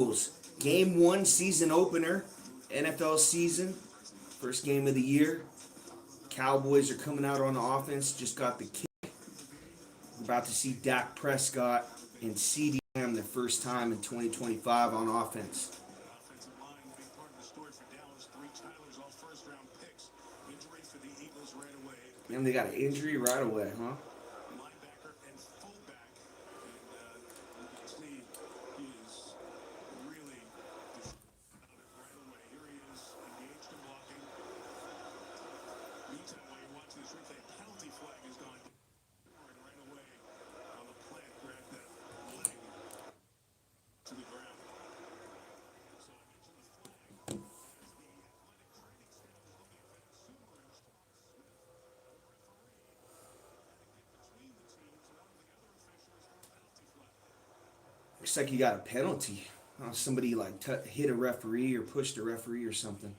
Eagles. Game 1 season opener, NFL season, first game of the year. Cowboys are coming out on the offense, just got the kick. We're about to see Dak Prescott and CeeDee Lamb the first time in 2025 on offense. And they got an injury right away, huh? Looks like you got a penalty. Somebody like hit a referee or pushed a referee or something.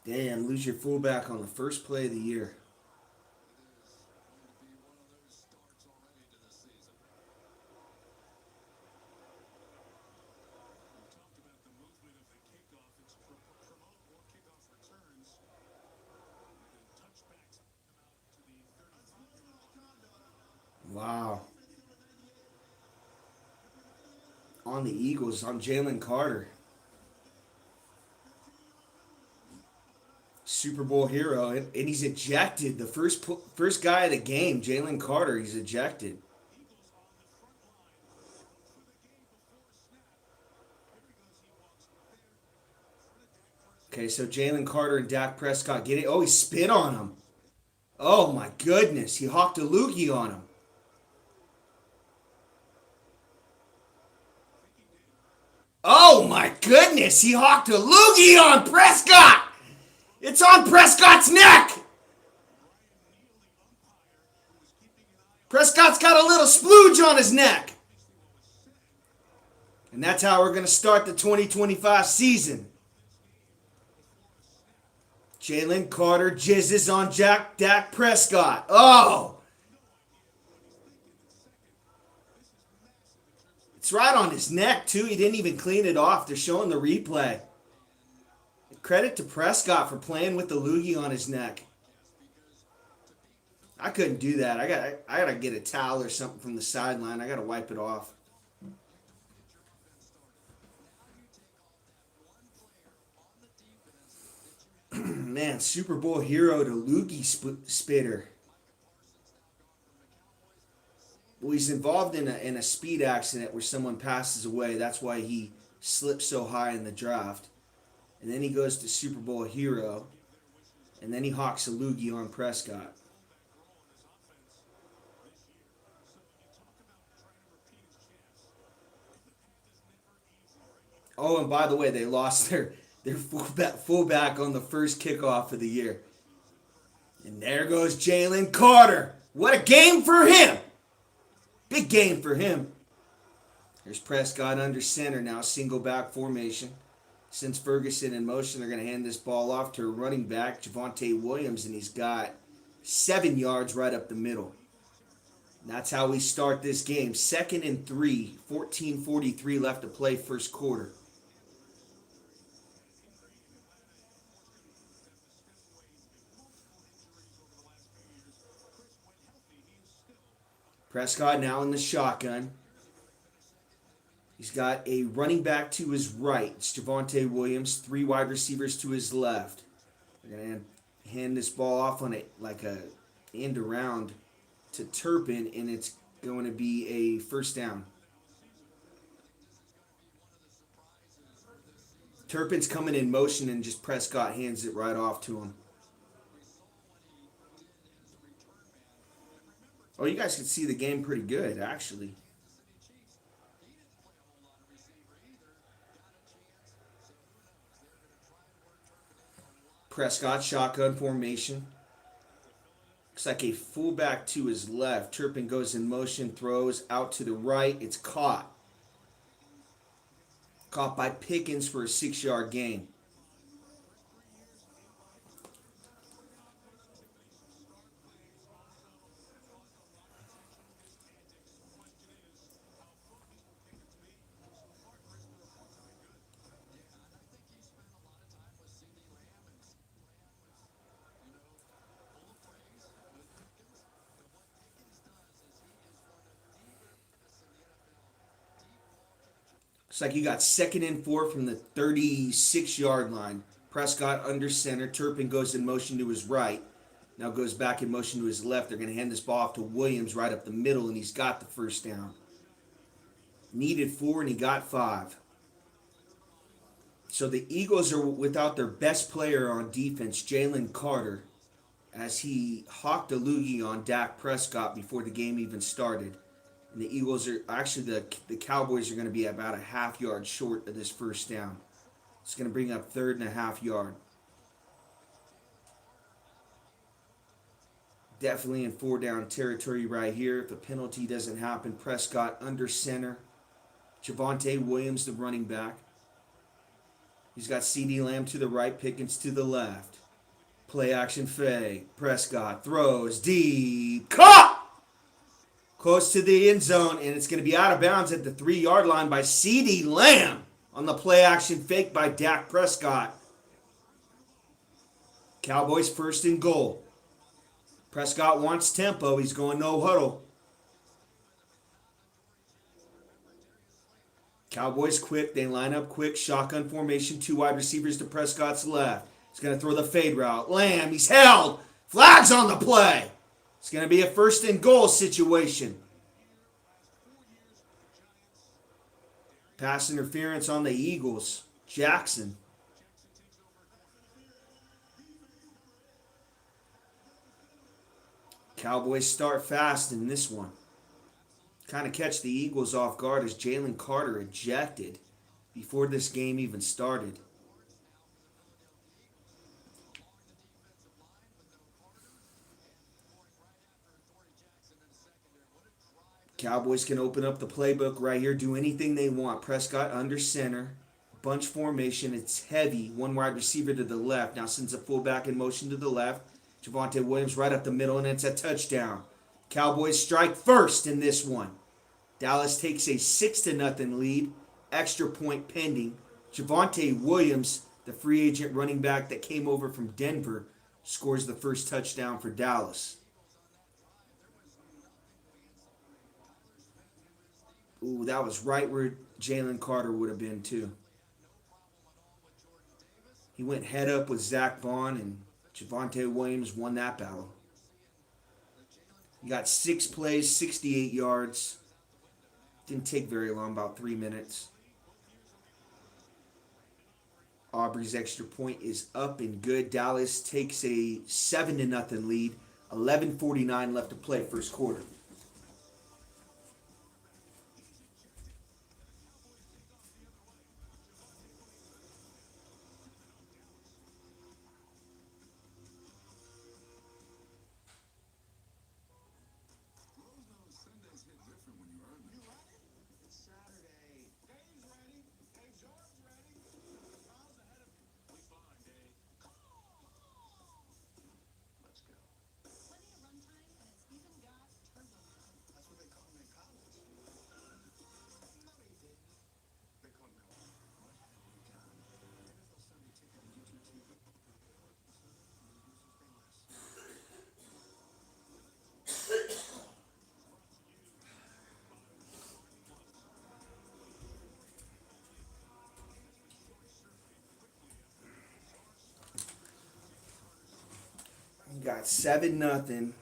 Damn, lose your fullback on the first play of the year. Wow. On the Eagles, on Jalen Carter. Super Bowl hero, and he's ejected. The first guy of the game, Jalen Carter, he's ejected. Okay, so Jalen Carter and Dak Prescott get it. Oh, he spit on him. Oh my goodness, he hawked a loogie on him. Oh my goodness, he hawked a loogie on Prescott. It's on Prescott's neck. Prescott's got a little splooge on his neck. And that's how we're going to start the 2025 season. Jalen Carter jizzes on Dak Prescott. Oh! It's right on his neck, too. He didn't even clean it off. They're showing the replay. Credit to Prescott for playing with the loogie on his neck. I couldn't do that. I gotta get a towel or something from the sideline. I gotta wipe it off. Man, Super Bowl hero to loogie spitter. Well, he's involved in a speed accident where someone passes away. That's why he slipped so high in the draft. And then he goes to Super Bowl hero. And then he hawks a loogie on Prescott. Oh, and by the way, they lost their fullback on the first kickoff of the year. And there goes Jalen Carter. What a game for him. Big game for him. Here's Prescott under center now, single back formation. Since Ferguson in motion, they're going to hand this ball off to a running back, Javonte Williams, and he's got 7 yards right up the middle. And that's how we start this game. 2nd and 3, 14:43 left to play first quarter. Prescott now in the shotgun. He's got a running back to his right. It's Javonte Williams. 3 wide receivers to his left. They're going to hand this ball off on it like a end around to Turpin, and it's going to be a first down. Turpin's coming in motion, and just Prescott hands it right off to him. Oh, you guys can see the game pretty good, actually. Prescott, shotgun formation. Looks like a fullback to his left. Turpin goes in motion, throws out to the right. It's caught. Caught by Pickens for a 6-yard gain. Looks like you got 2nd and 4 from the 36-yard line. Prescott under center. Turpin goes in motion to his right. Now goes back in motion to his left. They're going to hand this ball off to Williams right up the middle, and he's got the first down. Needed 4, and he got 5. So the Eagles are without their best player on defense, Jalen Carter, as he hawked a loogie on Dak Prescott before the game even started. And the Eagles are actually the Cowboys are going to be about a half yard short of this first down. It's going to bring up 3rd and a half yard. Definitely in 4-down territory right here. If a penalty doesn't happen, Prescott under center. Javonte Williams, the running back. He's got CeeDee Lamb to the right, Pickens to the left. Play action fake. Prescott throws deep. Caught! Close to the end zone, and it's going to be out of bounds at the 3-yard line by CeeDee Lamb on the play action fake by Dak Prescott. Cowboys 1st and goal. Prescott wants tempo. He's going no huddle. Cowboys quick. They line up quick. Shotgun formation. 2 wide receivers to Prescott's left. He's going to throw the fade route. Lamb, he's held. Flags on the play. It's going to be a 1st and goal situation. Pass interference on the Eagles. Jackson. Cowboys start fast in this one. Kind of catch the Eagles off guard as Jalen Carter ejected before this game even started. Cowboys can open up the playbook right here, do anything they want. Prescott under center, bunch formation. It's heavy. 1 wide receiver to the left. Now sends a fullback in motion to the left. Javonte Williams right up the middle, and it's a touchdown. Cowboys strike first in this one. Dallas takes a 6-0 lead. Extra point pending. Javonte Williams, the free agent running back that came over from Denver, scores the first touchdown for Dallas. Ooh, that was right where Jalen Carter would have been too. He went head up with Zach Vaughn, and Javonte Williams won that battle. He got 6 plays, 68 yards. Didn't take very long, about 3 minutes. Aubrey's extra point is up and good. Dallas takes a 7-0 lead. 11:49 left to play first quarter. We got 7-0.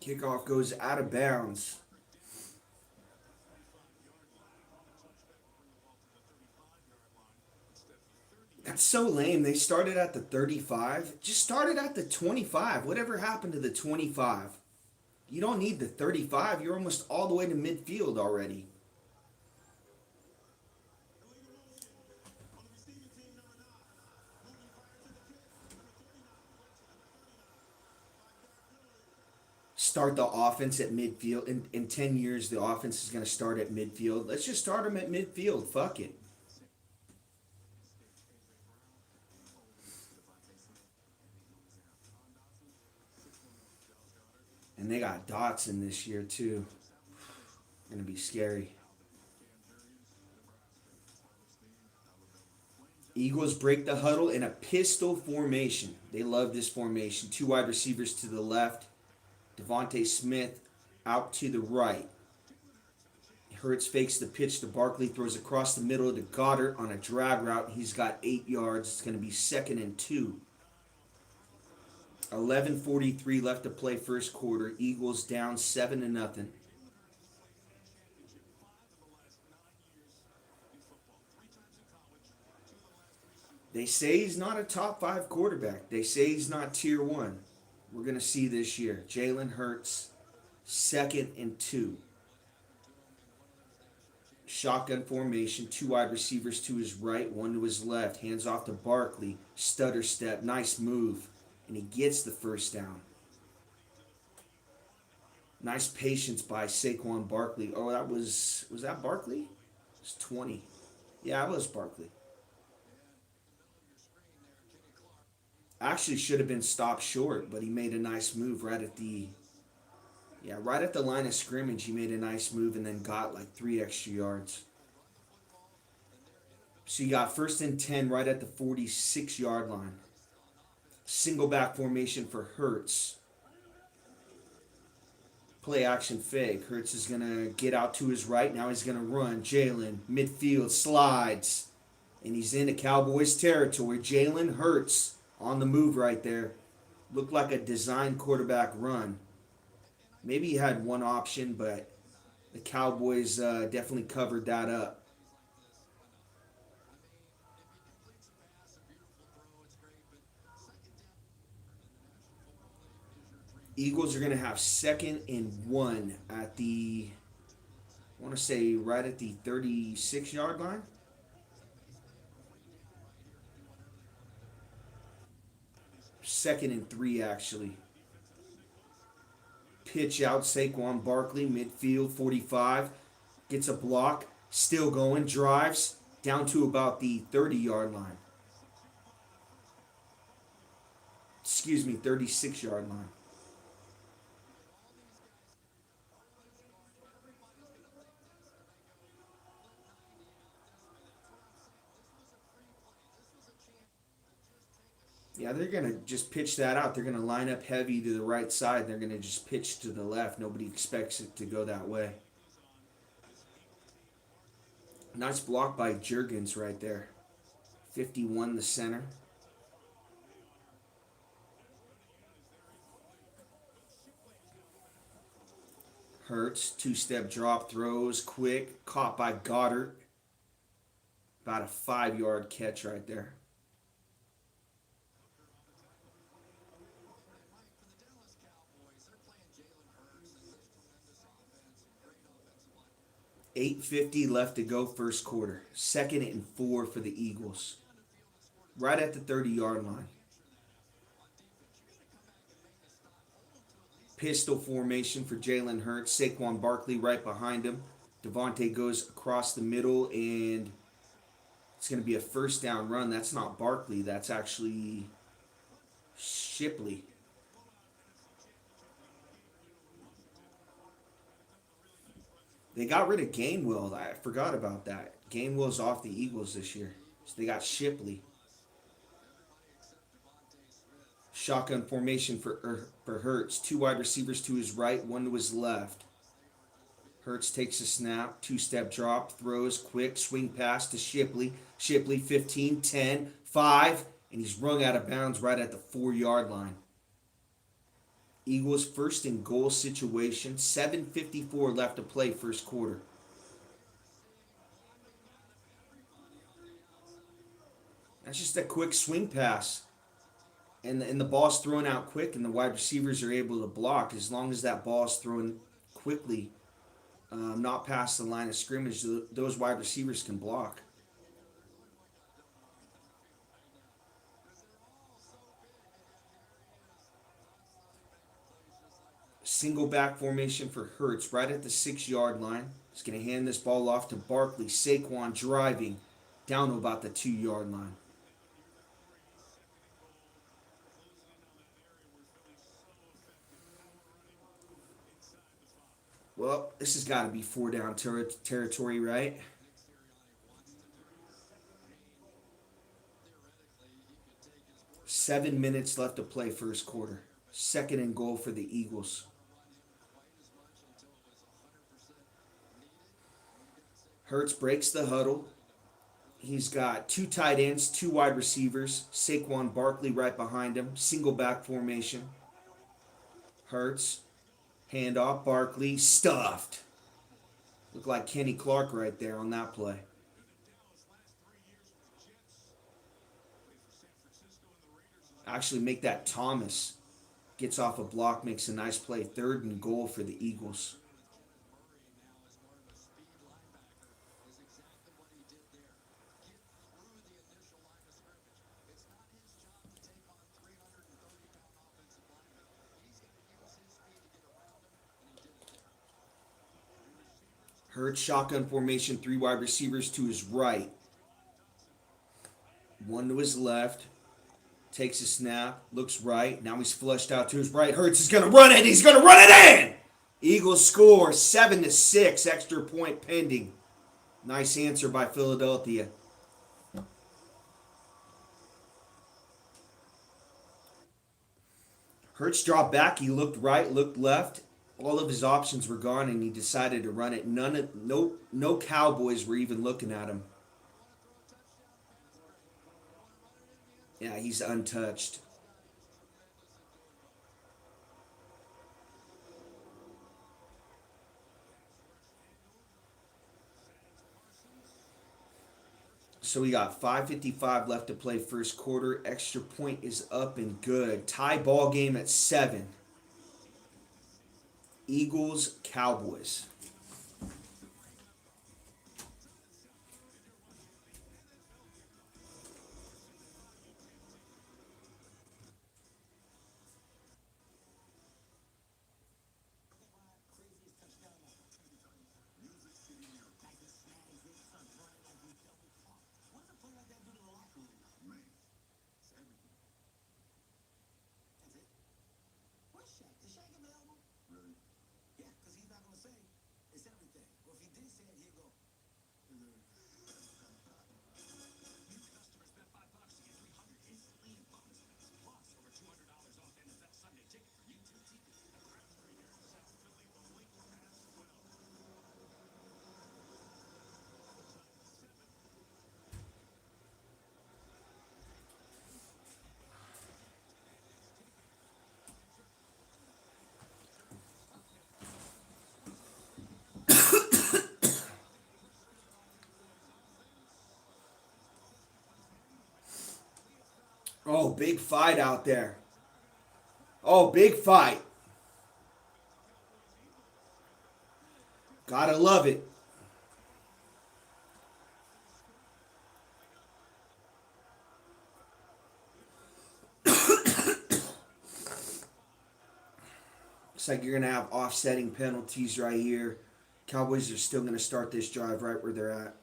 Kickoff goes out of bounds. That's so lame. They started at the 35. Just started at the 25. Whatever happened to the 25? You don't need the 35. You're almost all the way to midfield already. start the offense at midfield. In 10 years, the offense is going to start at midfield. Let's just start them at midfield. Fuck it. And they got Dotson this year, too. Going to be scary. Eagles break the huddle in a pistol formation. They love this formation. Two wide receivers to the left. Devontae Smith out to the right. Hurts fakes the pitch to Barkley, throws across the middle to Goddard on a drag route. He's got 8 yards. It's going to be 2nd and 2. 11:43 left to play first quarter. Eagles down 7-0. They say he's not a top 5 quarterback. They say he's not tier 1. We're going to see this year. Jalen Hurts, 2nd and 2. Shotgun formation, 2 wide receivers to his right, 1 to his left. Hands off to Barkley. Stutter step, nice move. And he gets the first down. Nice patience by Saquon Barkley. Oh, was that Barkley? It's 20. Yeah, it was Barkley. Actually should have been stopped short, but he made a nice move right at the line of scrimmage. He made a nice move and then got like 3 extra yards. So you got 1st and 10 right at the 46-yard line. Single back formation for Hurts. Play action fake. Hurts is going to get out to his right. Now he's going to run. Jalen, midfield, slides. And he's into Cowboys territory. Jalen Hurts on the move right there. Looked like a design quarterback run. Maybe he had one option, but the Cowboys definitely covered that up. Eagles are going to have 2nd and 1 at the, I want to say right at the 36-yard line. Second and 3, actually. Pitch out, Saquon Barkley, midfield, 45. Gets a block, still going, drives down to about the 30-yard line. 36-yard line. Yeah, they're going to just pitch that out. They're going to line up heavy to the right side. They're going to just pitch to the left. Nobody expects it to go that way. Nice block by Juergens right there. 51, the center. Hurts, 2-step drop, throws, quick. Caught by Goddard. About a 5-yard catch right there. 8:50 left to go first quarter. 2nd and 4 for the Eagles. Right at the 30-yard line. Pistol formation for Jalen Hurts. Saquon Barkley right behind him. Devontae goes across the middle, and it's going to be a 1st down run. That's not Barkley. That's actually Shipley. They got rid of Gainwell. I forgot about that. Gainwell's off the Eagles this year. So they got Shipley. Shotgun formation for Hurts. 2 wide receivers to his right, 1 to his left. Hurts takes a snap, 2-step drop, throws, quick, swing pass to Shipley. Shipley 15, 10, 5, and he's rung out of bounds right at the 4-yard line. Eagles 1st and goal situation. 7:54 left to play first quarter. That's just a quick swing pass. And the ball's thrown out quick, and the wide receivers are able to block. As long as that ball's thrown quickly, not past the line of scrimmage, those wide receivers can block. Single back formation for Hurts right at the 6 yard line. He's going to hand this ball off to Barkley. Saquon driving down to about the 2 yard line. Well, this has got to be 4 down territory, right? 7 minutes left to play first quarter. Second and goal for the Eagles. Hurts breaks the huddle. He's got 2 tight ends, 2 wide receivers. Saquon Barkley right behind him. Single back formation. Hurts. Handoff. Barkley. Stuffed. Looked like Kenny Clark right there on that play. Actually make that Thomas. Gets off a block, makes a nice play. Third and goal for the Eagles. Hurts shotgun formation, 3 wide receivers to his right. One to his left. Takes a snap, looks right. Now he's flushed out to his right. Hurts is going to run it. He's going to run it in. Eagles score 7-6. Extra point pending. Nice answer by Philadelphia. Hurts dropped back. He looked right, looked left. All of his options were gone, and he decided to run it. No Cowboys were even looking at him. Yeah, he's untouched. So we got 5:55 left to play first quarter. Extra point is up and good. Tie ball game at 7. Eagles, Cowboys. Oh, big fight out there. Oh, big fight. Gotta love it. Looks like you're going to have offsetting penalties right here. Cowboys are still going to start this drive right where they're at.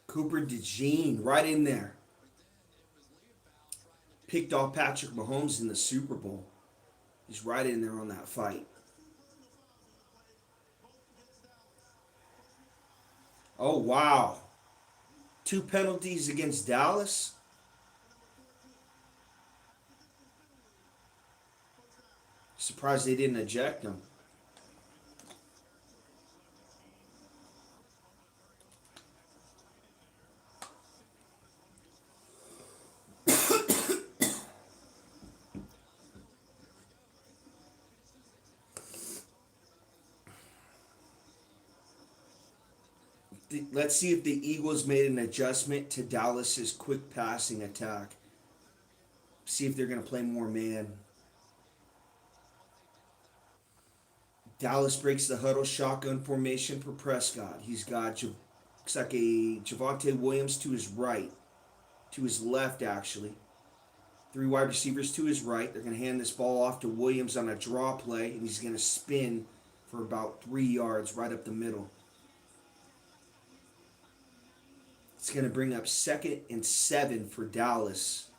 Cooper DeJean right in there. Picked off Patrick Mahomes in the Super Bowl. He's right in there on that fight. Oh, wow. 2 penalties against Dallas. Surprised they didn't eject him. Let's see if the Eagles made an adjustment to Dallas's quick passing attack. See if they're going to play more man. Dallas breaks the huddle shotgun formation for Prescott. He's got looks like a Javonte Williams to his right, to his left actually. 3 wide receivers to his right. They're going to hand this ball off to Williams on a draw play, and he's going to spin for about 3 yards right up the middle. It's going to bring up 2nd and 7 for Dallas.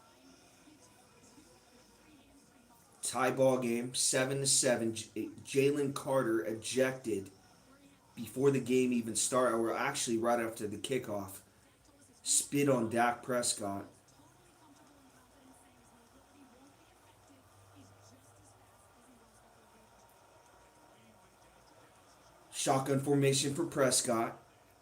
Tie ball game, 7-7. Jalen Carter ejected before the game even started, or actually right after the kickoff. Spit on Dak Prescott. Shotgun formation for Prescott.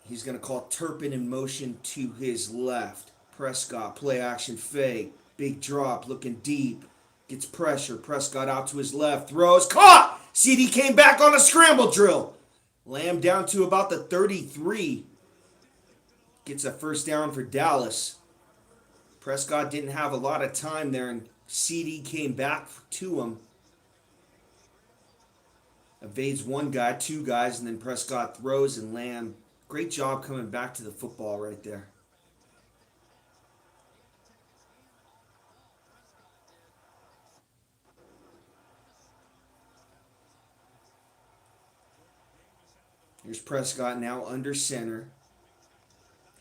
He's going to call Turpin in motion to his left. Prescott, play action fake. Big drop, looking deep. Gets pressure. Prescott out to his left. Throws. Caught! CD came back on a scramble drill. Lamb down to about the 33. Gets a first down for Dallas. Prescott didn't have a lot of time there, and CD came back to him. Evades 1 guy, 2 guys, and then Prescott throws, and Lamb. Great job coming back to the football right there. Here's Prescott now under center.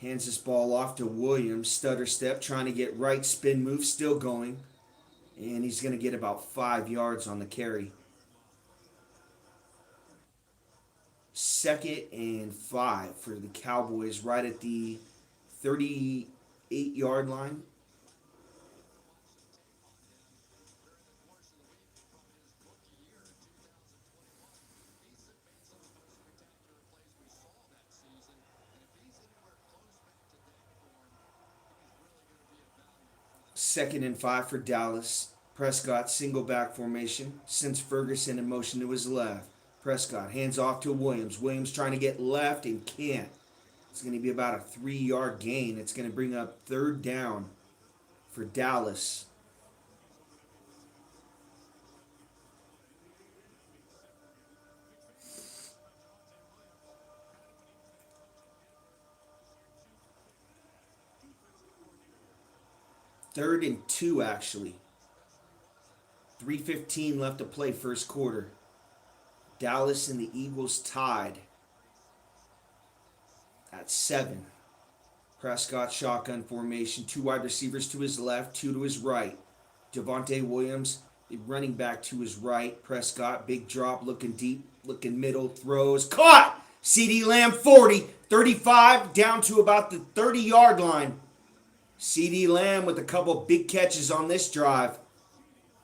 Hands this ball off to Williams. Stutter step, trying to get right. Spin move, still going. And he's going to get about 5 yards on the carry. 2nd and 5 for the Cowboys right at the 38-yard line. Second and 5 for Dallas. Prescott single back formation. Sends Ferguson in motion to his left. Prescott hands off to Williams. Williams trying to get left and can't. It's going to be about a 3-yard gain. It's going to bring up 3rd down for Dallas. Third and 2 actually. 3:15 left to play first quarter. Dallas and the Eagles tied at 7. Prescott shotgun formation. 2 wide receivers to his left, 2 to his right. Javonte Williams, the running back to his right. Prescott, big drop, looking deep, looking middle, throws. Caught! CD Lamb 40, 35, down to about the 30-yard line. CD Lamb with a couple big catches on this drive.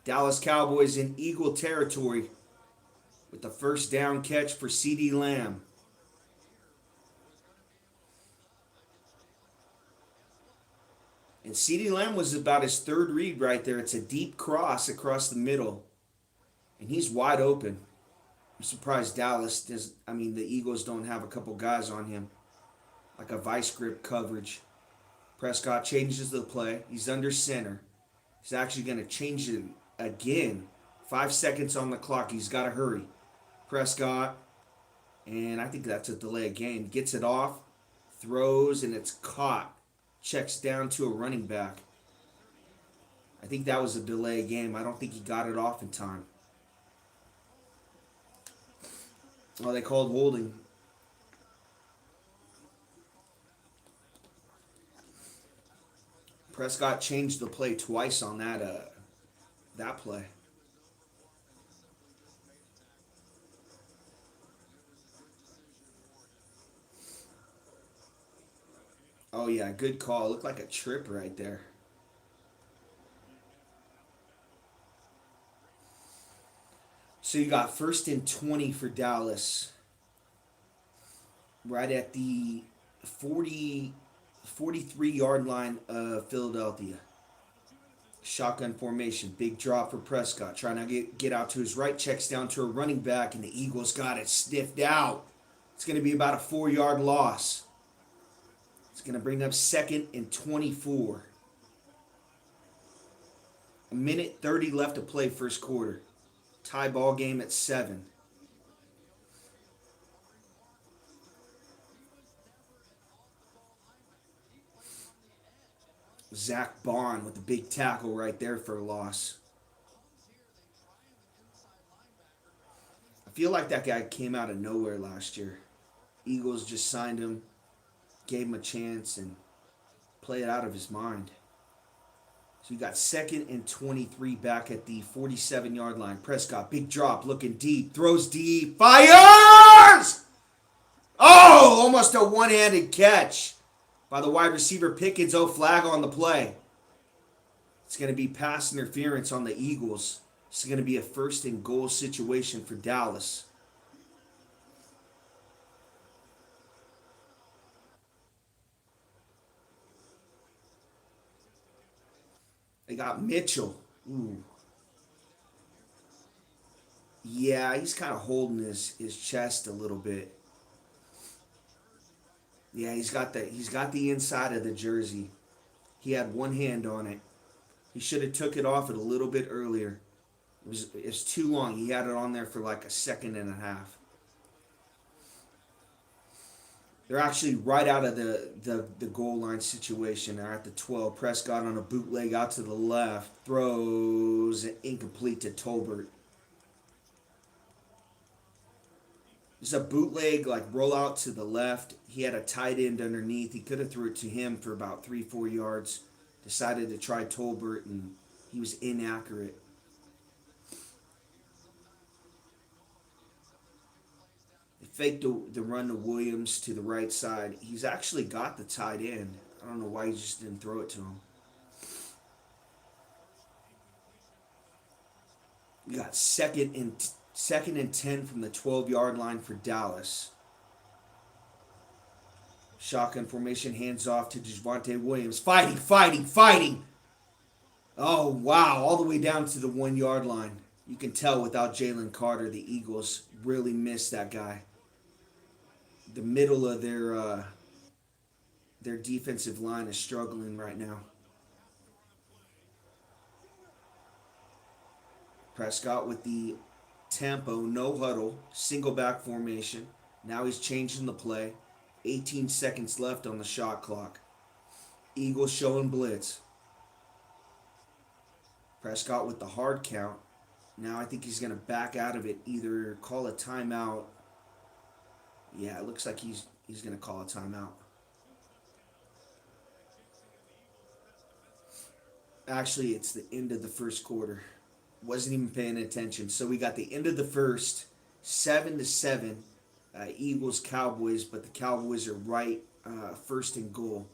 Dallas Cowboys in Eagle territory with the first down catch for CD Lamb. And CD Lamb was about his 3rd read right there. It's a deep cross across the middle. And he's wide open. I'm surprised Dallas does. I mean, the Eagles don't have a couple guys on him. Like a vice grip coverage. Prescott changes the play. He's under center. He's actually going to change it again. 5 seconds on the clock. He's got to hurry. Prescott, and I think that's a delay of game. Gets it off, throws, and it's caught. Checks down to a running back. I think that was a delay of game. I don't think he got it off in time. Oh, they called holding. Prescott changed the play twice on that play. Oh, yeah, good call. It looked like a trip right there. So you got 1st and 20 for Dallas. Right at the 43-yard line of Philadelphia. Shotgun formation. Big drop for Prescott. Trying to get out to his right. Checks down to a running back, and the Eagles got it sniffed out. It's going to be about a 4-yard loss. It's going to bring up 2nd and 24. A minute 30 left to play first quarter. Tie ball game at 7. Zach Bond with the big tackle right there for a loss. I feel like that guy came out of nowhere last year. Eagles just signed him, gave him a chance, and played it out of his mind. So you got 2nd and 23 back at the 47-yard line. Prescott, big drop, looking deep, throws deep, fires! Oh, almost a one-handed catch by the wide receiver Pickens. Oh, flag on the play. It's going to be pass interference on the Eagles. It's going to be a 1st and goal situation for Dallas. They got Mitchell. Ooh. Yeah, he's kind of holding his chest a little bit. Yeah, he's got the inside of the jersey. He had one hand on it. He should have took it off it a little bit earlier. It's too long. He had it on there for like a second and a half. They're actually right out of the goal line situation. They're at the 12. Prescott on a bootleg out to the left. Throws incomplete to Tolbert. It's a bootleg, like rollout to the left. He had a tight end underneath. He could have threw it to him for about 3-4 yards. Decided to try Tolbert, and he was inaccurate. They faked the run to Williams to the right side. He's actually got the tight end. I don't know why he just didn't throw it to him. We got second and 10 from the 12-yard line for Dallas. Shotgun formation, hands off to Javonte Williams. Fighting. Oh, wow. All the way down to the 1-yard line. You can tell without Jalen Carter, the Eagles really missed that guy. The middle of their defensive line is struggling right now. Prescott with the tempo, no huddle, single back formation. Now he's changing the play. 18 seconds left on the shot clock. Eagles showing blitz. Prescott with the hard count. Now I think he's going to back out of it, either call a timeout. Yeah, it looks like he's going to call a timeout. Actually, it's the end of the first quarter. Wasn't even paying attention. So we got the end of the first, 7-7. Eagles, Cowboys, but the Cowboys are right 1st and goal,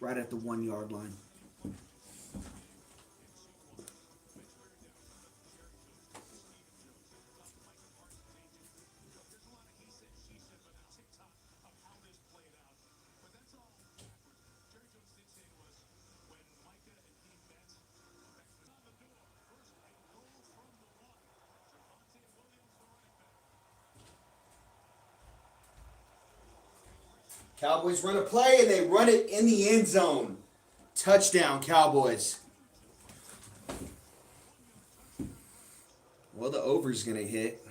right at the 1-yard line. Cowboys run a play, and they run it in the end zone. Touchdown, Cowboys. Well, the over's going to hit.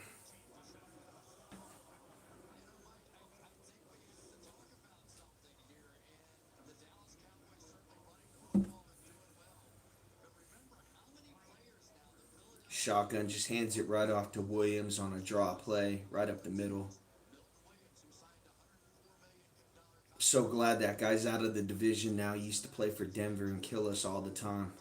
Shotgun just hands it right off to Williams on a draw play, right up the middle. So glad that guy's out of the division now. He used to play for Denver and kill us all the time.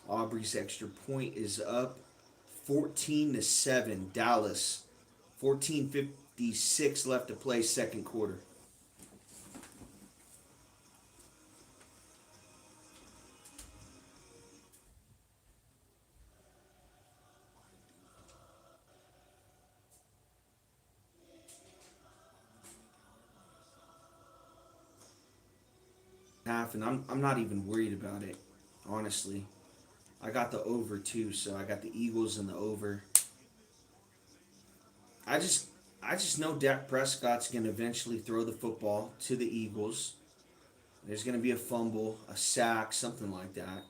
Aubrey's extra point is up 14-7. Dallas. 14:56 left to play second quarter. Half, and I'm not even worried about it, honestly. I got the over too, so I got the Eagles and the over. I just I just know Dak Prescott's going to eventually throw the football to the Eagles. There's going to be a fumble, a sack, something like that.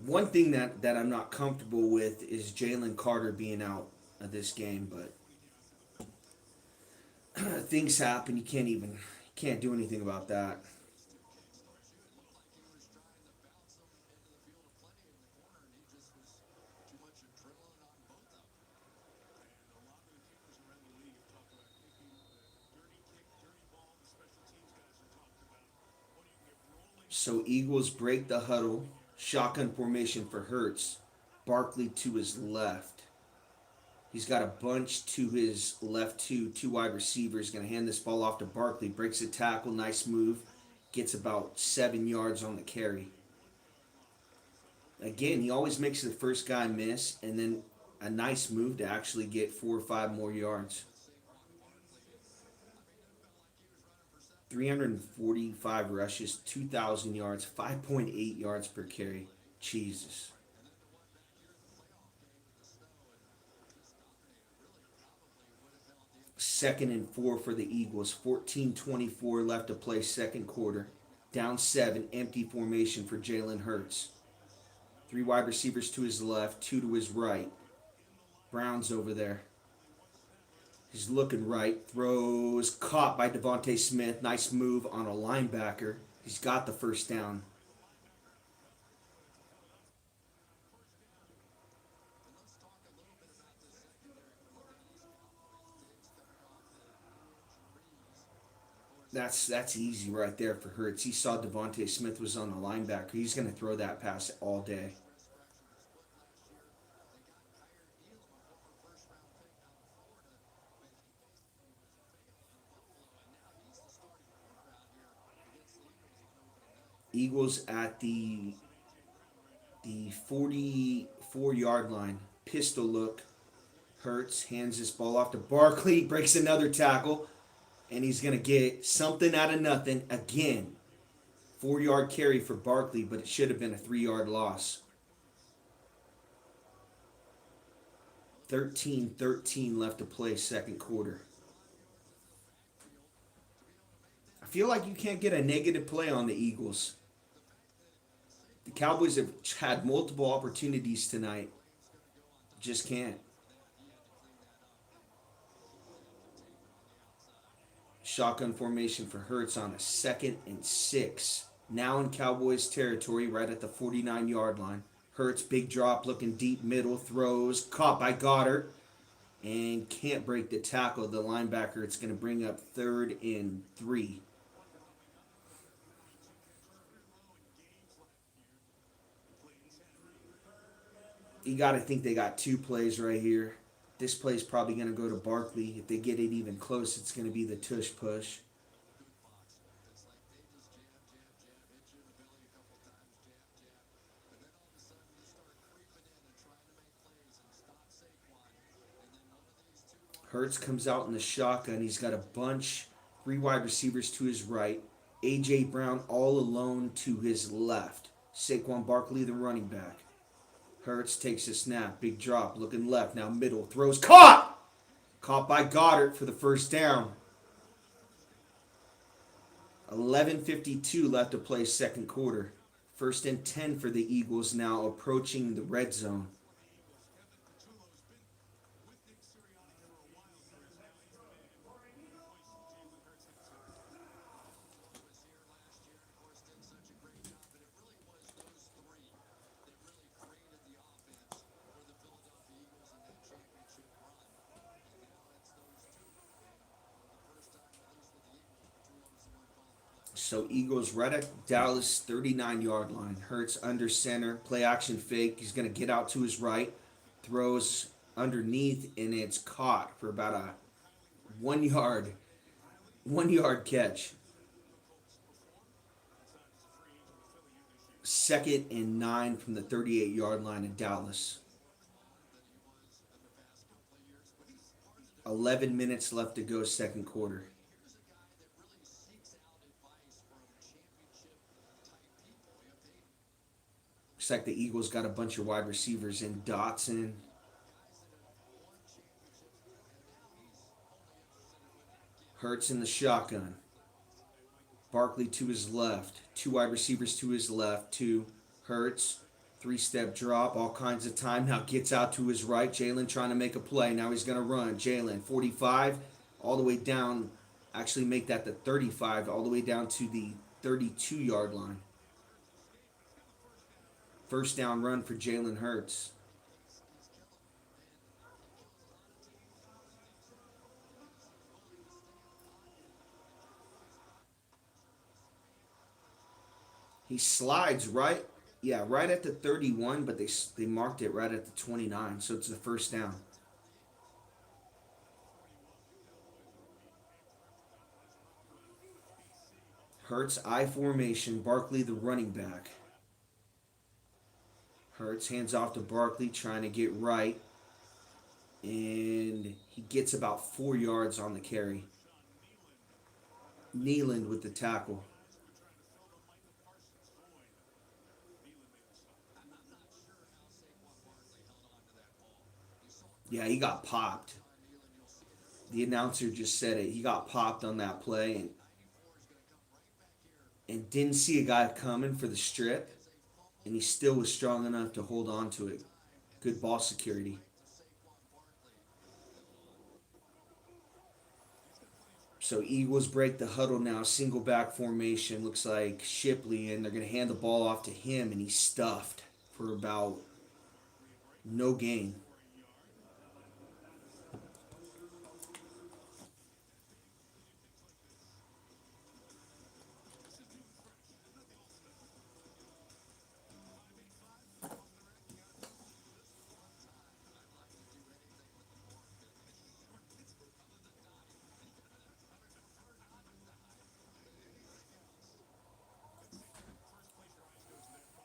One thing that I'm not comfortable with is Jalen Carter being out of this game, but things happen. You can't do anything about that. So Eagles break the huddle, shotgun formation for Hurts, Barkley to his left. He's got a bunch to his left, two wide receivers. Going to hand this ball off to Barkley. Breaks a tackle, nice move. Gets about 7 yards on the carry. Again, he always makes the first guy miss, and then a nice move to actually get 4 or 5 more yards. 345 rushes, 2,000 yards, 5.8 yards per carry. Jesus. 2nd and 4 for the Eagles. 14:24 left to play, second quarter. Down 7, empty formation for Jalen Hurts. 3 wide receivers to his left, 2 to his right. Brown's over there. He's looking right. Throws caught by Devontae Smith. Nice move on a linebacker. He's got the first down. That's easy right there for Hurts. He saw Devontae Smith was on the linebacker. He's going to throw that pass all day. Eagles at the 44-yard line. Pistol look. Hurts hands this ball off to Barkley. Breaks another tackle. And he's going to get something out of nothing again. 4-yard carry for Barkley, but it should have been a 3-yard loss. 13-13 left to play, second quarter. I feel like you can't get a negative play on the Eagles. The Cowboys have had multiple opportunities tonight. Just can't. Shotgun formation for Hurts on a 2nd and 6. Now in Cowboys territory, right at the 49-yard line. Hurts, big drop, looking deep middle, throws, caught by Goddard, and can't break the tackle of the linebacker. It's going to bring up 3rd and 3. You got to think they got 2 plays right here. This play's probably going to go to Barkley. If they get it even close, it's going to be the tush push. Hurts comes out in the shotgun. He's got a bunch, 3 wide receivers to his right. A.J. Brown all alone to his left. Saquon Barkley, the running back. Hurts takes a snap. Big drop. Looking left. Now middle. Throws. Caught! Caught by Goddard for the first down. 11:52 left to play, second quarter. 1st and 10 for the Eagles now approaching the red zone. So Eagles right at Dallas 39-yard line. Hurts under center. Play action fake. He's going to get out to his right. Throws underneath and it's caught for about a 1 yard catch. 2nd and 9 from the 38-yard line in Dallas. 11 minutes left to go, second quarter. Looks like the Eagles got a bunch of wide receivers in. Dotson, Hurts in the shotgun. Barkley to his left. Two wide receivers to his left. Two. Hurts. Three-step drop. All kinds of time. Now gets out to his right. Jalen trying to make a play. Now he's going to run. Jalen, 45. All the way down. Actually make that the 35. All the way down to the 32-yard line. First down run for Jalen Hurts. He slides right, yeah, right at the 31, but they marked it right at the 29, so it's the first down. Hurts I formation, Barkley the running back. Hurts hands off to Barkley, trying to get right, and he gets about 4 yards on the carry. Nealand with the tackle. Yeah, he got popped. The announcer just said it. He got popped on that play and didn't see a guy coming for the strip, and he still was strong enough to hold on to it. Good ball security. So Eagles break the huddle now, single back formation. Looks like Shipley, and they're going to hand the ball off to him, and he's stuffed for about no gain.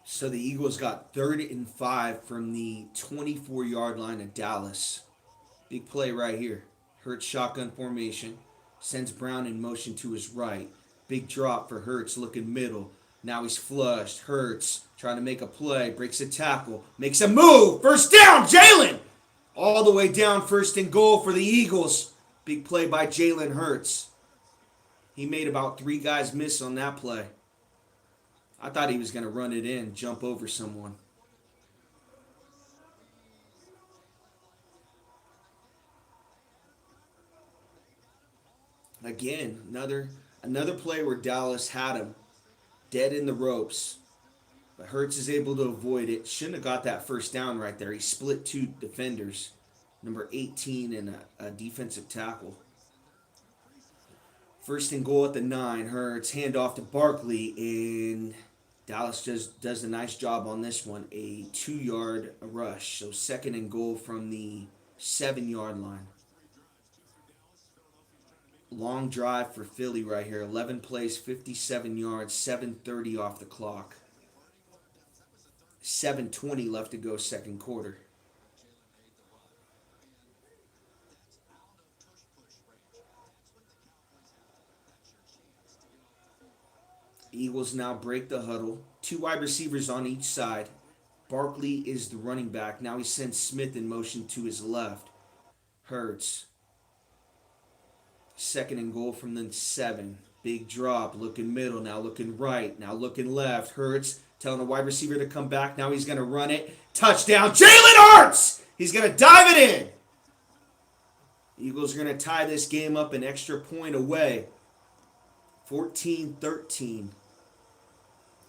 So the Eagles got 3rd and 5 from the 24-yard line of Dallas. Big play right here. Hurts shotgun formation. Sends Brown in motion to his right. Big drop for Hurts looking middle. Now he's flushed. Hurts trying to make a play. Breaks a tackle. Makes a move. First down, Jalen! All the way down, 1st and goal for the Eagles. Big play by Jalen Hurts. He made about 3 guys miss on that play. I thought he was going to run it in, jump over someone. Again, another play where Dallas had him dead in the ropes. But Hurts is able to avoid it. Shouldn't have got that first down right there. He split 2 defenders, number 18 and a defensive tackle. 1st and goal at the 9. Hurts, hand off to Barkley, and Dallas does a nice job on this one. A 2-yard rush. So 2nd and goal from the 7-yard line. Long drive for Philly right here. 11 plays, 57 yards, 7:30 off the clock. 7:20 left to go, 2nd quarter. Eagles now break the huddle. 2 wide receivers on each side. Barkley is the running back. Now he sends Smith in motion to his left. Hurts. 2nd and goal from the 7. Big drop. Looking middle. Now looking right. Now looking left. Hurts telling the wide receiver to come back. Now he's going to run it. Touchdown. Jalen Hurts! He's going to dive it in. Eagles are going to tie this game up an extra point away. 14-13.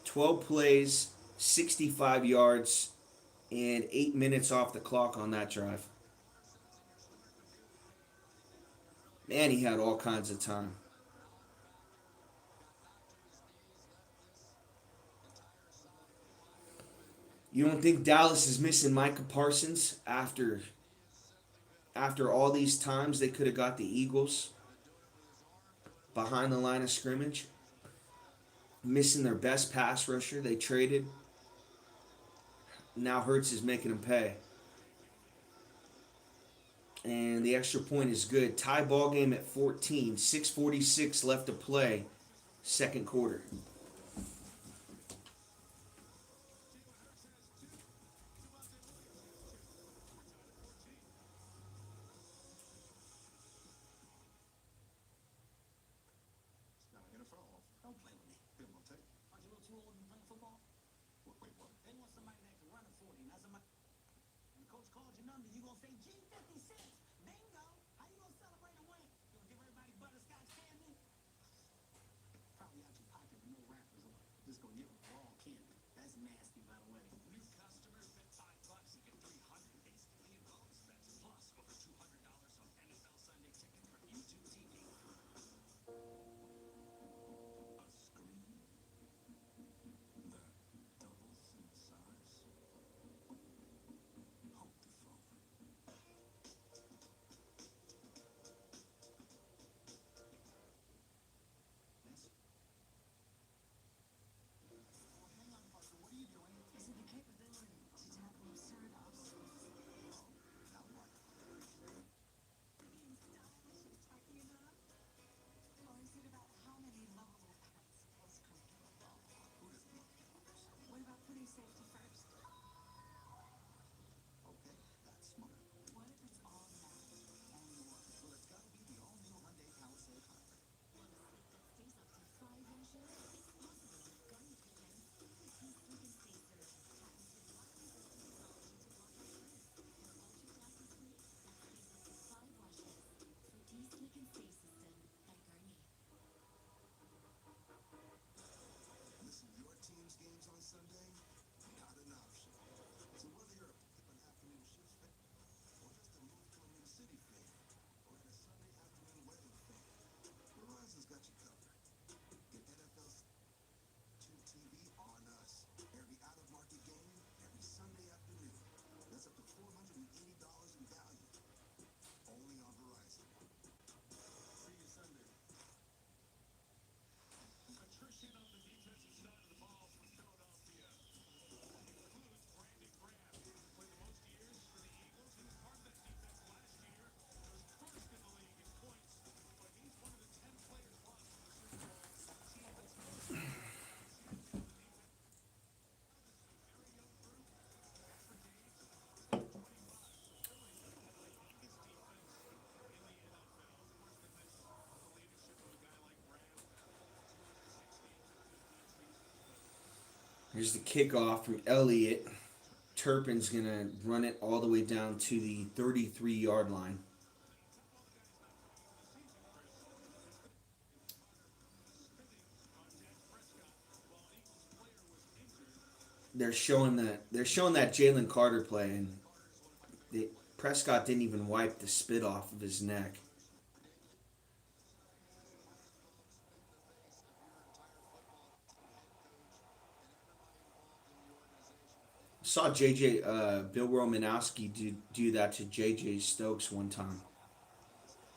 12 plays, 65 yards, and 8 minutes off the clock on that drive. Man, he had all kinds of time. You don't think Dallas is missing Micah Parsons after all these times they could have got the Eagles behind the line of scrimmage? Missing their best pass rusher they traded. Now Hurts is making them pay. And the extra point is good. Tie ball game at 14. 6:46 left to play. 2nd quarter. Here's the kickoff from Elliott. Turpin's going to run it all the way down to the 33-yard line. They're showing that Jalen Carter play, and Prescott didn't even wipe the spit off of his neck. Saw JJ Bill Romanowski do that to JJ Stokes one time.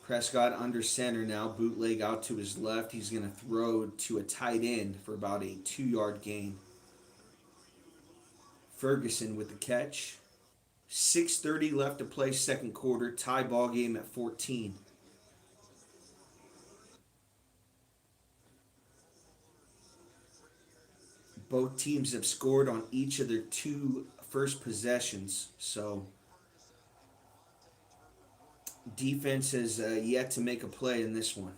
Prescott under center now, bootleg out to his left. He's going to throw to a tight end for about a 2-yard gain. Ferguson with the catch. 6:30 left to play, second quarter. Tie ball game at 14. Both teams have scored on each of their two first possessions, so defense has yet to make a play in this one.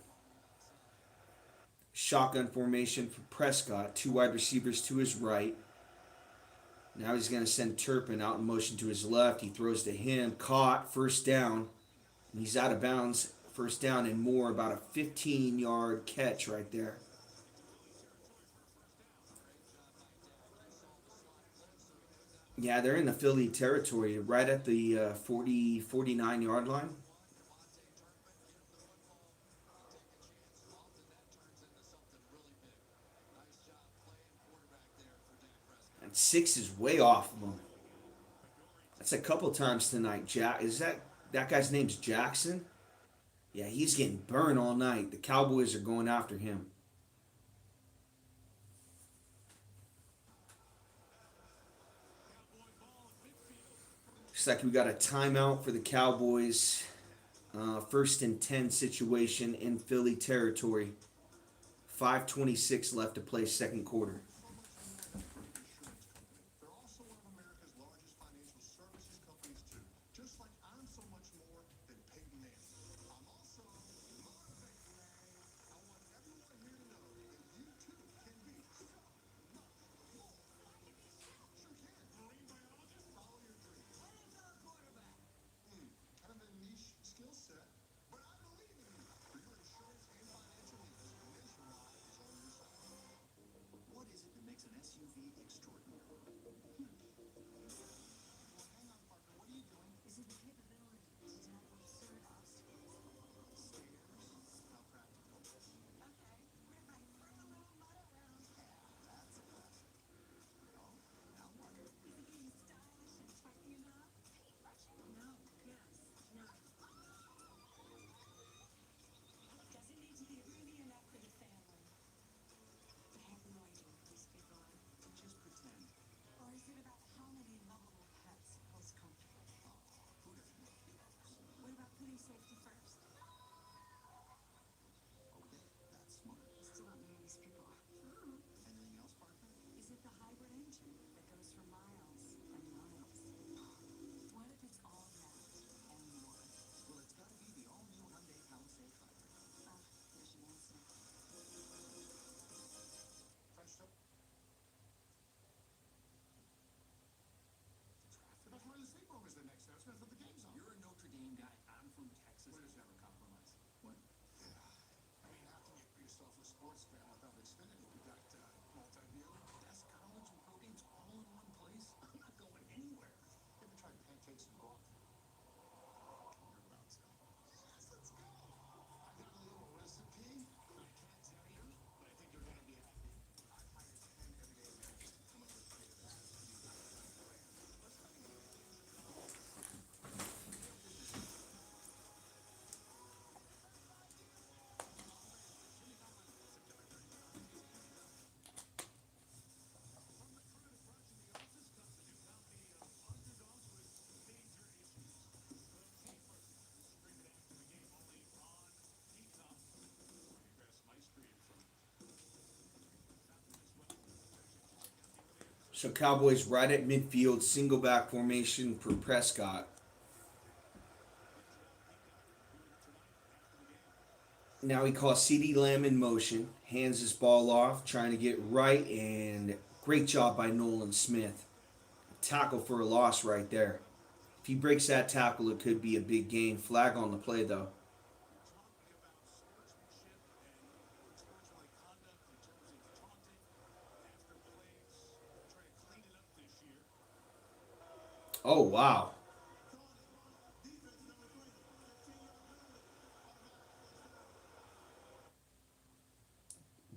Shotgun formation for Prescott. Two wide receivers to his right. Now he's going to send Turpin out in motion to his left. He throws to him. Caught. First down. And he's out of bounds. First down and more. About a 15-yard catch right there. Yeah, they're in the Philly territory. Right at the 40, 49-yard line. And 6 is way off of him. That's a couple times tonight. Is that guy's name's Jackson? Yeah, he's getting burned all night. The Cowboys are going after him. Looks like we got a timeout for the Cowboys. First and 10 situation in Philly territory. 5:26 left to play, second quarter. So Cowboys right at midfield, single back formation for Prescott. Now he calls CD Lamb in motion, hands his ball off, trying to get right, and great job by Nolan Smith. Tackle for a loss right there. If he breaks that tackle, it could be a big gain. Flag on the play, though. Oh, wow.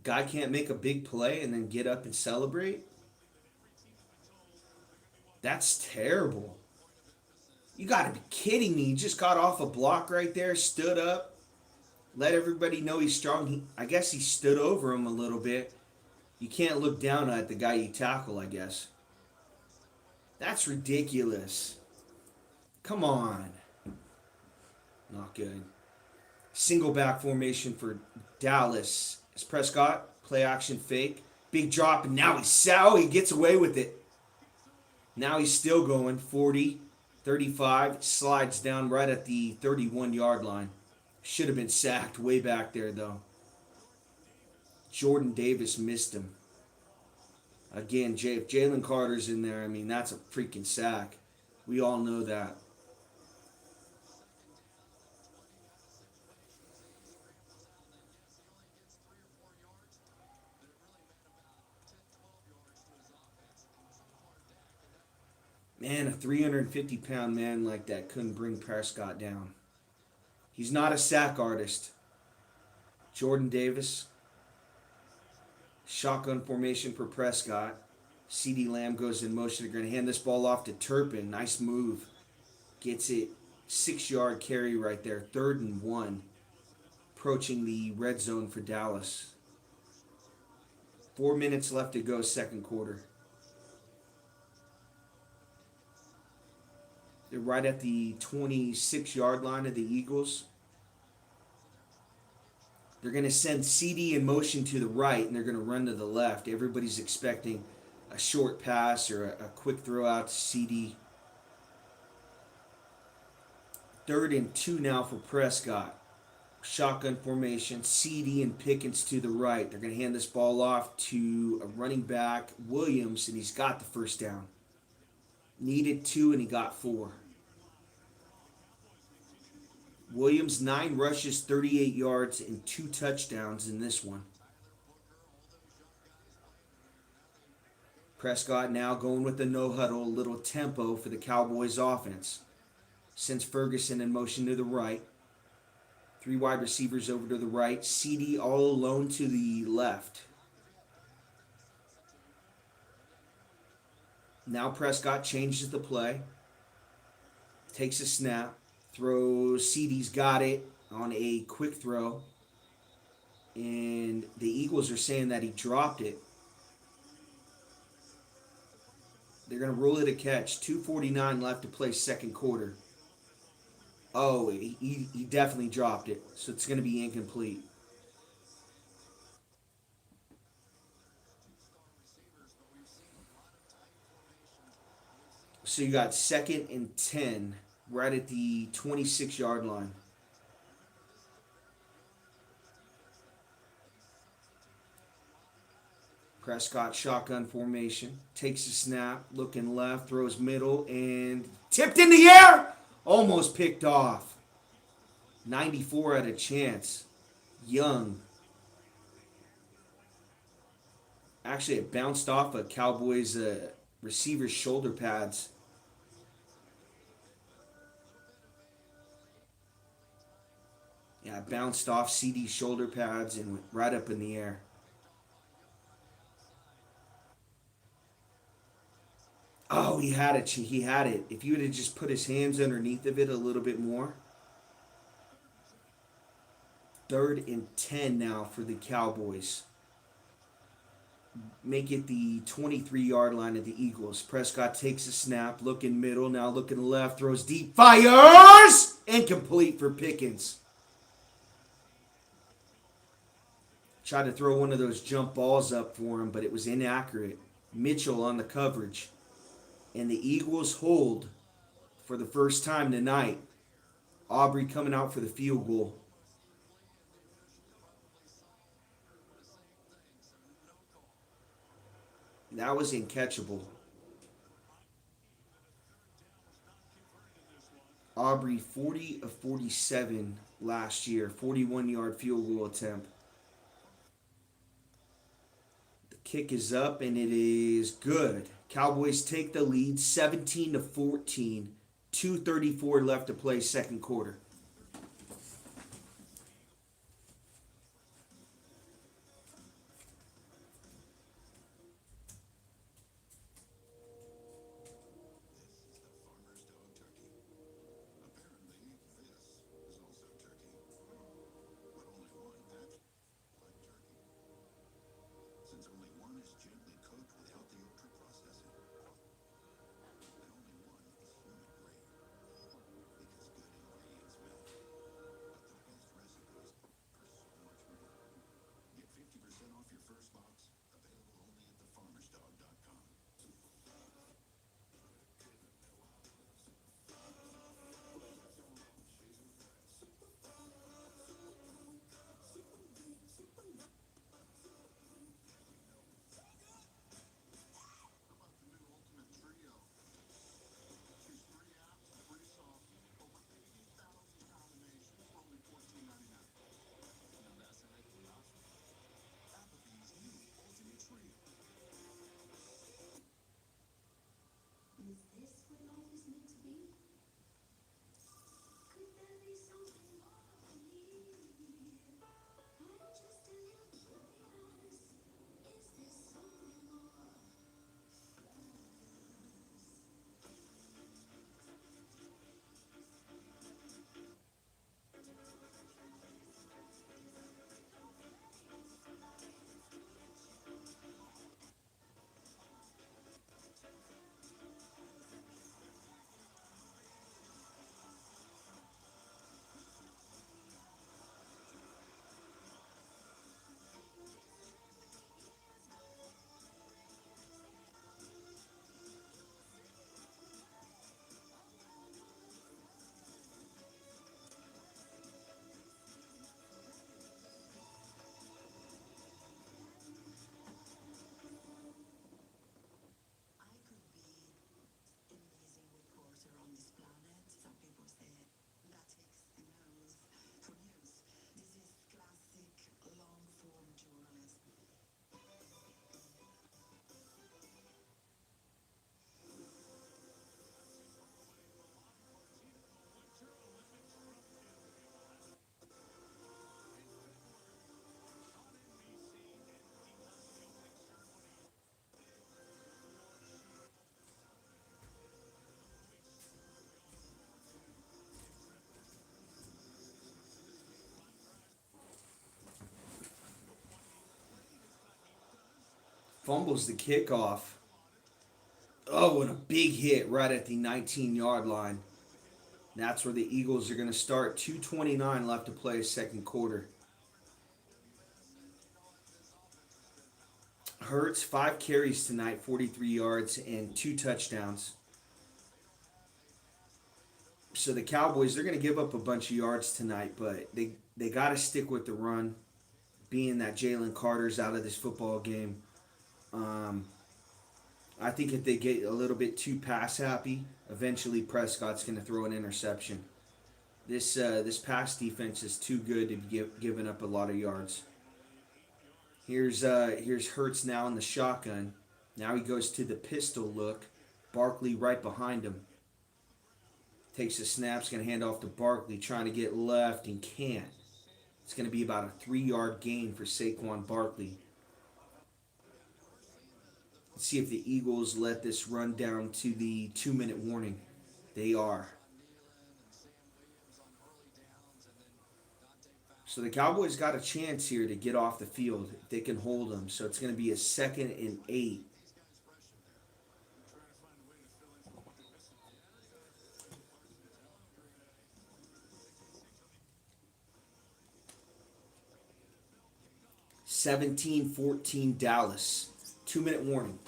Guy can't make a big play and then get up and celebrate? That's terrible. You got to be kidding me. He just got off a block right there, stood up, let everybody know he's strong. I guess he stood over him a little bit. You can't look down at the guy you tackle, I guess. That's ridiculous. Come on. Not good. Single back formation for Dallas. It's Prescott. Play action fake. Big drop, and now he gets away with it. Now he's still going. 40, 35. Slides down right at the 31-yard line. Should have been sacked way back there, though. Jordan Davis missed him. Again, if Jalen Carter's in there, I mean, that's a freaking sack. We all know that. Man, a 350-pound man like that couldn't bring Prescott down. He's not a sack artist. Jordan Davis. Shotgun formation for Prescott. CD Lamb goes in motion. They're going to hand this ball off to Turpin. Nice move. Gets it. 6-yard carry right there. 3rd and 1. Approaching the red zone for Dallas. 4 minutes left to go, second quarter. They're right at the 26-yard line of the Eagles. They're going to send CD in motion to the right, and they're going to run to the left. Everybody's expecting a short pass or a quick throw out to CD. 3rd and 2 now for Prescott. Shotgun formation. CD and Pickens to the right. They're going to hand this ball off to a running back, Williams, and he's got the first down. Needed 2, and he got 4. Williams, 9 rushes, 38 yards, and 2 touchdowns in this one. Prescott now going with the no-huddle, a little tempo for the Cowboys offense. Sends Ferguson in motion to the right. 3 wide receivers over to the right. CD all alone to the left. Now Prescott changes the play. Takes a snap. Throws. CD's got it on a quick throw. And the Eagles are saying that he dropped it. They're going to rule it a catch. 2:49 left to play second quarter. Oh, he definitely dropped it. So it's going to be incomplete. So you got 2nd and 10 right at the 26-yard line. Prescott shotgun formation. Takes a snap, looking left, throws middle, and tipped in the air! Almost picked off. 94 at a chance. Young. Actually, it bounced off a Cowboys receiver's shoulder pads. Yeah, it bounced off CD's shoulder pads and went right up in the air. Oh, he had it. He had it. If you would have just put his hands underneath of it a little bit more. 3rd and 10 now for the Cowboys. Make it the 23-yard line of the Eagles. Prescott takes a snap, looking middle, now looking left, throws deep, fires! Incomplete for Pickens. Tried to throw one of those jump balls up for him, but it was inaccurate. Mitchell on the coverage. And the Eagles hold for the first time tonight. Aubrey coming out for the field goal. That was uncatchable. Aubrey 40 of 47 last year, 41-yard field goal attempt. The kick is up and it is good. Cowboys take the lead 17 to 14. 2:34 left to play second quarter. Fumbles the kickoff. Oh, and a big hit right at the 19-yard line. That's where the Eagles are going to start. 2:29 left to play second quarter. Hurts, 5 carries tonight, 43 yards, and 2 touchdowns. So the Cowboys, they're going to give up a bunch of yards tonight, but they got to stick with the run, being that Jalen Carter's out of this football game. I think if they get a little bit too pass happy, eventually Prescott's going to throw an interception. This pass defense is too good to be giving up a lot of yards. Here's Hurts now in the shotgun. Now he goes to the pistol look. Barkley right behind him. Takes the snaps, going to hand off to Barkley, trying to get left and can't. It's going to be about a 3-yard gain for Saquon Barkley. Let's see if the Eagles let this run down to the 2-minute warning. They are. So the Cowboys got a chance here to get off the field if they can hold them. So it's going to be a 2nd and 8. (17-14) Dallas. 2-minute warning.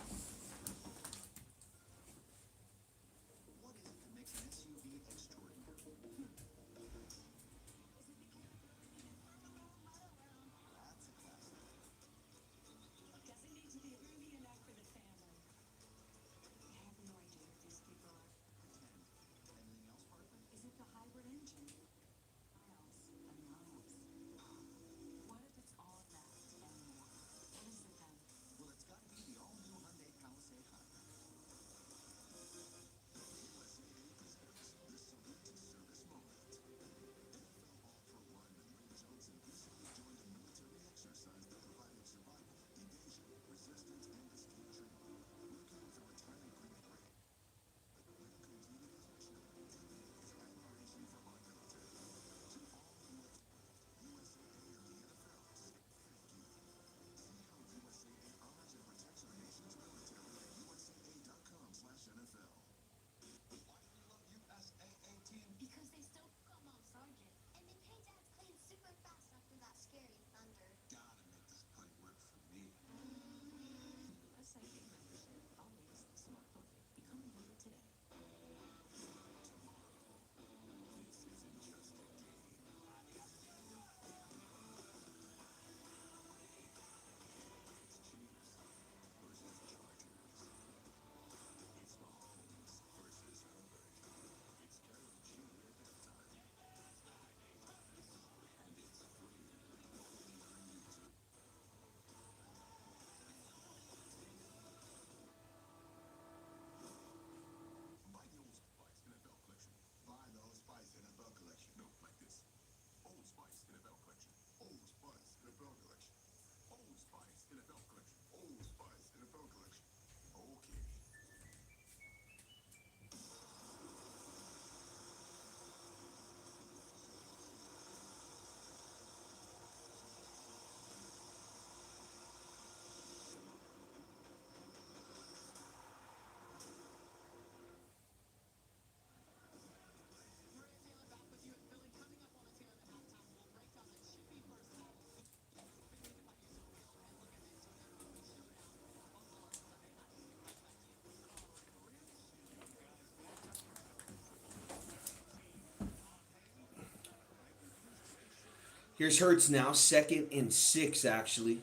Here's Hurts now, 2nd and 6 actually.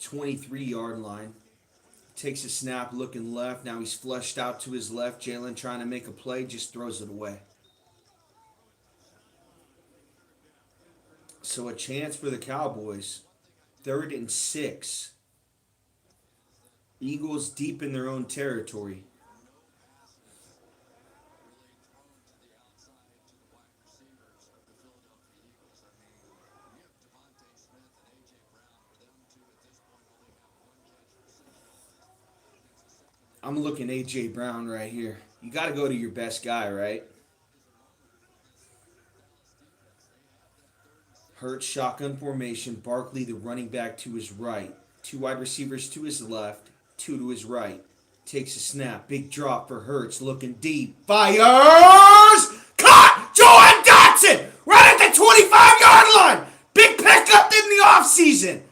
23-yard line. Takes a snap, looking left. Now he's flushed out to his left. Jalen trying to make a play, just throws it away. So a chance for the Cowboys. 3rd and 6. Eagles deep in their own territory. I'm looking A.J. Brown right here. You got to go to your best guy, right? Hurts shotgun formation. Barkley, the running back, to his right. 2 wide receivers to his left. 2 to his right. Takes a snap. Big drop for Hurts. Looking deep. Fires! Caught! Johan Dotson! Right at the 25-yard line! Big pickup in the offseason.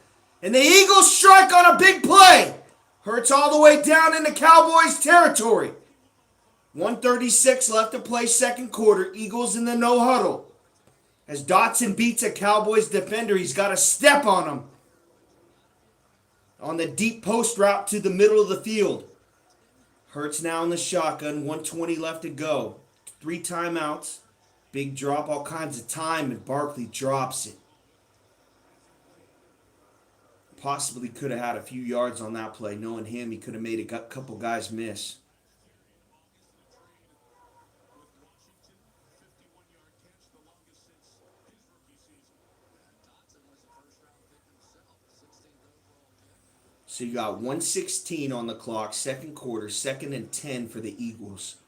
And the Eagles strike on a big play. Hurts all the way down into Cowboys territory. 1:36 left to play, 2nd quarter. Eagles in the no huddle. As Dotson beats a Cowboys defender, he's got a step on him. On the deep post route to the middle of the field. Hurts now in the shotgun, 1:20 left to go. 3 timeouts. Big drop, all kinds of time, and Barkley drops it. Possibly could have had a few yards on that play. Knowing him, he could have made a couple guys miss. So you got 1:16 on the clock, second quarter, 2nd and 10 for the Eagles.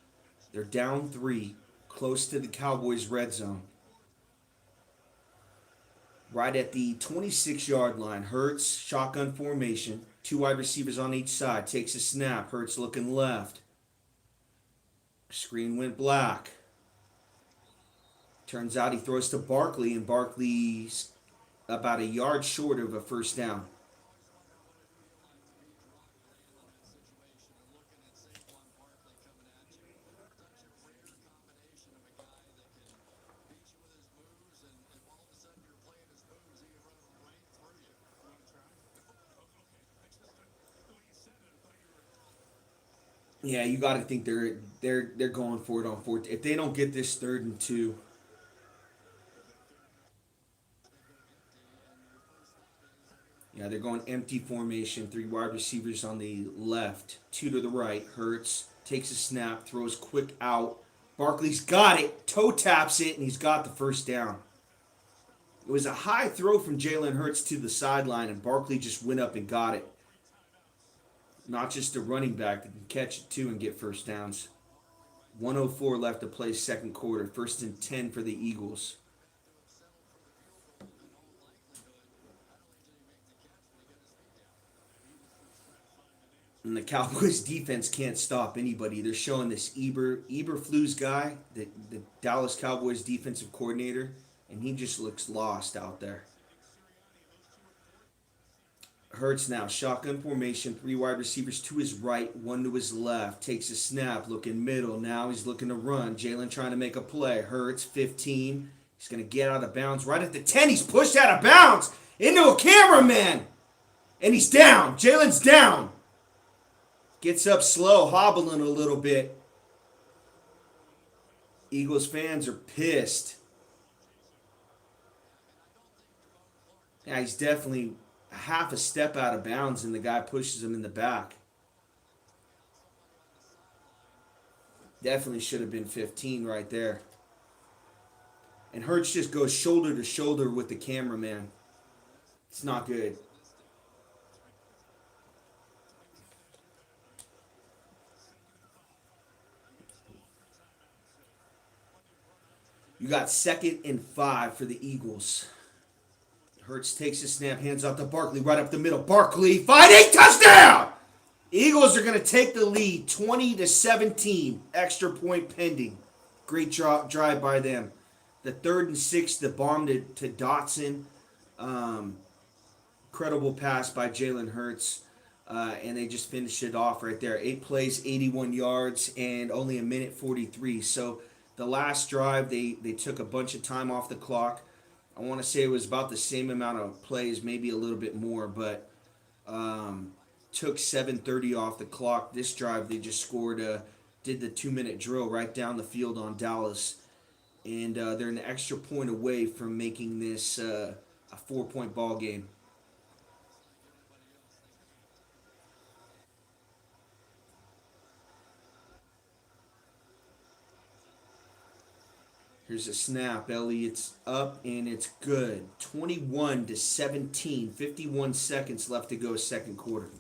They're down 3, close to the Cowboys' red zone. Right at the 26-yard line, Hurts, shotgun formation, 2 wide receivers on each side, takes a snap, Hurts looking left. Screen went black. Turns out he throws to Barkley, and Barkley's about a yard short of a first down. Yeah, you got to think they're going for it on fourth. If they don't get this 3rd and 2, yeah, they're going empty formation. 3 wide receivers on the left, 2 to the right. Hurts takes a snap, throws quick out. Barkley's got it, toe taps it, and he's got the first down. It was a high throw from Jalen Hurts to the sideline, and Barkley just went up and got it. Not just a running back that can catch it too and get first downs. 1:04 left to play second quarter. 1st and 10 for the Eagles. And the Cowboys defense can't stop anybody. They're showing this Eberflus guy, the Dallas Cowboys defensive coordinator, and he just looks lost out there. Hurts now, shotgun formation, 3 wide receivers to his right, 1 to his left. Takes a snap, looking middle. Now he's looking to run. Jalen trying to make a play. Hurts, 15. He's going to get out of bounds. Right at the 10, he's pushed out of bounds into a cameraman. And he's down. Jalen's down. Gets up slow, hobbling a little bit. Eagles fans are pissed. Yeah, he's definitely half a step out of bounds, and the guy pushes him in the back. Definitely should have been 15 right there. And Hurts just goes shoulder to shoulder with the cameraman. It's not good. You got 2nd and 5 for the Eagles. Hurts takes a snap, hands off to Barkley, right up the middle. Barkley, 5-8, touchdown! Eagles are going to take the lead, 20-17. Extra point pending. Great drive by them. The 3rd and 6, the bomb to Dotson. Incredible pass by Jalen Hurts. And they just finished it off right there. 8 plays, 81 yards, and only 1:43. So the last drive, they took a bunch of time off the clock. I want to say it was about the same amount of plays, maybe a little bit more, but took 7:30 off the clock. This drive, they just scored, did the 2-minute drill right down the field on Dallas. And they're an extra point away from making this a 4-point ball game. Here's a snap. Elliott's up, and it's good. 21-17. 51 seconds left to go, second quarter.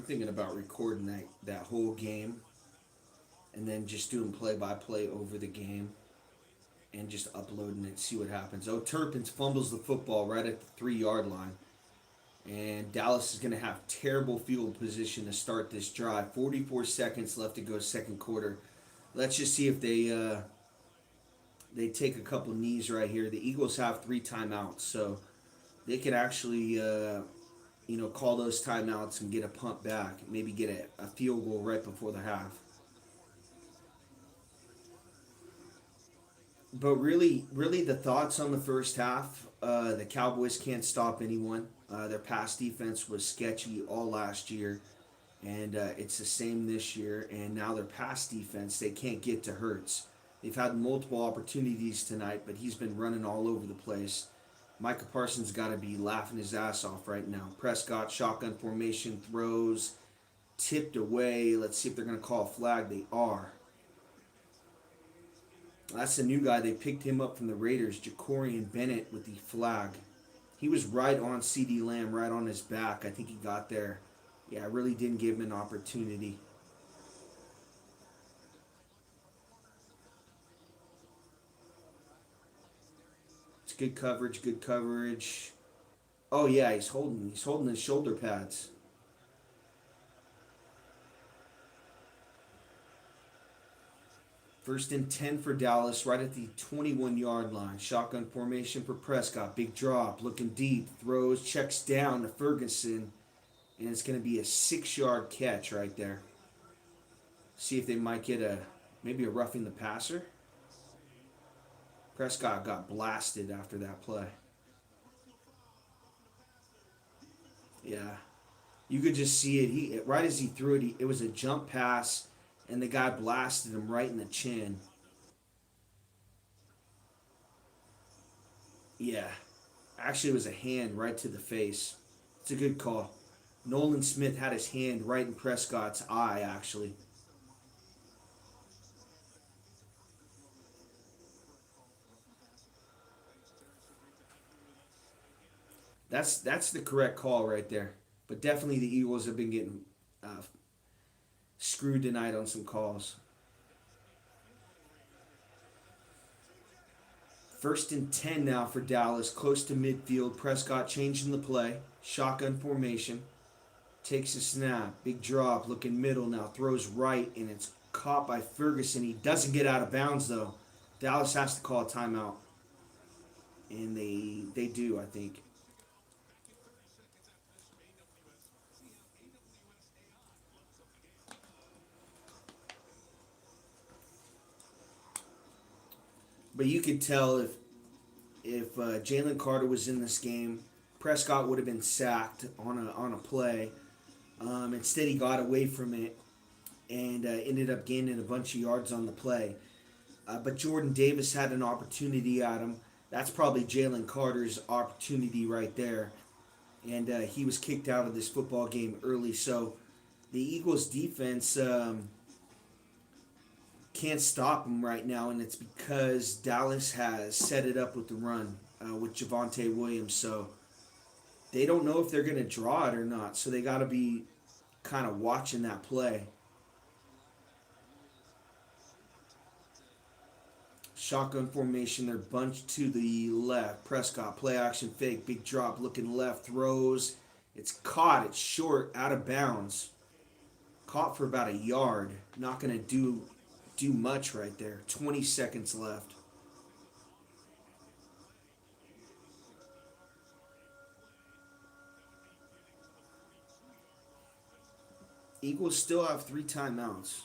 thinking about recording that whole game and then just doing play by play over the game and just uploading it, see what happens. Oh, Turpins fumbles the football right at the 3 yard line. And Dallas is going to have terrible field position to start this drive. 44 seconds left to go, second quarter. Let's just see if they take a couple knees right here. The Eagles have 3 timeouts, so they could actually call those timeouts and get a punt back. Maybe get a field goal right before the half. But really, the thoughts on the first half, the Cowboys can't stop anyone. Their pass defense was sketchy all last year, and it's the same this year. And now their pass defense, they can't get to Hurts. They've had multiple opportunities tonight, but he's been running all over the place. Micah Parsons got to be laughing his ass off right now. Prescott, shotgun formation, throws, tipped away. Let's see if they're going to call a flag. They are. That's the new guy. They picked him up from the Raiders, Jacorian Bennett, with the flag. He was right on CeeDee Lamb, right on his back. I think he got there. Yeah, I really didn't give him an opportunity. It's good coverage, good coverage. Oh yeah, he's holding his shoulder pads. First and 10 for Dallas, right at the 21-yard line. Shotgun formation for Prescott. Big drop, looking deep, throws, checks down to Ferguson, and it's going to be a 6-yard catch right there. See if they might get maybe a roughing the passer. Prescott got blasted after that play. Yeah, you could just see it. Right as he threw it, it was a jump pass, and the guy blasted him right in the chin. Yeah, actually, it was a hand right to the face. It's a good call. Nolan Smith had his hand right in Prescott's eye, actually. That's the correct call right there. But definitely the Eagles have been getting screwed tonight on some calls. First and 10 now for Dallas, close to midfield. Prescott changing the play. Shotgun formation. Takes a snap. Big drop. Looking middle now. Throws right, and it's caught by Ferguson. He doesn't get out of bounds, though. Dallas has to call a timeout. And they do, I think. But you could tell if Jalen Carter was in this game, Prescott would have been sacked on a play. Instead, he got away from it and ended up gaining a bunch of yards on the play. But Jordan Davis had an opportunity at him. That's probably Jalen Carter's opportunity right there. And he was kicked out of this football game early. So the Eagles' defense can't stop him right now, and it's because Dallas has set it up with the run with Javonte Williams. So they don't know if they're going to draw it or not. So they got to be kind of watching that play. Shotgun formation, they're bunched to the left. Prescott, play action fake, big drop, looking left, throws. It's caught, it's short, out of bounds. Caught for about a yard. Not going to do much right there. 20 seconds left. Eagles still have 3 timeouts.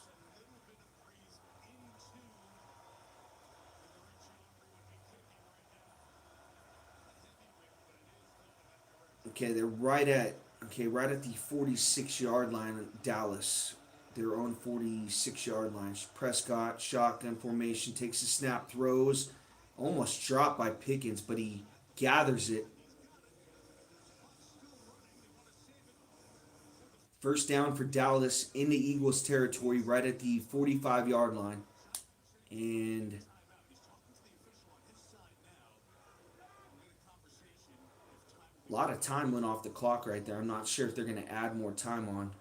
Okay, they're right at the 46-yard line of Dallas. Their own 46-yard line. Prescott, shotgun formation, takes a snap, throws, almost dropped by Pickens, but he gathers it. First down for Dallas in the Eagles' territory, right at the 45-yard line. And a lot of time went off the clock right there. I'm not sure if they're going to add more time on.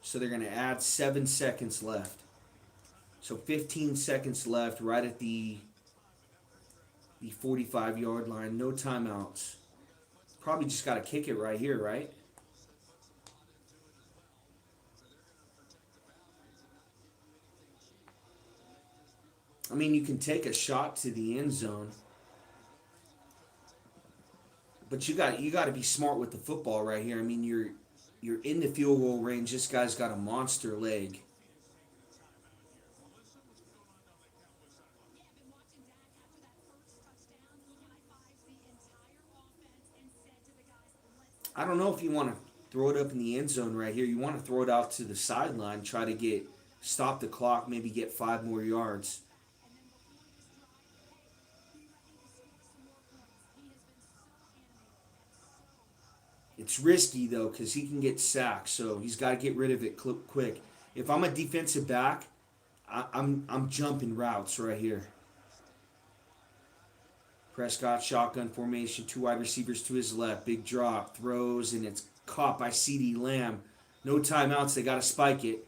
So they're going to add 7 seconds left. So 15 seconds left right at the 45-yard line. No timeouts. Probably just got to kick it right here, right? I mean, you can take a shot to the end zone, but you got to be smart with the football right here. I mean, you're in the field goal range. This guy's got a monster leg. I don't know if you want to throw it up in the end zone right here. You want to throw it out to the sideline, try to stop the clock, maybe get 5 more yards. It's risky though because he can get sacked, so he's got to get rid of it quick. If I'm a defensive back, I'm jumping routes right here. Prescott shotgun formation, 2 wide receivers to his left, big drop, throws, and it's caught by CeeDee Lamb. No timeouts, they got to spike it.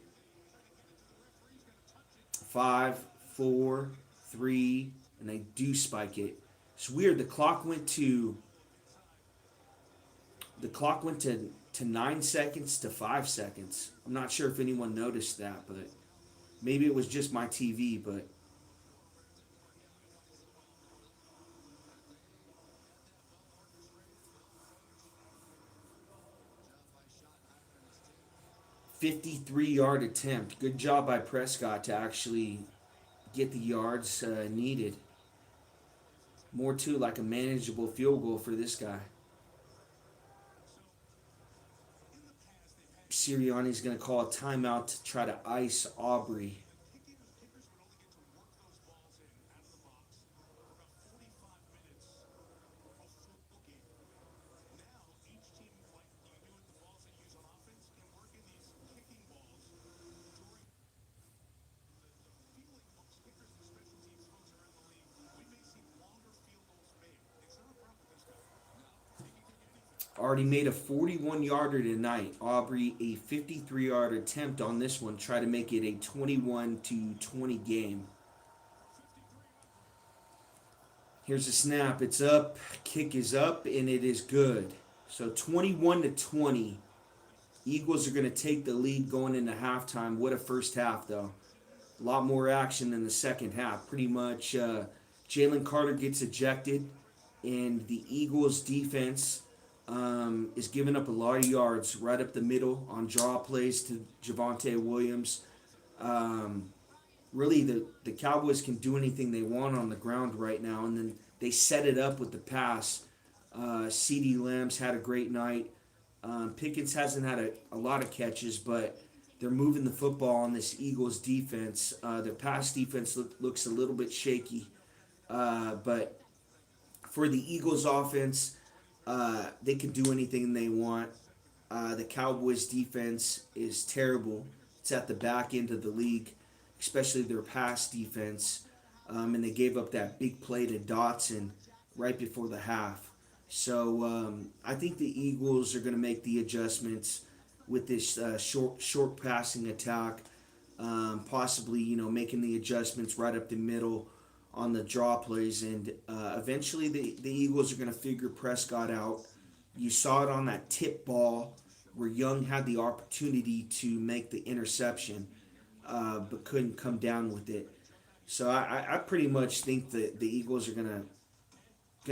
5, 4, 3, and they do spike it. It's weird. The clock went to 9 seconds to 5 seconds. I'm not sure if anyone noticed that, but maybe it was just my TV, but 53-yard attempt. Good job by Prescott to actually get the yards needed. More to like a manageable field goal for this guy. Sirianni's going to call a timeout to try to ice Aubrey. Already made a 41-yarder tonight. Aubrey, a 53-yard attempt on this one. Try to make it a 21-20 game. Here's a snap. It's up. Kick is up, and it is good. So 21-20. Eagles are going to take the lead going into halftime. What a first half, though. A lot more action than the second half. Pretty much Jalen Carter gets ejected, and the Eagles defense is giving up a lot of yards right up the middle on draw plays to Javonte Williams. Really, the Cowboys can do anything they want on the ground right now, and then they set it up with the pass. CeeDee Lamb's had a great night. Pickens hasn't had a lot of catches, but they're moving the football on this Eagles defense. Their pass defense looks a little bit shaky, but for the Eagles offense, they can do anything they want. The Cowboys defense is terrible. It's at the back end of the league, especially their pass defense. And they gave up that big play to Dotson right before the half. So I think the Eagles are going to make the adjustments with this short passing attack. Possibly, making the adjustments right up the middle on the draw plays, and eventually the Eagles are going to figure Prescott out. You saw it on that tip ball where Young had the opportunity to make the interception, but couldn't come down with it. So I pretty much think that the Eagles are gonna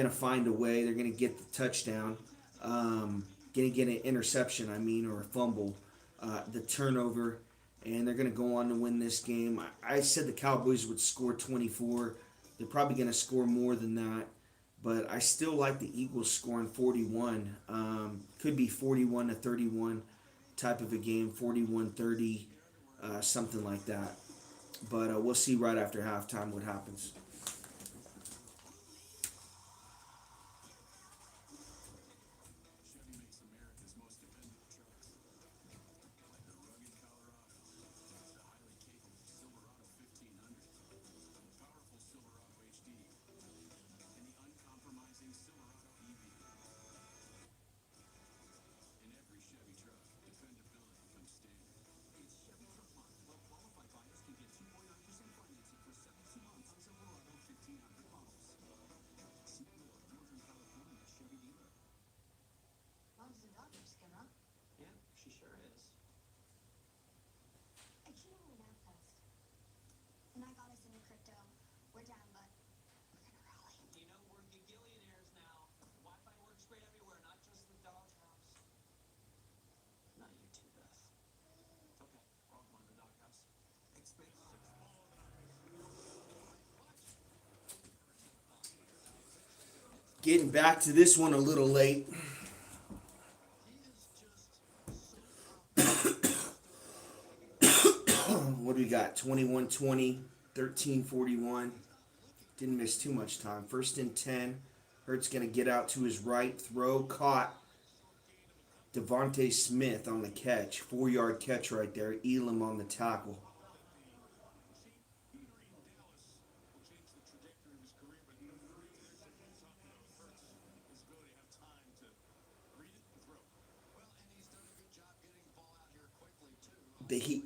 find a way. They're gonna get the touchdown, gonna get an interception, or a fumble, the turnover, and they're gonna go on to win this game. I said the Cowboys would score 24. They're probably gonna score more than that, but I still like the Eagles scoring 41. Could be 41-31 type of a game, 41-30, something like that. But we'll see right after halftime what happens. Getting back to this one a little late. What do we got? 21-20, 13-41. Didn't miss too much time. 1st and 10. Hurts going to get out to his right. Throw caught. Devontae Smith on the catch. 4-yard catch right there. Elam on the tackle.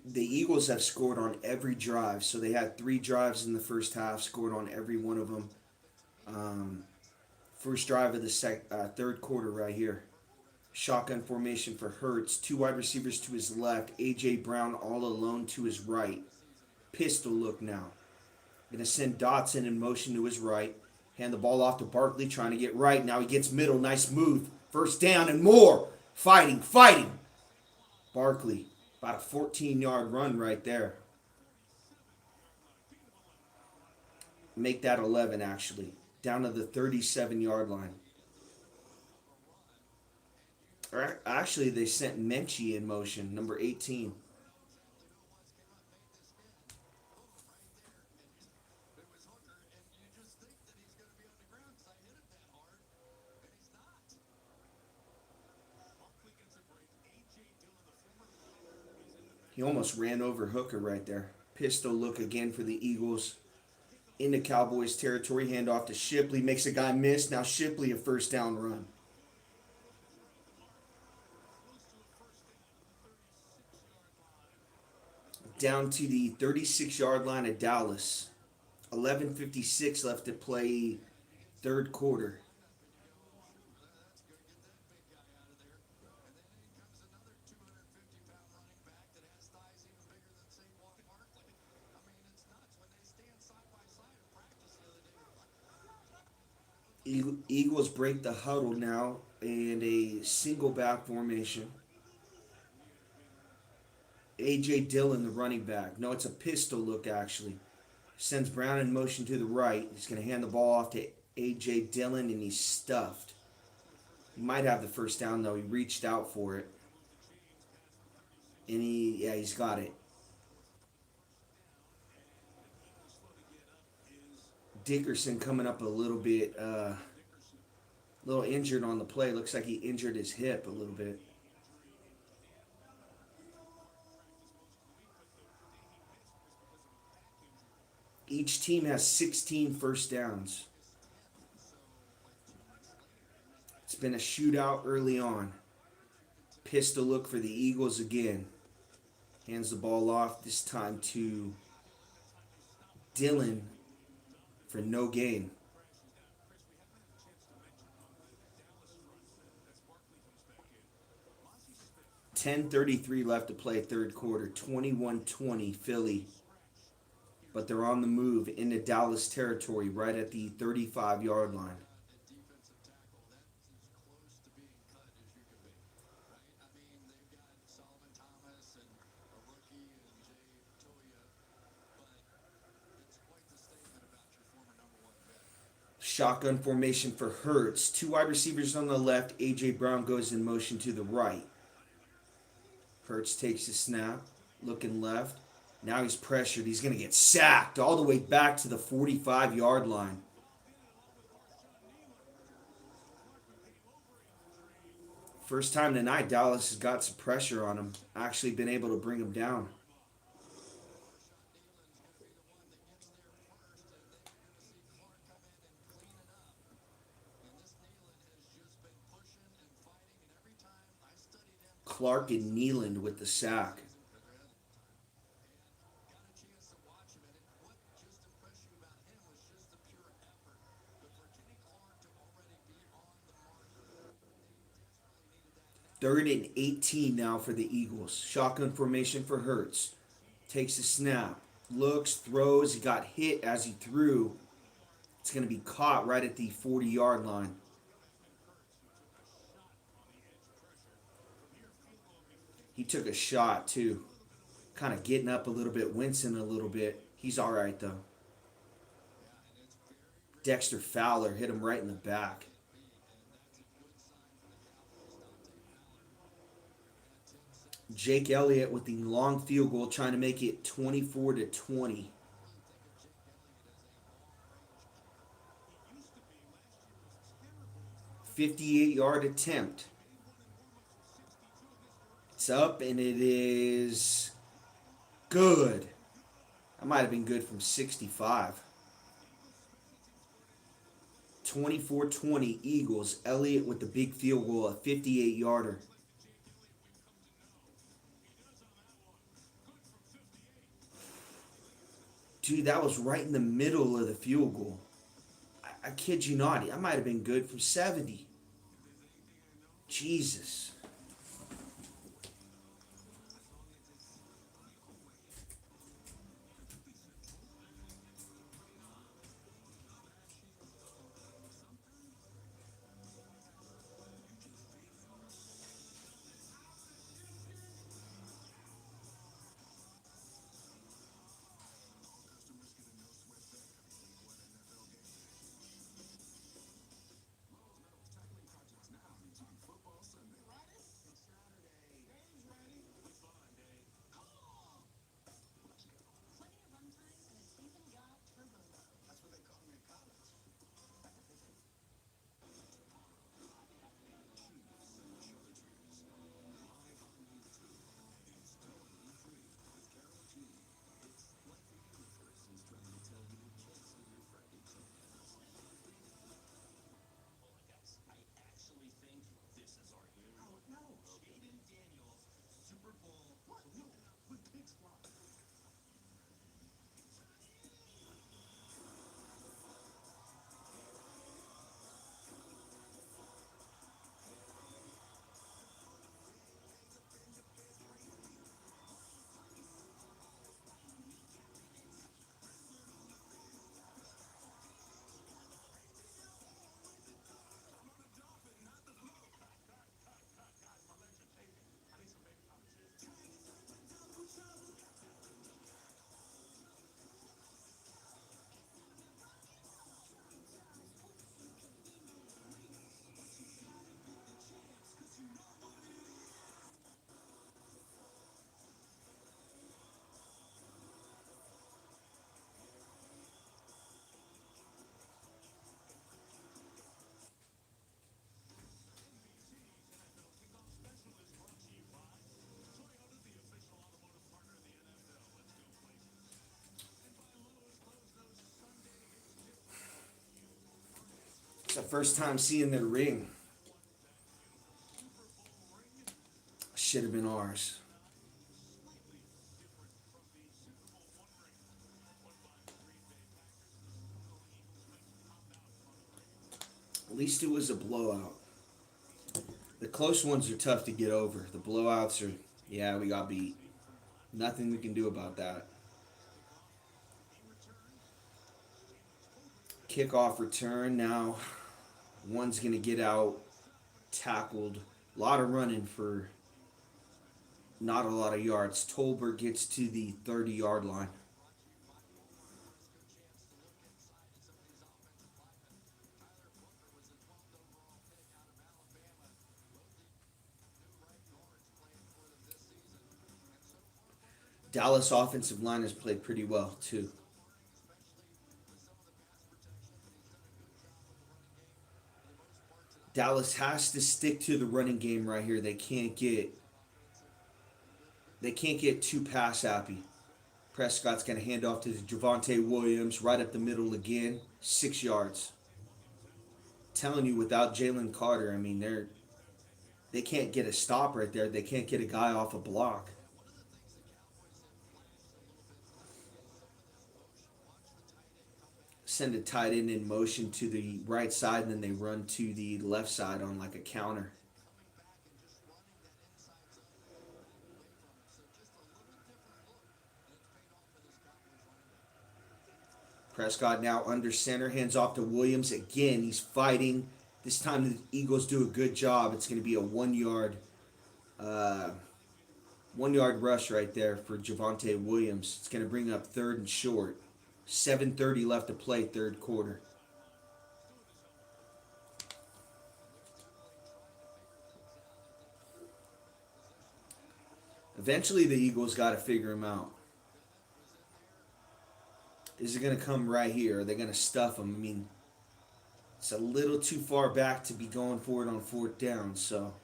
The Eagles have scored on every drive, so they had 3 drives in the first half, scored on every one of them. First drive of the third quarter right here. Shotgun formation for Hurts. 2 wide receivers to his left. A.J. Brown all alone to his right. Pistol look now. Going to send Dotson in motion to his right. Hand the ball off to Barkley, trying to get right. Now he gets middle. Nice move. First down and more. Fighting. Barkley. About a 14-yard run right there. Make that 11, actually. Down to the 37-yard line. Actually, they sent Menchie in motion, number 18. He almost ran over Hooker right there. Pistol look again for the Eagles. Into Cowboys territory. Hand off to Shipley. Makes a guy miss. Now Shipley a first down run. Down to the 36-yard line of Dallas. 11:56 left to play third quarter. Eagles break the huddle now and a single back formation. A.J. Dillon, the running back. No, it's a pistol look, actually. Sends Brown in motion to the right. He's going to hand the ball off to A.J. Dillon, and he's stuffed. He might have the first down, though. He reached out for it. And he's got it. Dickerson coming up a little bit, little injured on the play. Looks like he injured his hip a little bit. Each team has 16 first downs. It's been a shootout early on. Pistol look for the Eagles again. Hands the ball off, this time to Dillon for no gain. 10:33 left to play third quarter. 21-20 Philly. But they're on the move into Dallas territory right at the 35-yard line. Shotgun formation for Hurts. 2 wide receivers on the left. A.J. Brown goes in motion to the right. Hurts takes the snap. Looking left. Now he's pressured. He's going to get sacked all the way back to the 45-yard line. First time tonight, Dallas has got some pressure on him. Actually been able to bring him down. Clark and Nealand with the sack. Third and 18 now for the Eagles. Shotgun formation for Hurts. Takes the snap. Looks, throws. He got hit as he threw. It's going to be caught right at the 40-yard line. He took a shot, too. Kind of getting up a little bit, wincing a little bit. He's all right, though. Dexter Fowler hit him right in the back. Jake Elliott with the long field goal, trying to make it 24-20. 58-yard attempt. It's up and it is good. That might have been good from 65. 24-20 Eagles. Elliott with the big field goal, a 58-yarder. Dude, that was right in the middle of the field goal. I kid you not. I might have been good from 70. Jesus. It's the first time seeing their ring. Should have been ours. At least it was a blowout. The close ones are tough to get over. The blowouts are, yeah, we got beat. Nothing we can do about that. Kickoff return. Now, one's going to get out tackled. A lot of running for not a lot of yards. Tolbert gets to the 30-yard line. Dallas offensive line has played pretty well, too. Dallas has to stick to the running game right here. They can't get too pass happy. Prescott's going to hand off to Javonte Williams right up the middle again, 6 yards. Telling you, without Jalen Carter, I mean they can't get a stop right there. They can't get a guy off a block. Send a tight end in motion to the right side, and then they run to the left side on like a counter. Prescott now under center, hands off to Williams again. He's fighting. This time the Eagles do a good job. It's going to be a 1 yard, 1 yard rush right there for Javonte Williams. It's going to bring up third and short. 7:30 left to play, third quarter. Eventually, the Eagles got to figure him out. Is it going to come right here? Are they going to stuff him? I mean, it's a little too far back to be going for it on fourth down. So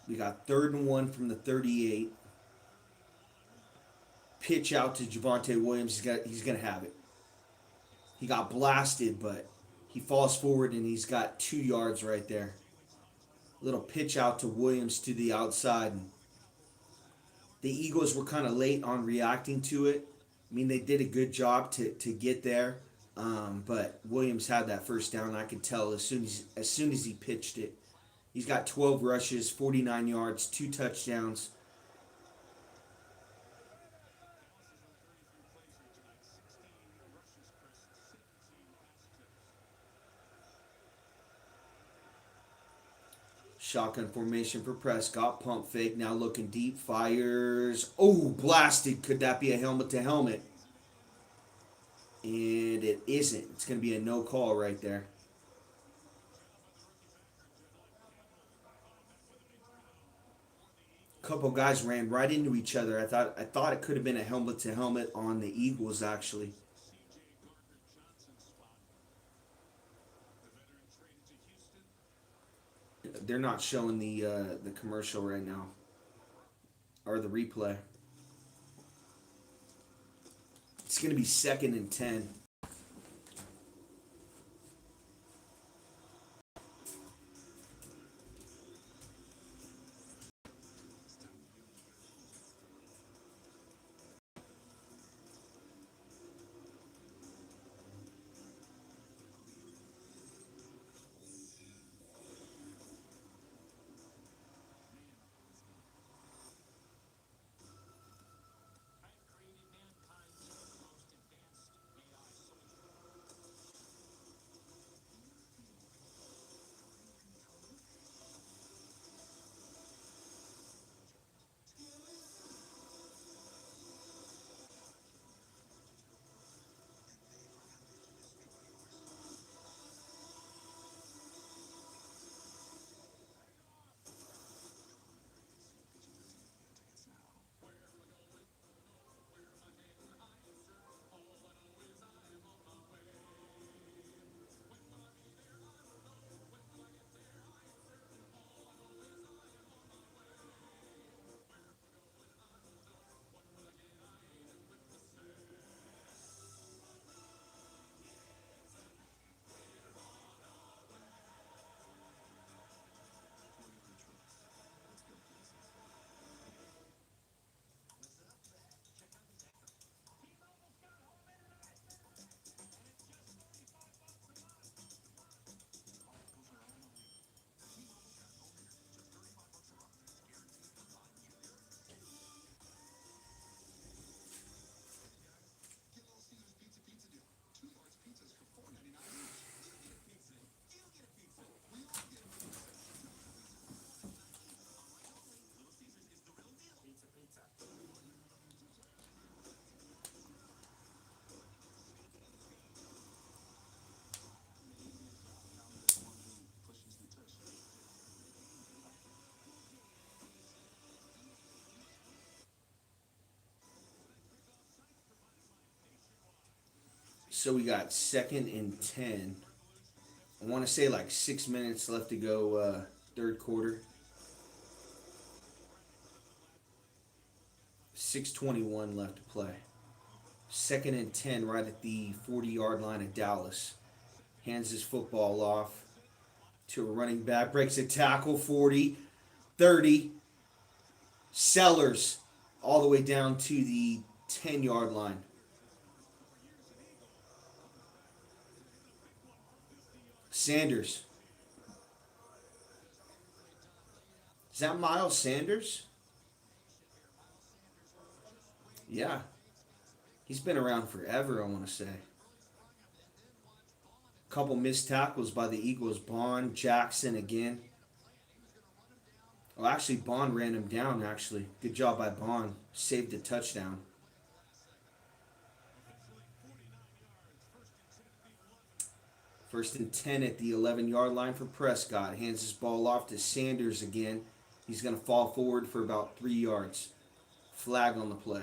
we got 3rd and 1 from the 38. Pitch out to Javonte Williams. He's going to have it. He got blasted, but he falls forward and he's got 2 yards right there. Little pitch out to Williams to the outside. The Eagles were kind of late on reacting to it. I mean, they did a good job to get there, but Williams had that first down. I could tell as soon as he pitched it. He's got 12 rushes, 49 yards, 2 touchdowns. Shotgun formation for Prescott. Pump fake. Now looking deep. Fires. Oh, blasted. Could that be a helmet to helmet? And it isn't. It's going to be a no call right there. A couple guys ran right into each other. I thought it could have been a helmet to helmet on the Eagles actually. They're not showing the commercial right now or the replay. It's going to be 2nd and 10. So we got 2nd and 10. I want to say like 6 minutes left to go, third quarter. 6:21 left to play. 2nd and 10 right at the 40-yard line of Dallas. Hands his football off to a running back. Breaks a tackle. 40, 30. Sellers all the way down to the 10-yard line. Sanders. Is that Miles Sanders? Yeah. He's been around forever, I want to say. Couple missed tackles by the Eagles. Bond, Jackson again. Oh, actually, Bond ran him down, actually. Good job by Bond. Saved a touchdown. 1st and 10 at the 11-yard line for Prescott. Hands his ball off to Sanders again. He's going to fall forward for about 3 yards. Flag on the play.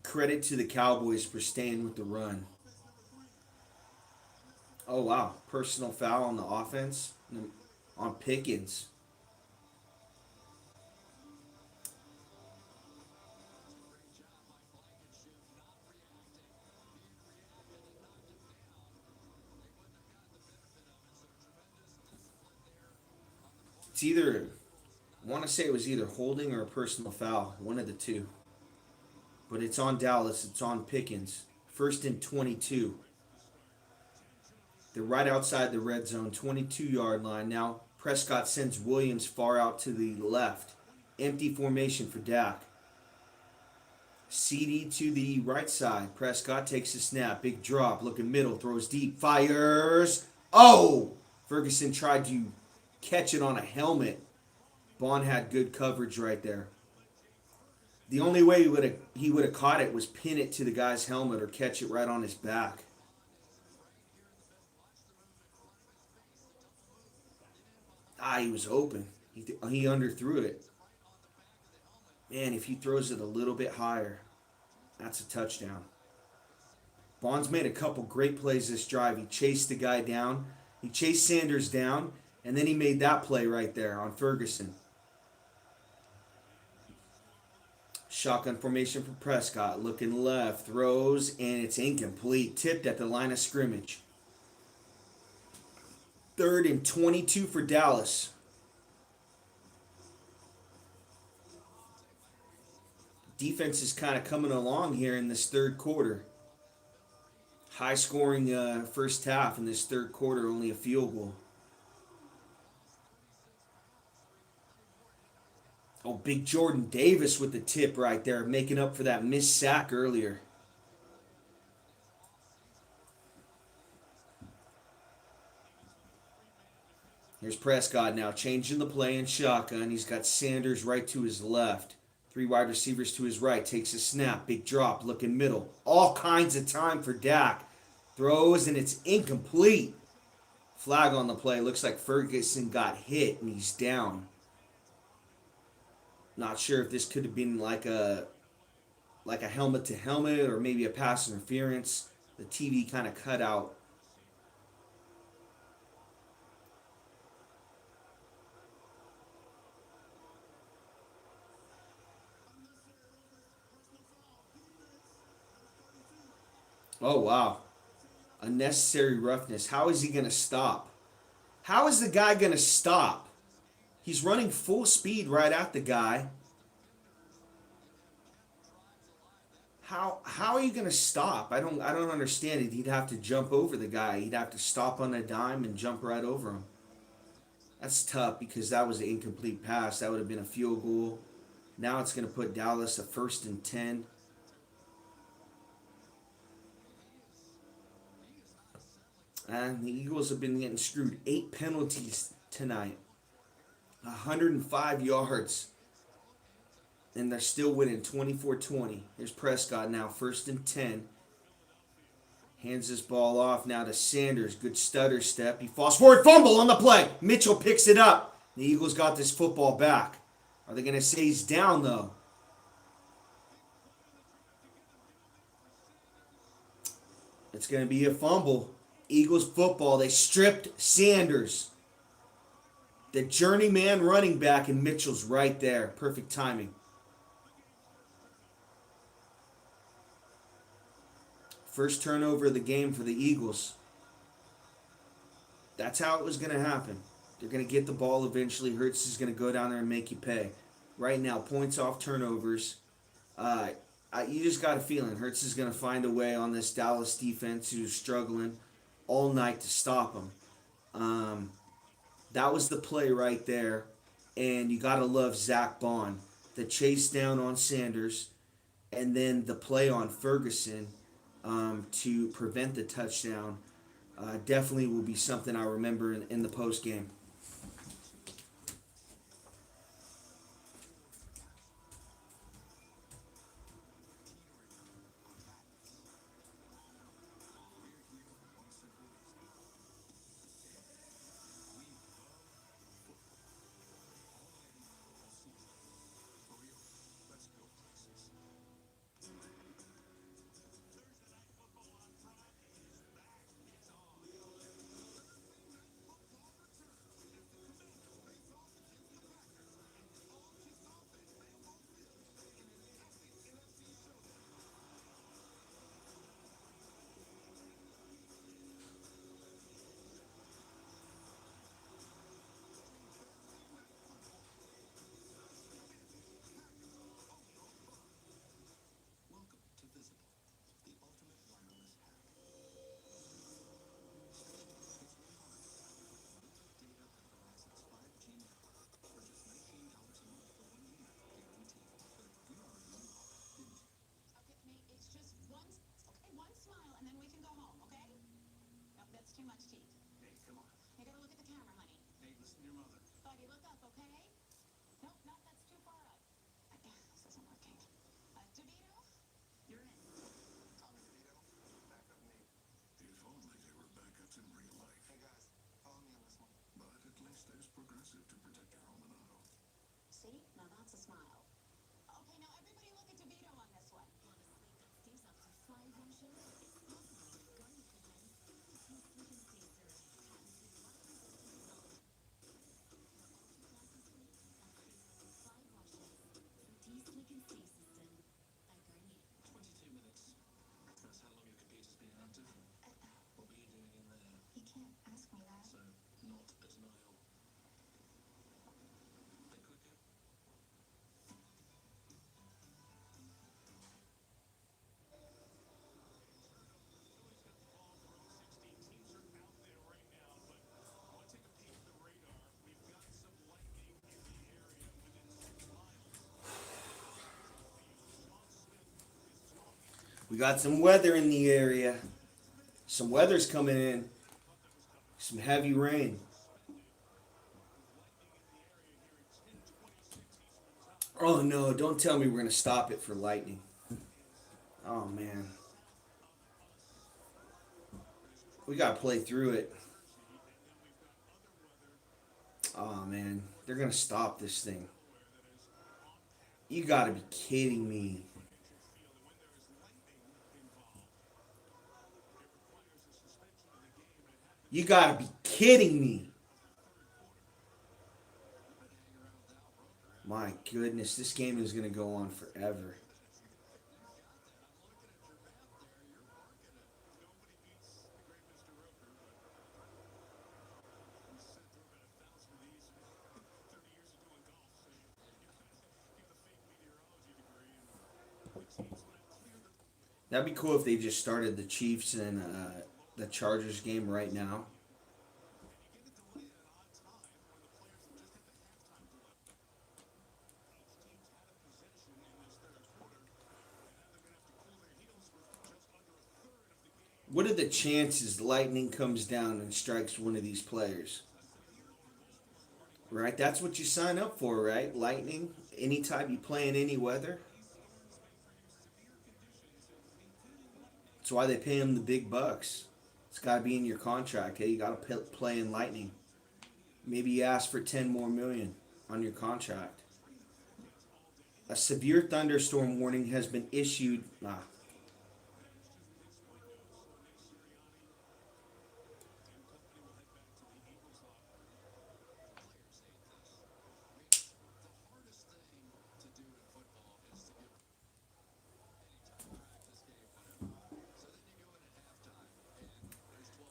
Credit to the Cowboys for staying with the run. Oh, wow. Personal foul on the offense on Pickens. It's either, I want to say it was either holding or a personal foul. One of the two. But it's on Dallas. It's on Pickens. First and 22. They're right outside the red zone, 22-yard line. Now Prescott sends Williams far out to the left. Empty formation for Dak. CD to the right side. Prescott takes a snap. Big drop. Looking middle. Throws deep. Fires. Oh! Ferguson tried to catch it on a helmet. Bond had good coverage right there. The only way he would have caught it was pin it to the guy's helmet or catch it right on his back. He was open. He underthrew it. Man, if he throws it a little bit higher, that's a touchdown. Bond's made a couple great plays this drive. He chased the guy down. He chased Sanders down, and then he made that play right there on Ferguson. Shotgun formation for Prescott. Looking left. Throws, and it's incomplete. Tipped at the line of scrimmage. 3rd and 22 for Dallas. Defense is kind of coming along here in this third quarter. High scoring first half in this third quarter, only a field goal. Oh, big Jordan Davis with the tip right there, making up for that missed sack earlier. Here's Prescott now, changing the play in shotgun. He's got Sanders right to his left. 3 wide receivers to his right. Takes a snap. Big drop. Looking middle. All kinds of time for Dak. Throws, and it's incomplete. Flag on the play. Looks like Ferguson got hit, and he's down. Not sure if this could have been like a helmet to helmet or maybe a pass interference. The TV kind of cut out. Oh, wow. Unnecessary roughness. How is he going to stop? How is the guy going to stop? He's running full speed right at the guy. How are you going to stop? I don't understand it. He'd have to jump over the guy. He'd have to stop on a dime and jump right over him. That's tough because that was an incomplete pass. That would have been a field goal. Now it's going to put Dallas a 1st and 10. And the Eagles have been getting screwed. 8 penalties tonight. 105 yards. And they're still winning 24-20. Here's Prescott now, 1st and 10. Hands this ball off now to Sanders. Good stutter step. He falls forward. Fumble on the play. Mitchell picks it up. The Eagles got this football back. Are they going to say he's down, though? It's going to be a fumble. Eagles football. They stripped Sanders. The journeyman running back, and Mitchell's right there. Perfect timing. First turnover of the game for the Eagles. That's how it was going to happen. They're going to get the ball eventually. Hurts is going to go down there and make you pay. Right now, points off turnovers. You just got a feeling Hurts is going to find a way on this Dallas defense who's struggling all night to stop them. That was the play right there. And you got to love Zach Bond. The chase down on Sanders. and then the play on Ferguson to prevent the touchdown definitely will be something I remember in the post game. We got some weather in the area. Some weather's coming in. Some heavy rain. Oh no, don't tell me we're going to stop it for lightning. Oh man. We got to play through it. Oh man. They're going to stop this thing. You got to be kidding me. You got to be kidding me. My goodness, this game is going to go on forever. That'd be cool if they just started the Chiefs and the Chargers game right now. What are the chances lightning comes down and strikes one of these players? Right? That's what you sign up for, right? Lightning. Anytime you play in any weather. That's why they pay him the big bucks. It's got to be in your contract. Hey, you got to play in lightning. Maybe you ask for 10 more million on your contract. A severe thunderstorm warning has been issued.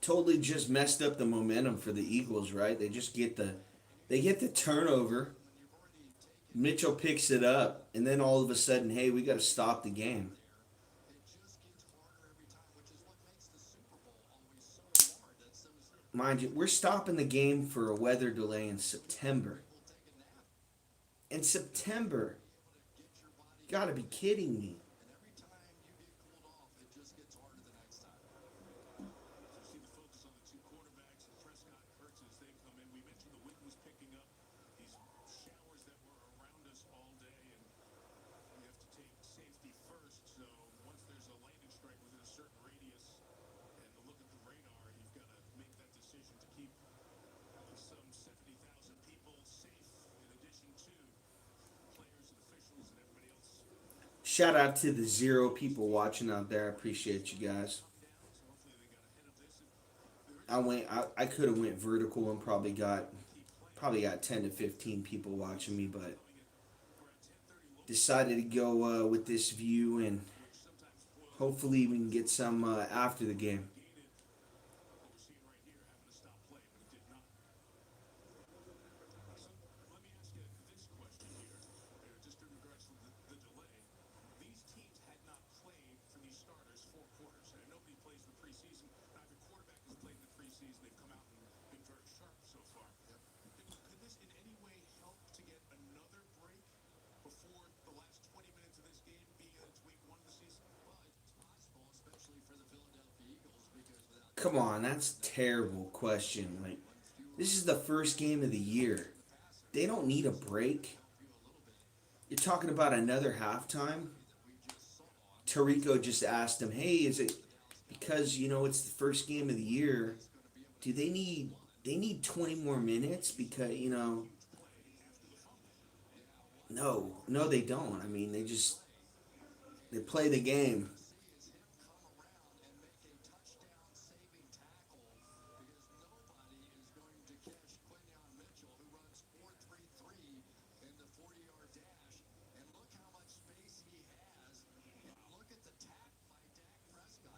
Totally just messed up the momentum for the Eagles, right? They get the turnover. Mitchell picks it up, and then all of a sudden, hey, we got to stop the game. Mind you, we're stopping the game for a weather delay in September. In September, gotta be kidding me. Shout out to the 0 people watching out there. I appreciate you guys. I could have went vertical and probably got 10 to 15 people watching me, but decided to go with this view, and hopefully we can get some after the game. Come on, that's a terrible question. Like, this is the first game of the year. They don't need a break. You're talking about another halftime. Tarico just asked him, "Hey, is it because it's the first game of the year? Do they need 20 more minutes because no, they don't. I mean, they play the game.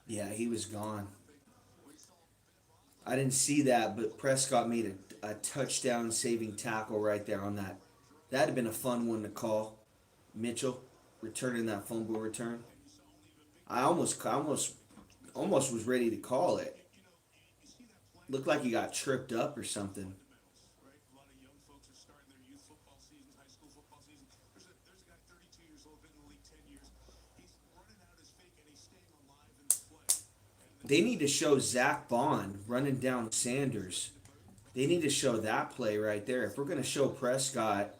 Yeah, he was gone. I didn't see that, but Prescott made a touchdown saving tackle right there on that. That'd have been a fun one to call. Mitchell returning that fumble return. I almost was ready to call it. Looked like he got tripped up or something. They need to show Zach Bond running down Sanders. They need to show that play right there. If we're going to show Prescott,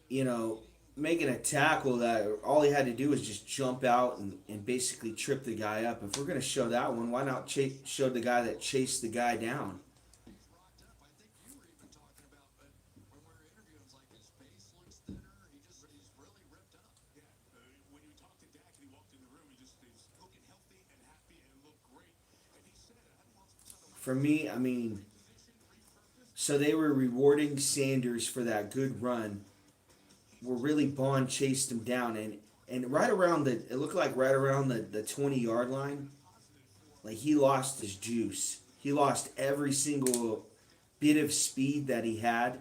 you know, making a tackle that all he had to do was just jump out and basically trip the guy up. If we're going to show that one, why not show the guy that chased the guy down? For me, I mean, so they were rewarding Sanders for that good run. Where really Bond chased him down, and right around it looked like right around the 20-yard line, like he lost his juice. He lost every single bit of speed that he had,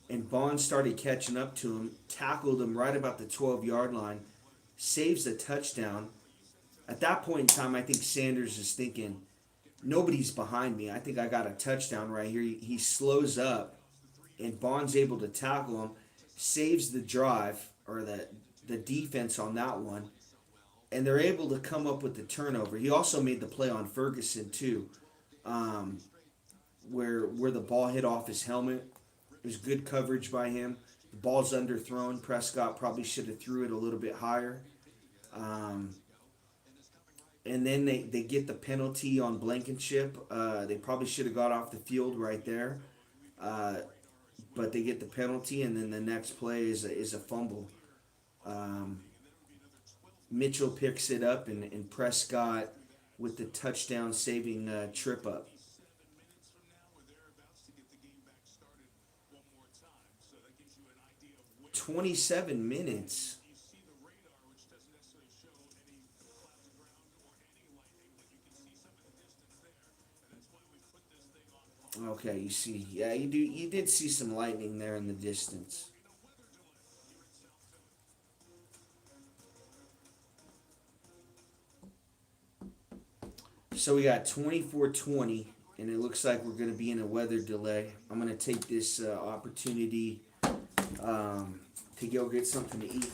and Bond started catching up to him, tackled him right about the 12-yard line, saves a touchdown. At that point in time, I think Sanders is thinking, nobody's behind me. I think I got a touchdown right here. He slows up, and Bond's able to tackle him, saves the drive or the defense on that one, and they're able to come up with the turnover. He also made the play on Ferguson too, um, where the ball hit off his helmet. It was good coverage by him. The ball's underthrown. Prescott probably should have threw it a little bit higher. Um, and then they get the penalty on Blankenship. They probably should have got off the field right there. Uh, but they get the penalty, and then the next play is a fumble. Um, Mitchell picks it up, and Prescott with the touchdown saving trip up. 27 minutes. Okay, you see, yeah, you did see some lightning there in the distance. So we got 24-20, and it looks like we're going to be in a weather delay. I'm going to take this opportunity um, to go get something to eat.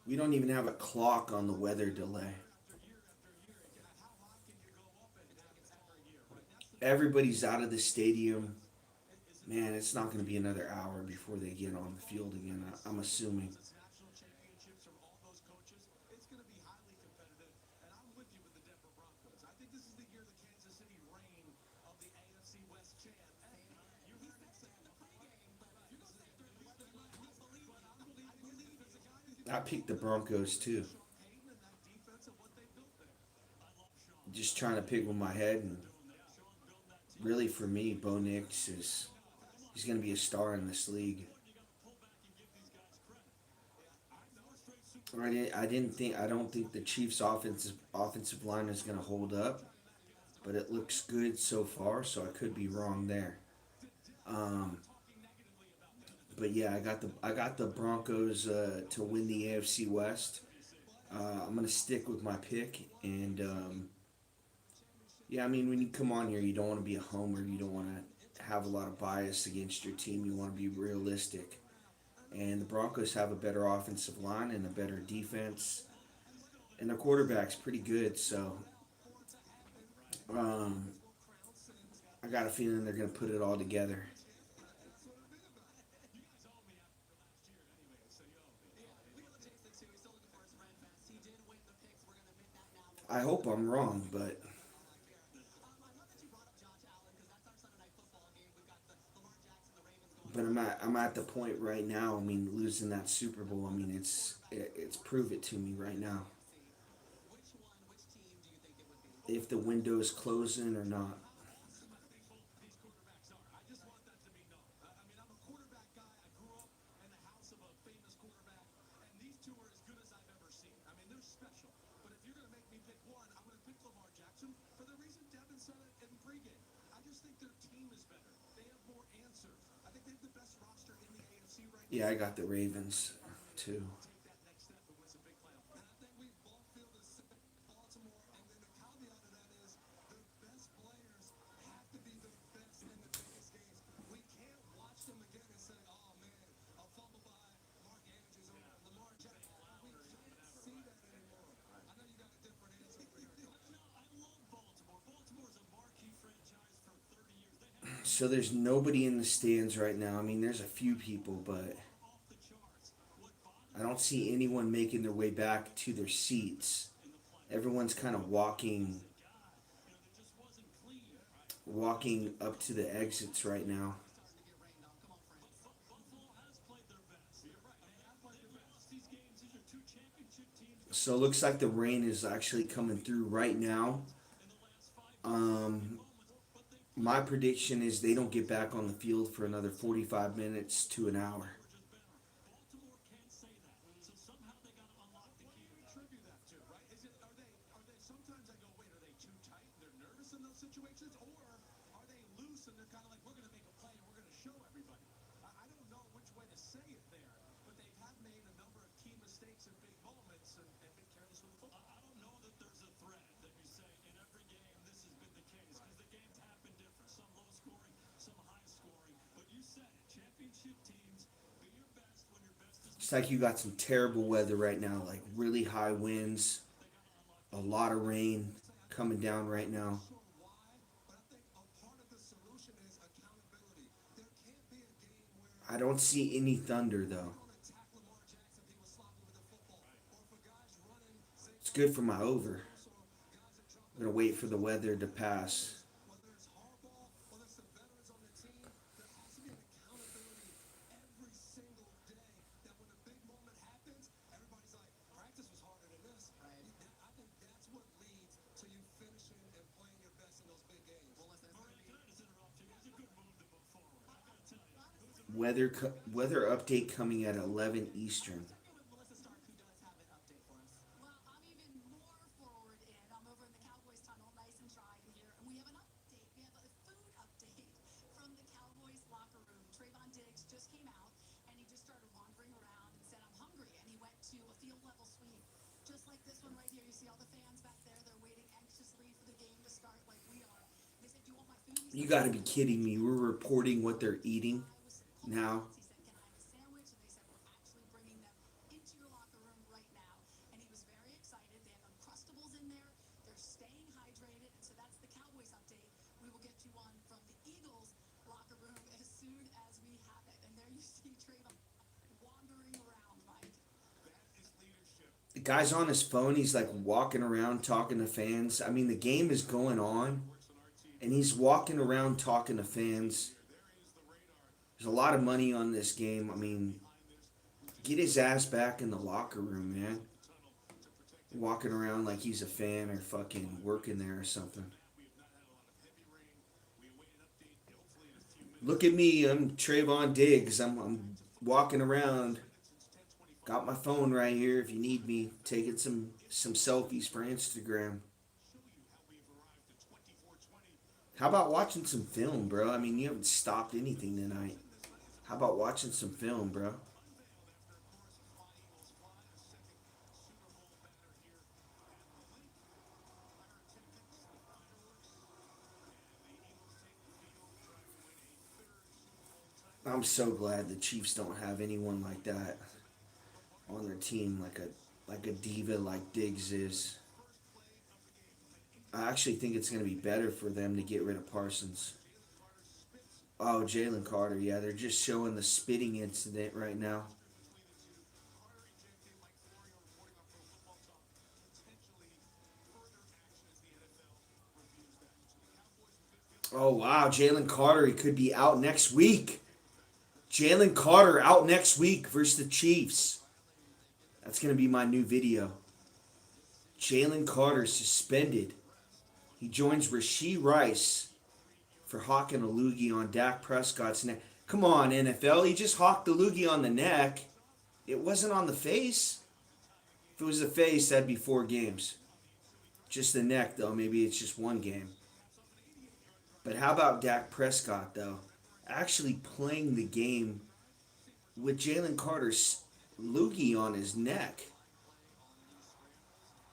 We don't even have a clock on the weather delay. Everybody's out of the stadium. Man, it's not going to be another hour before they get on the field again, I'm assuming. I picked the Broncos too. Just trying to pick with my head, and really for me, Bo Nix is he's going to be a star in this league. I don't think the Chiefs' offensive line is going to hold up, but it looks good so far. So I could be wrong there. Um, but yeah, I got the Broncos to win the AFC West. I'm gonna stick with my pick, and yeah, I mean when you come on here, you don't want to be a homer. You don't want to have a lot of bias against your team. You want to be realistic. And the Broncos have a better offensive line and a better defense, and their quarterback's pretty good. So um, I got a feeling they're gonna put it all together. I hope I'm wrong, but I'm at the point right now. I mean, losing that Super Bowl. I mean, it's prove it to me right now if the window's closing or not. Yeah, I got the Ravens too. So there's nobody in the stands right now. I mean, there's a few people, but I don't see anyone making their way back to their seats. Everyone's kind of walking up to the exits right now. So it looks like the rain is actually coming through right now. Um, my prediction is they don't get back on the field for another 45 minutes to an hour. It's like you got some terrible weather right now, like really high winds, a lot of rain coming down right now. I don't see any thunder though. It's good for my over. I'm gonna wait for the weather to pass. Weather update coming at 11 Eastern. You got to be kidding me. We're reporting what they're eating now. The guy's on his phone. He's like walking around talking to fans. I mean, the game is going on, and he's walking around talking to fans. There's a lot of money on this game. I mean, get his ass back in the locker room, man. Walking around like he's a fan or fucking working there or something. Look at me. I'm Trayvon Diggs. I'm walking around. Got my phone right here if you need me. Taking some selfies for Instagram. How about watching some film, bro? I mean, you haven't stopped anything tonight. How about watching some film, bro? I'm so glad the Chiefs don't have anyone like that on their team, like a diva like Diggs is. I actually think it's going to be better for them to get rid of Parsons. Oh, Jalen Carter, yeah, they're just showing the spitting incident right now. Oh wow, Jalen Carter, he could be out next week. Jalen Carter out next week versus the Chiefs. That's going to be my new video. Jalen Carter suspended. He joins Rasheed Rice for hawking a loogie on Dak Prescott's neck. Come on, NFL. He just hawked the loogie on the neck. It wasn't on the face. If it was the face, that'd be 4 games. Just the neck, though. Maybe it's just 1 game. But how about Dak Prescott, though? Actually playing the game with Jalen Carter's loogie on his neck.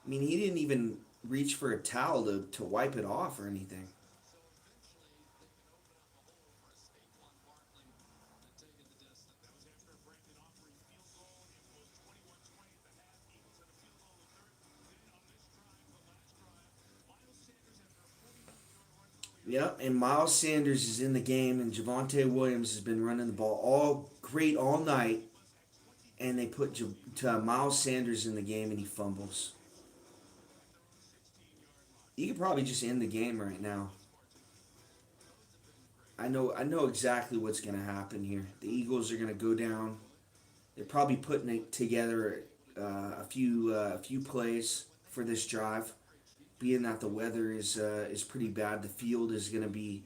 I mean, he didn't even reach for a towel to wipe it off or anything. Yep, and Miles Sanders is in the game, and Javonte Williams has been running the ball all great all night, and they put Miles Sanders in the game, and he fumbles. You could probably just end the game right now. I know exactly what's going to happen here. The Eagles are going to go down. They're probably putting it together a few plays for this drive. Being that the weather is pretty bad, the field is going to be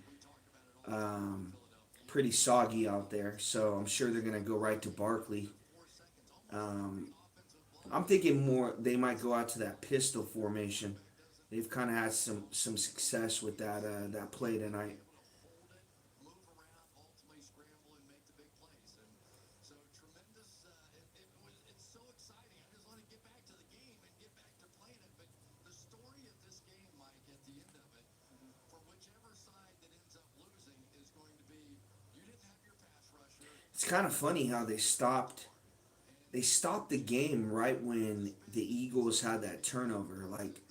pretty soggy out there. So I'm sure they're going to go right to Barkley. Um, I'm thinking more they might go out to that pistol formation. They've kind of had some success with that play tonight. It's kind of funny how they stopped. they stopped the game right when the Eagles had that turnover. Like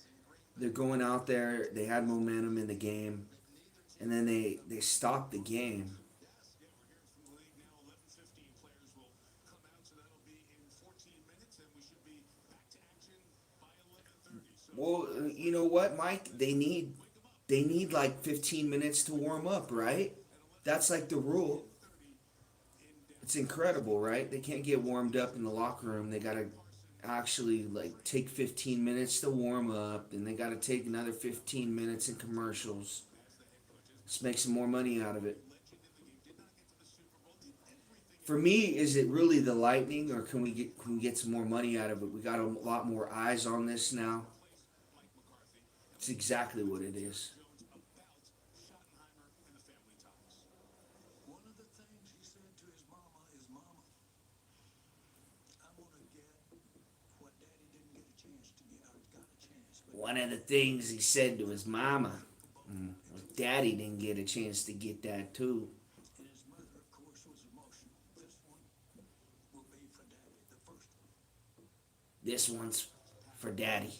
they're going out there, they had momentum in the game, and then they stopped the game. Well, you know what, Mike? They need like 15 minutes to warm up, right? That's like the rule. It's incredible, right? They can't get warmed up in the locker room. They got to actually like take 15 minutes to warm up, and they got to take another 15 minutes in commercials. Let's make some more money out of it. For me, is it really the Lightning, or can we get some more money out of it? We got a lot more eyes on this now. It's exactly what it is. One of the things he said to his mama, well, Daddy didn't get a chance to get that too. This one's for Daddy.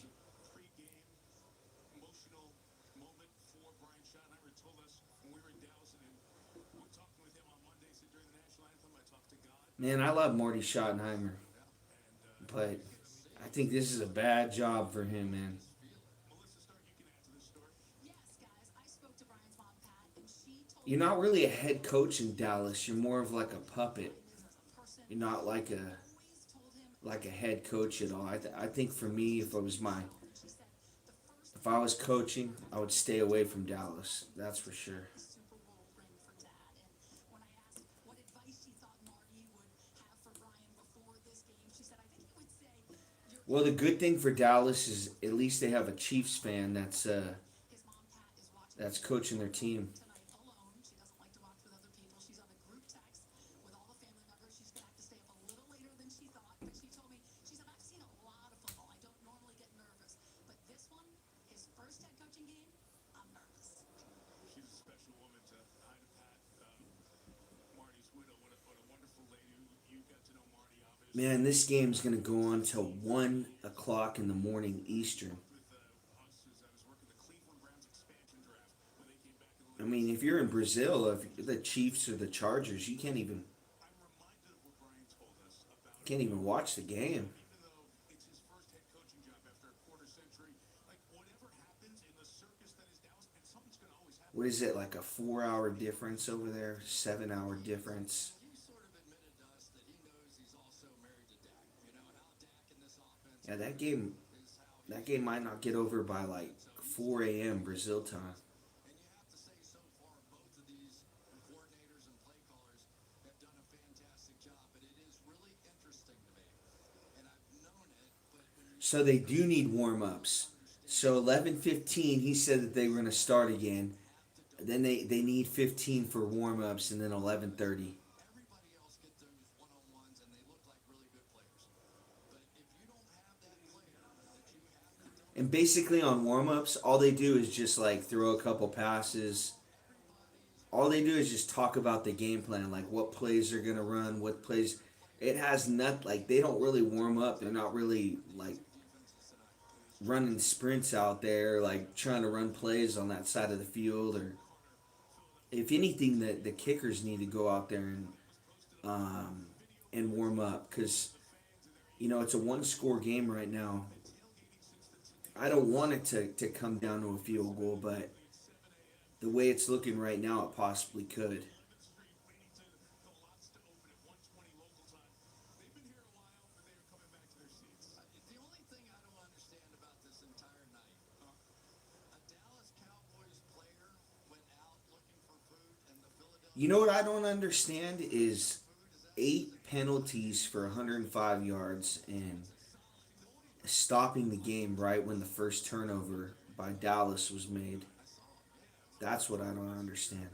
Man, I love Marty Schottenheimer, but I think this is a bad job for him, man. You're not really a head coach in Dallas. You're more of like a puppet. You're not like a head coach at all. I think for me, if I was coaching, I would stay away from Dallas. That's for sure. Well, the good thing for Dallas is at least they have a Chiefs fan that's coaching their team. Man, this game's gonna go on till 1 o'clock in the morning Eastern. I mean, if you're in Brazil, if you're the Chiefs or the Chargers, you can't even watch the game. What is it, like a 4 hour difference over there? 7 hour difference. Yeah, that game might not get over by like 4 a.m. Brazil time. So they do need warm ups. So 11:15, he said that they were going to start again. Then they need 15 for warm ups, and then 11:30. And basically on warm ups, all they do is just like throw a couple passes. All they do is just talk about the game plan, like what plays they're gonna run, what plays. It has not like they don't really warm up. They're not really like running sprints out there, like trying to run plays on that side of the field. Or if anything, the kickers need to go out there um, and warm up because it's a one score game right now. I don't want it to come down to a field goal, but the way it's looking right now, it possibly could. You know what I don't understand is 8 penalties for 105 yards and stopping the game right when the first turnover by Dallas was made. That's what I don't understand.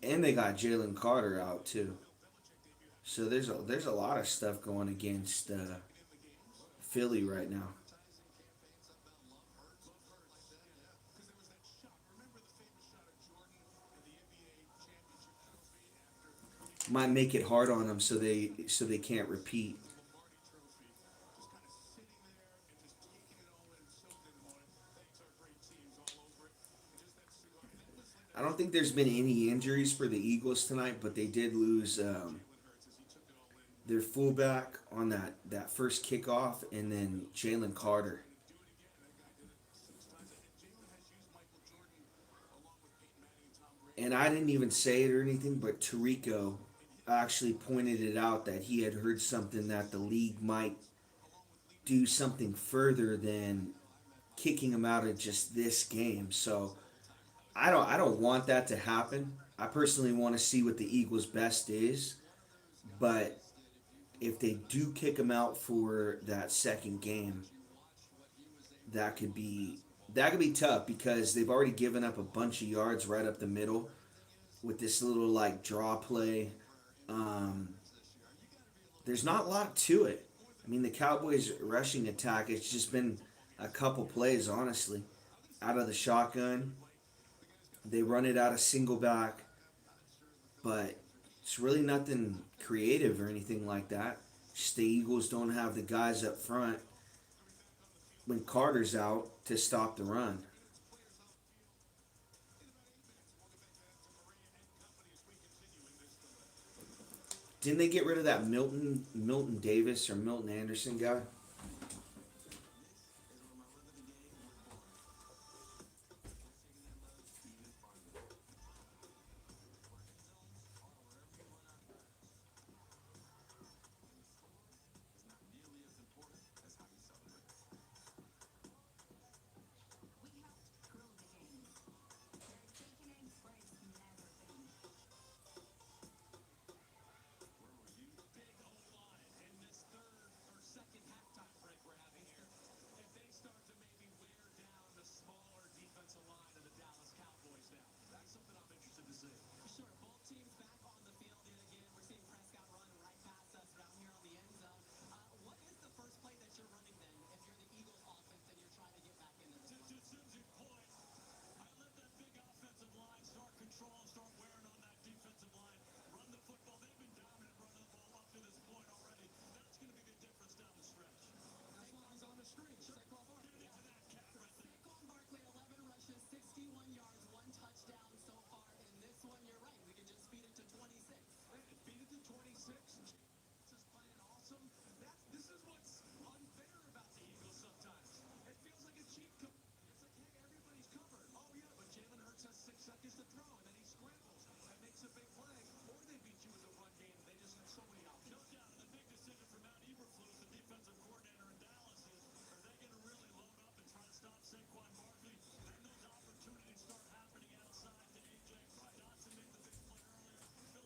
And they got Jalen Carter out too. So there's a lot of stuff going against Philly right now. Might make it hard on them so they can't repeat. I don't think there's been any injuries for the Eagles tonight, but they did lose their fullback on that first kickoff, and then Jalen Carter. And I didn't even say it or anything, but Tarico actually pointed it out that he had heard something that the league might do something further than kicking him out of just this game. So I don't want that to happen. I personally want to see what the Eagles' best is, but if they do kick him out for that second game, that could be that could be tough because they've already given up a bunch of yards right up the middle with this little like draw play. Um, there's not a lot to it. I mean, the Cowboys' rushing attack, it's just been a couple plays, honestly. Out of the shotgun, they run it out of single back, but it's really nothing creative or anything like that. Just the Eagles don't have the guys up front when Carter's out to stop the run. Didn't they get rid of that Milton Davis or Milton Anderson guy?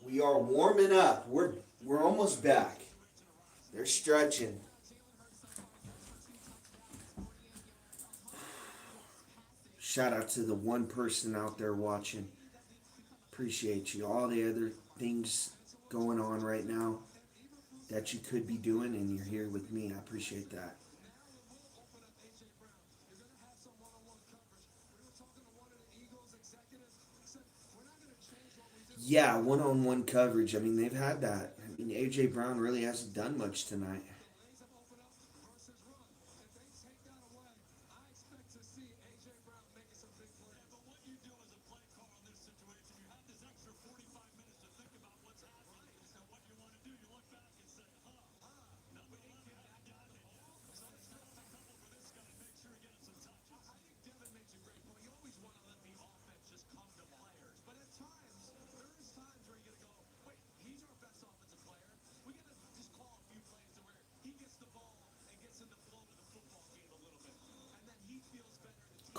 We are warming up. We're almost back. They're stretching. Shout out to the one person out there watching. Appreciate you. All the other things going on right now that you could be doing, and you're here with me. I appreciate that. Yeah, one-on-one coverage. I mean, they've had that. I mean, AJ Brown really hasn't done much tonight.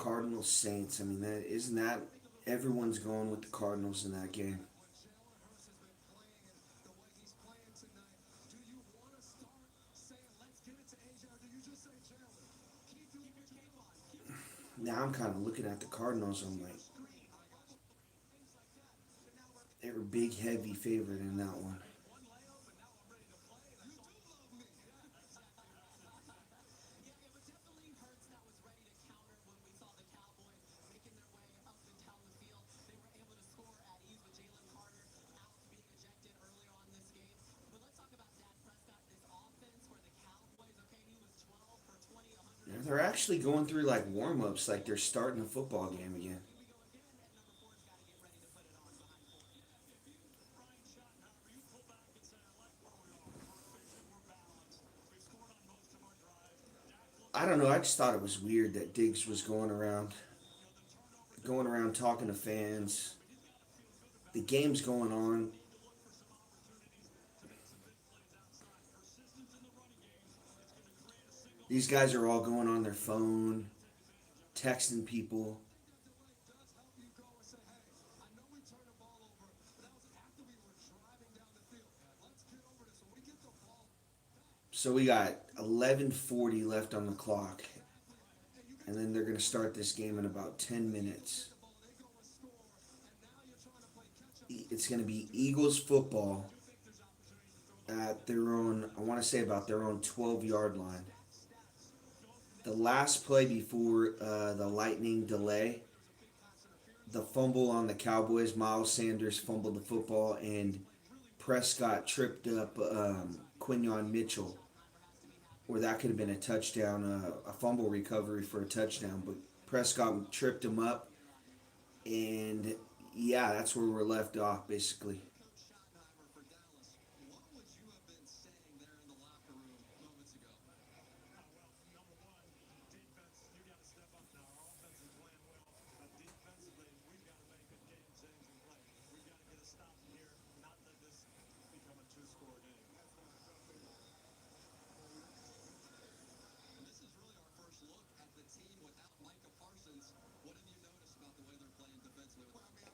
Cardinals Saints. I mean, that isn't that everyone's going with the Cardinals in that game. Now I'm kind of looking at the Cardinals. I'm like, they were a big, heavy favorite in that one. they're actually going through like warm ups, like they're starting a football game again. I don't know. I just thought it was weird that Diggs was going around talking to fans. The game's going on. These guys are all going on their phone, texting people. So we got 11:40 left on the clock, and then they're going to start this game in about 10 minutes. It's going to be Eagles football at their own, I want to say about their own 12-yard line. The last play before the lightning delay, the fumble on the Cowboys, Miles Sanders fumbled the football, and Prescott tripped up Quinyon Mitchell, where that could have been a touchdown, a fumble recovery for a touchdown. But Prescott tripped him up, and yeah, that's where we're left off basically.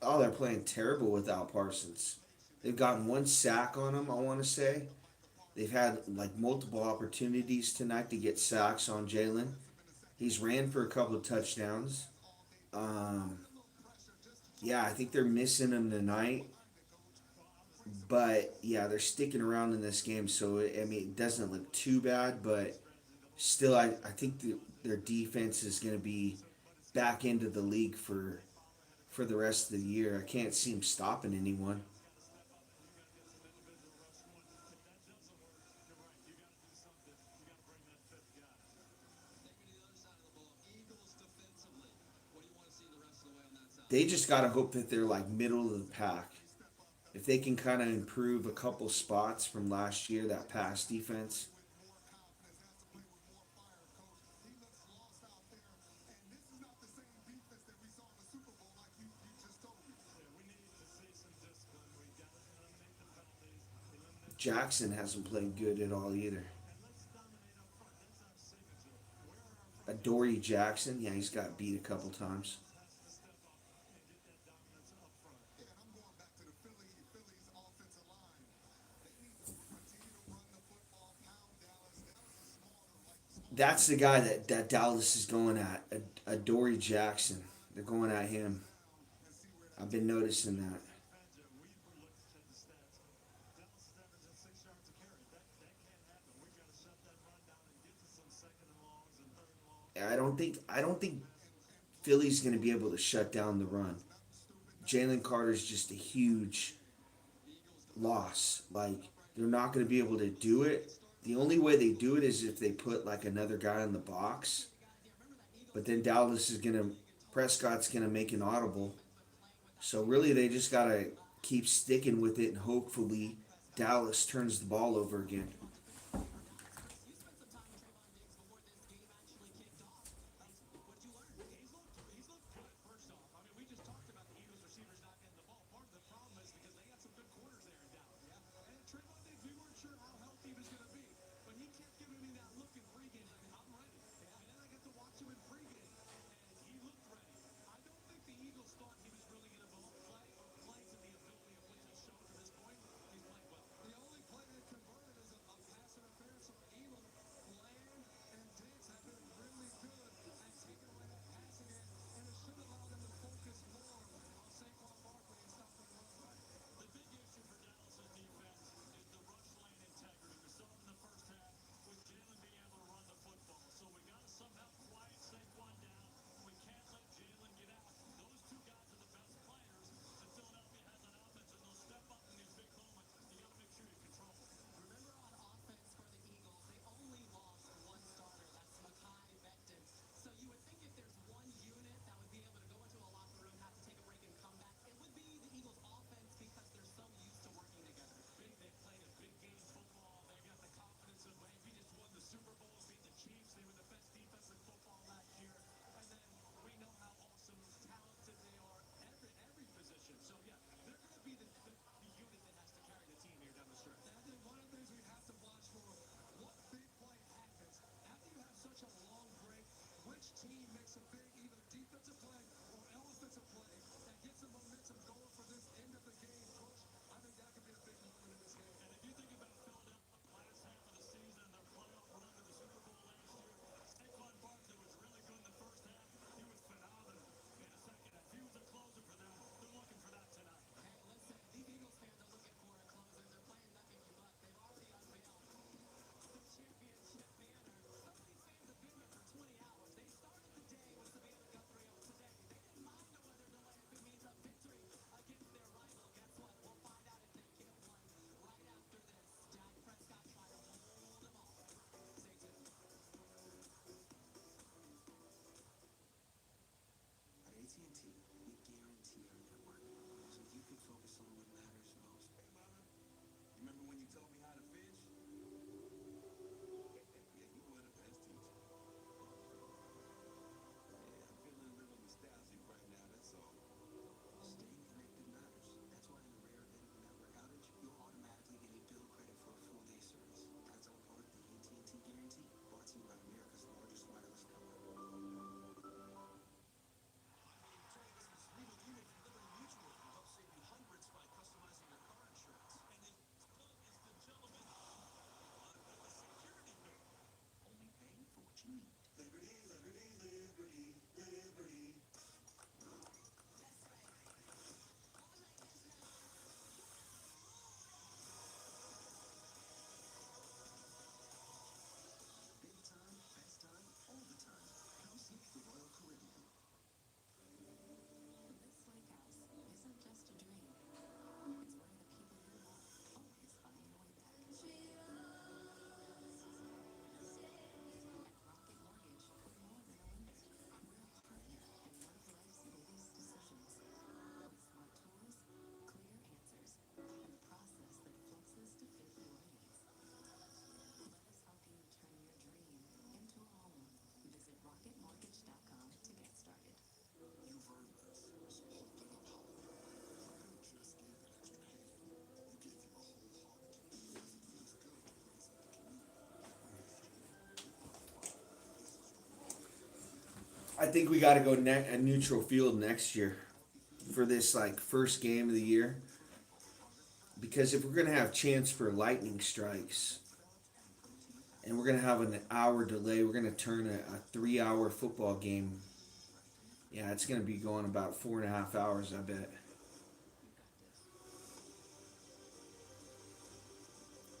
Oh, they're playing terrible without Parsons. They've gotten one sack on him, I want to say. They've had like multiple opportunities tonight to get sacks on Jalen. He's ran for a couple of touchdowns. Um, yeah, I think they're missing him tonight. But yeah, they're sticking around in this game, so I mean, it doesn't look too bad. But still, I think their defense is going to be back into the league for the rest of the year. I can't see them stopping anyone. They just got to hope that they're like middle of the pack. If they can kind of improve a couple spots from last year, that pass defense. Jackson hasn't played good at all either. Adoree Jackson, yeah, he's got beat a couple times. That's the guy that Dallas is going at. Adoree Jackson. They're going at him. I've been noticing that. I don't think Philly's going to be able to shut down the run. Jalen Carter's just a huge loss. Like they're not going to be able to do it. The only way they do it is if they put like another guy in the box. But then Dallas is going to Prescott's going to make an audible. So really they just got to keep sticking with it and hopefully Dallas turns the ball over again. I think we got to go a neutral field next year for this like first game of the year, because if we're gonna have chance for lightning strikes and we're gonna have an hour delay, we're gonna turn a 3 hour football game. Yeah, it's gonna be going about 4.5 hours, I bet.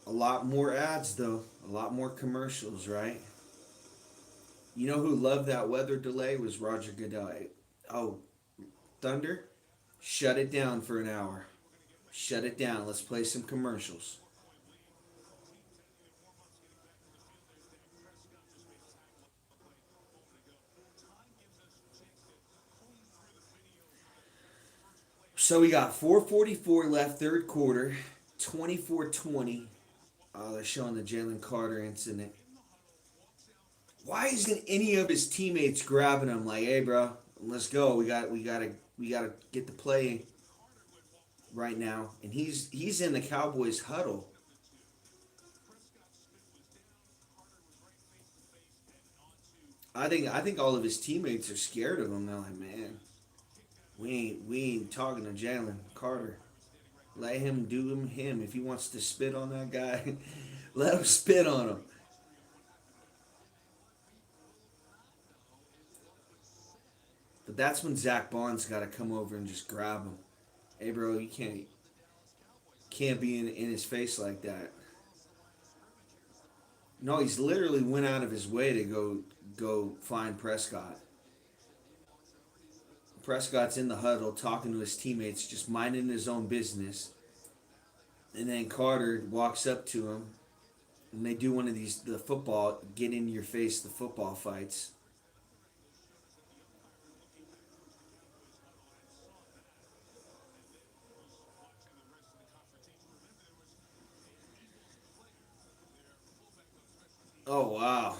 A lot more ads though, a lot more commercials, right? You know who loved that weather delay was Roger Goodell. Oh, Thunder, shut it down for an hour. Shut it down. Let's play some commercials. So we got 4:44 left, third quarter, 24-20. They're showing the Jalen Carter incident. Why isn't any of his teammates grabbing him like, "Hey, bro, let's go. We gotta get the play right now." And he's in the Cowboys huddle. I think all of his teammates are scared of him. They're like, "Man, we ain't talking to Jalen Carter. Let him do him. If he wants to spit on that guy, let him spit on him." But that's when Zach Bond's got to come over and just grab him. Hey, bro, you can't be in his face like that. No, he's literally went out of his way to go find Prescott. Prescott's in the huddle talking to his teammates, just minding his own business. And then Carter walks up to him, and they do one of these the football get in your face the football fights. Oh wow,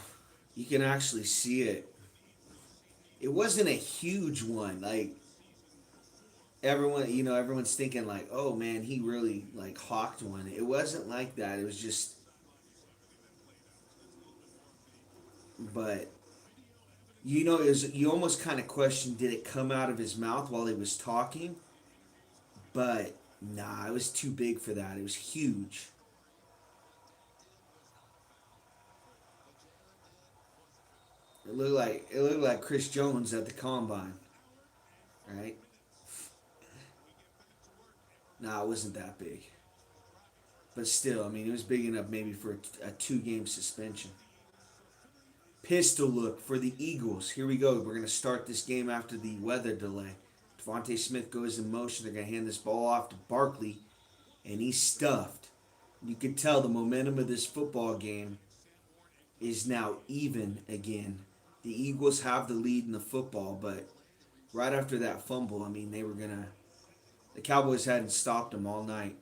you can actually see it. It wasn't a huge one. Like everyone's thinking like, oh man, he really like hawked one. It wasn't like that. It was just, but you almost kind of questioned, did it come out of his mouth while he was talking? But nah, it was too big for that. It was huge. It looked like Chris Jones at the combine, right? Nah, it wasn't that big. But still, I mean, it was big enough maybe for a 2 game suspension. Pistol look for the Eagles. Here we go. We're going to start this game after the weather delay. Devontae Smith goes in motion. They're going to hand this ball off to Barkley, and he's stuffed. You can tell the momentum of this football game is now even again. The Eagles have the lead in the football, but right after that fumble, I mean, the Cowboys hadn't stopped them all night.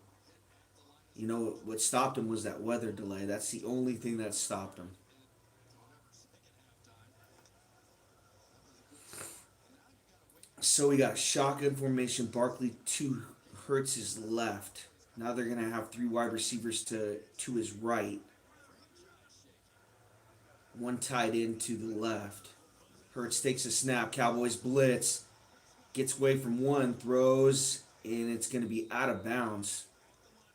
You know, what stopped them was that weather delay. That's the only thing that stopped them. So we got shotgun formation. Barkley to Hurts' left. Now they're gonna have 3 wide receivers to his right. One tight end to the left. Hurts takes a snap. Cowboys blitz. Gets away from one. Throws. And it's gonna be out of bounds.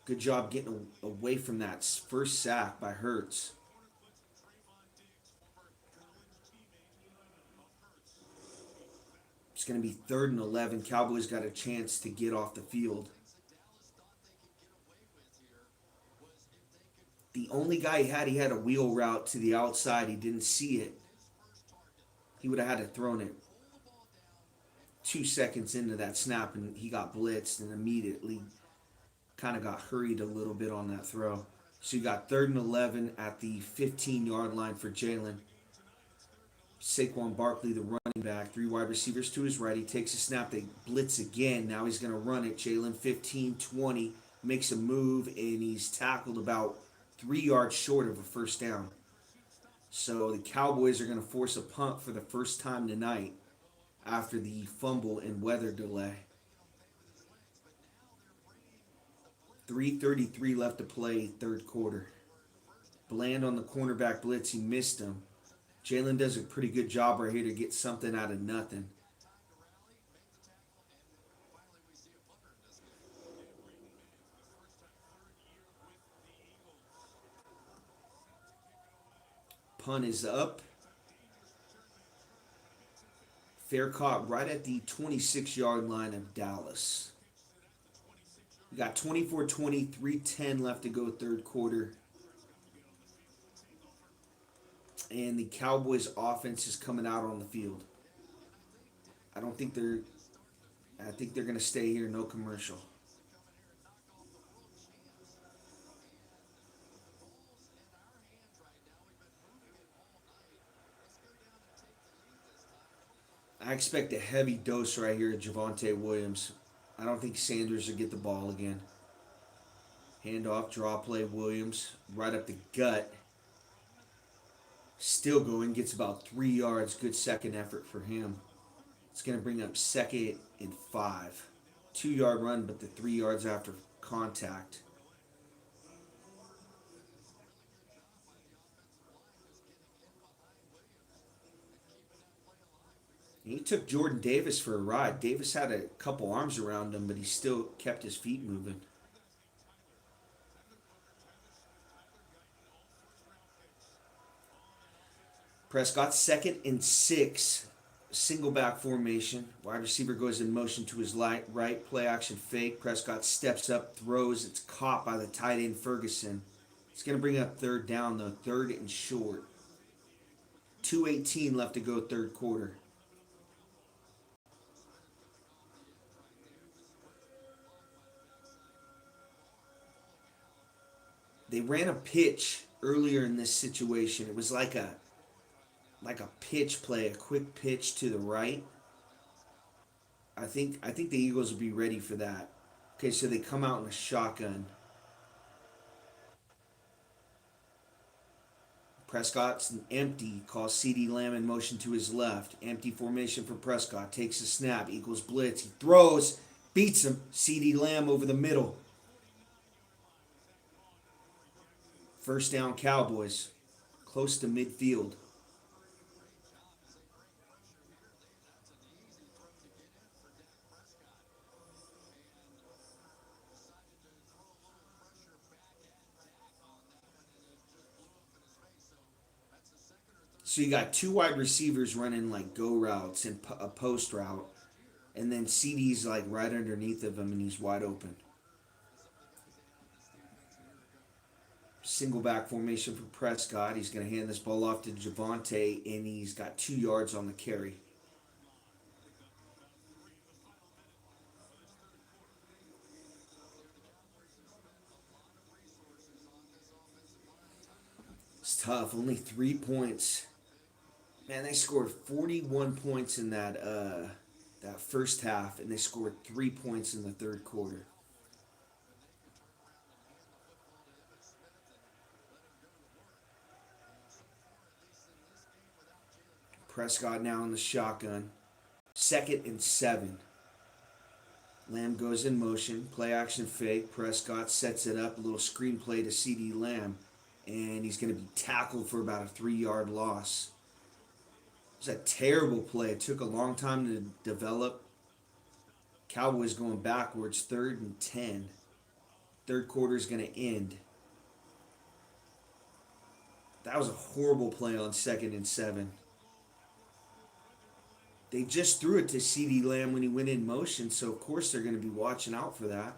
Good job getting away from that first sack by Hurts. It's going to be 3rd and 11. Cowboys got a chance to get off the field. The only guy he had a wheel route to the outside. He didn't see it. He would have had to thrown it 2 seconds into that snap, and he got blitzed and immediately kind of got hurried a little bit on that throw. So you got 3rd and 11 at the 15-yard line for Jalen. Saquon Barkley, the running back, 3 wide receivers to his right. He takes a snap. They blitz again. Now he's going to run it. Jalen 15-20, makes a move, and he's tackled about 3 yards short of a first down. So the Cowboys are going to force a punt for the first time tonight after the fumble and weather delay. 3:33 left to play, third quarter. Bland on the cornerback blitz. He missed him. Jalen does a pretty good job right here to get something out of nothing. Punt is up. Fair caught right at the 26-yard line of Dallas. We got 24-20, 3:10 left to go third quarter. And the Cowboys offense is coming out on the field. I don't think they're I think they're going to stay here, no commercial. I expect a heavy dose right here at Javonte Williams. I don't think Sanders will get the ball again. Handoff, draw play, Williams, right up the gut. Still going, gets about 3 yards. Good second effort for him. It's going to bring up 2nd and 5. 2-yard run, but the 3 yards after contact. He took Jordan Davis for a ride. Davis had a couple arms around him, but he still kept his feet moving. Prescott 2nd and 6. Single back formation. Wide receiver goes in motion to his right. Play action fake. Prescott steps up, throws. It's caught by the tight end Ferguson. It's going to bring up 3rd down, though. 3rd and short. 2:18 left to go third quarter. They ran a pitch earlier in this situation. It was like a pitch play, a quick pitch to the right. I think the Eagles will be ready for that. Okay, so they come out in a shotgun. Prescott's empty. Calls CD Lamb in motion to his left. Empty formation for Prescott. Takes a snap. Eagles blitz. He throws. Beats him. CD Lamb over the middle. First down Cowboys. Close to midfield. So you got 2 wide receivers running like go routes and a post route, and then CD's like right underneath of him, and he's wide open. Single back formation for Prescott. He's going to hand this ball off to Javonte, and he's got 2 yards on the carry. It's tough. Only 3 points. Man, they scored 41 points in that first half, and they scored 3 points in the third quarter. Prescott now in the shotgun. 2nd and 7. Lamb goes in motion. Play action fake. Prescott sets it up. A little screen play to CD Lamb. And he's going to be tackled for about a 3-yard loss. It was a terrible play. It took a long time to develop. Cowboys going backwards. 3rd and 10. Third quarter is going to end. That was a horrible play on 2nd and 7. They just threw it to CD Lamb when he went in motion, so of course they're going to be watching out for that.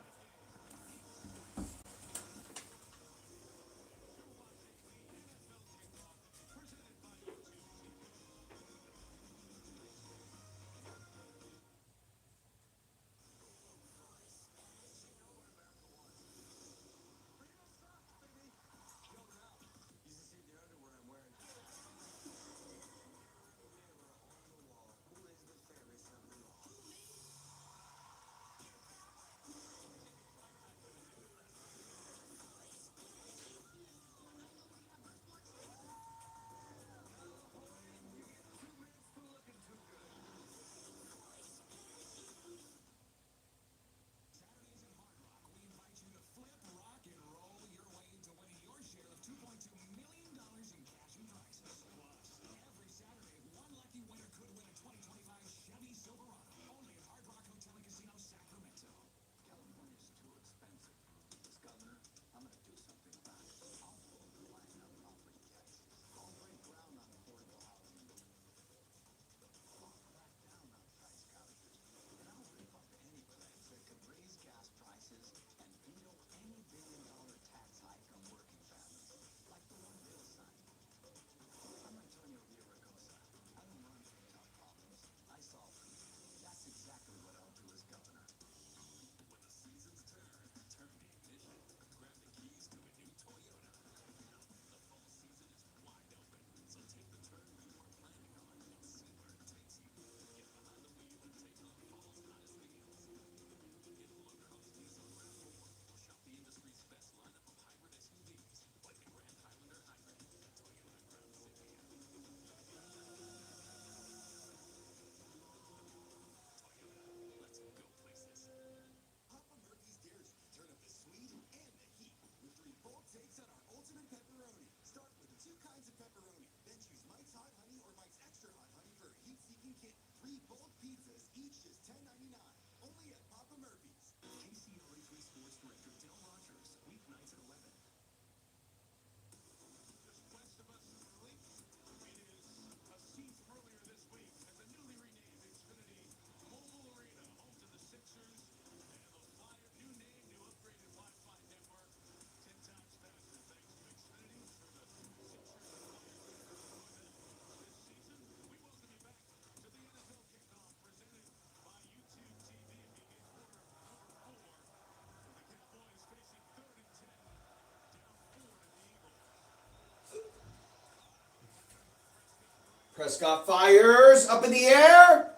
Prescott fires up in the air.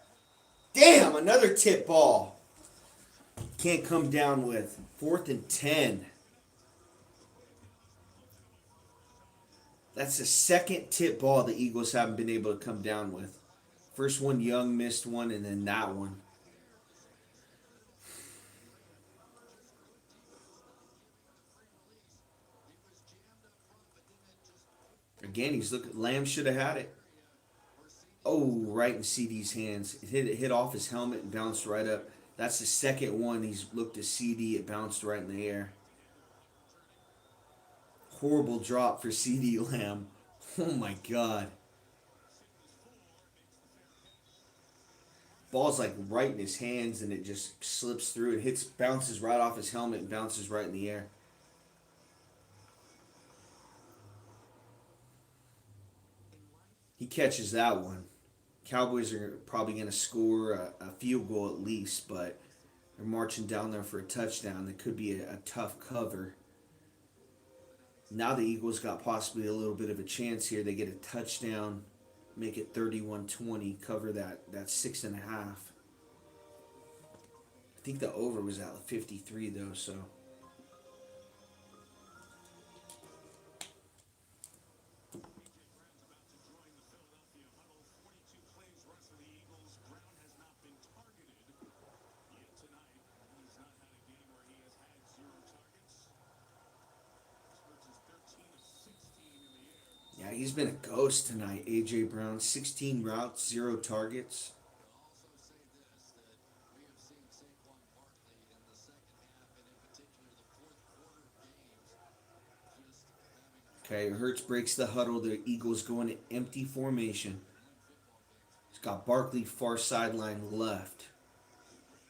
Damn, another tip ball. Can't come down with. 4th and 10. That's the second tip ball the Eagles haven't been able to come down with. First one, Young missed one, and then that one. Again, he's looking. Lamb should have had it. Oh, right in CD's hands. It hit off his helmet and bounced right up. That's the second one he's looked at CD. It bounced right in the air. Horrible drop for CD Lamb. Oh my God. Ball's like right in his hands and it just slips through. It bounces right off his helmet and bounces right in the air. He catches that one. Cowboys are probably going to score a field goal at least, but they're marching down there for a touchdown. That could be a tough cover. Now the Eagles got possibly a little bit of a chance here. They get a touchdown, make it 31-20, cover that 6.5. I think the over was at 53 though, so. Yeah, he's been a ghost tonight. A.J. Brown, 16 routes, 0 targets. Okay, Hurts breaks the huddle. The Eagles go into empty formation. He's got Barkley far sideline left.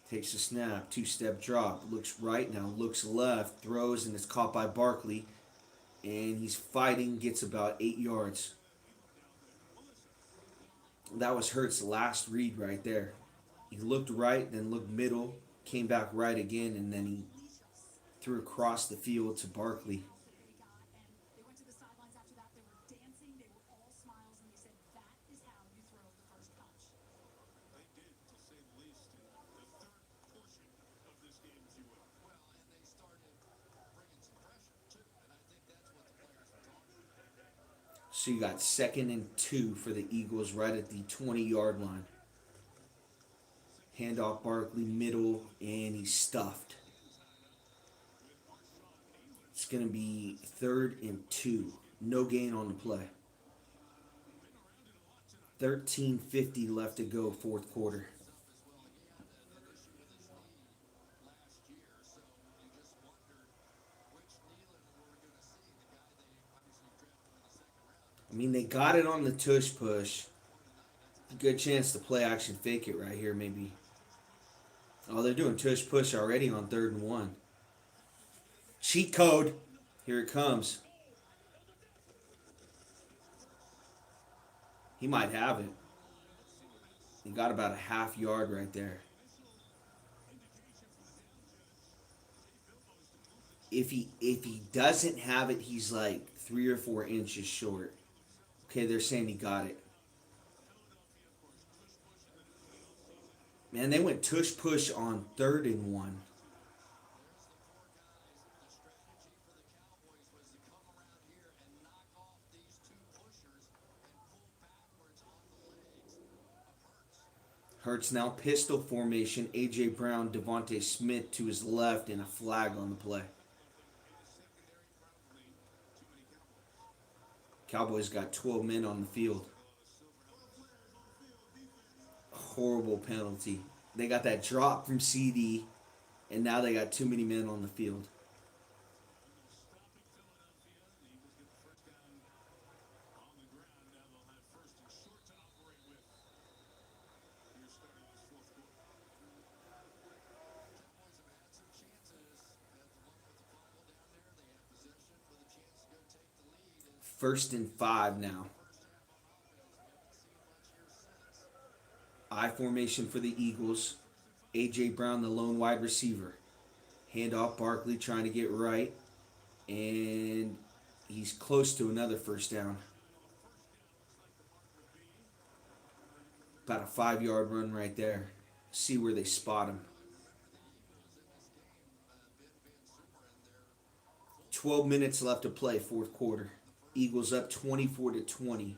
Takes a snap, 2-step drop. Looks right now, looks left, throws, and it's caught by Barkley. And he's fighting, gets about 8 yards. That was Hurts' last read right there. He looked right, then looked middle, came back right again, and then he threw across the field to Barkley. So you got 2nd and 2 for the Eagles right at the 20-yard line. Handoff Barkley, middle, and he's stuffed. It's going to be 3rd and 2. No gain on the play. 13:50 left to go, 4th quarter. I mean, they got it on the tush push. Good chance to play action fake it right here, maybe. Oh, they're doing tush push already on 3rd and 1. Cheat code. Here it comes. He might have it. He got about a half yard right there. If he doesn't have it, he's like 3 or 4 inches short. Okay, they're saying he got it. Man, they went tush push on 3rd and 1. Hurts now pistol formation. A.J. Brown, Devontae Smith to his left, and a flag on the play. Cowboys got 12 men on the field. Horrible penalty. They got that drop from CD, and now they got too many men on the field. First and 5 now. I formation for the Eagles. A.J. Brown, the lone wide receiver. Handoff Barkley trying to get right. And he's close to another first down. About a 5 yard run right there. See where they spot him. 12 minutes left to play, fourth quarter. Eagles up 24-20.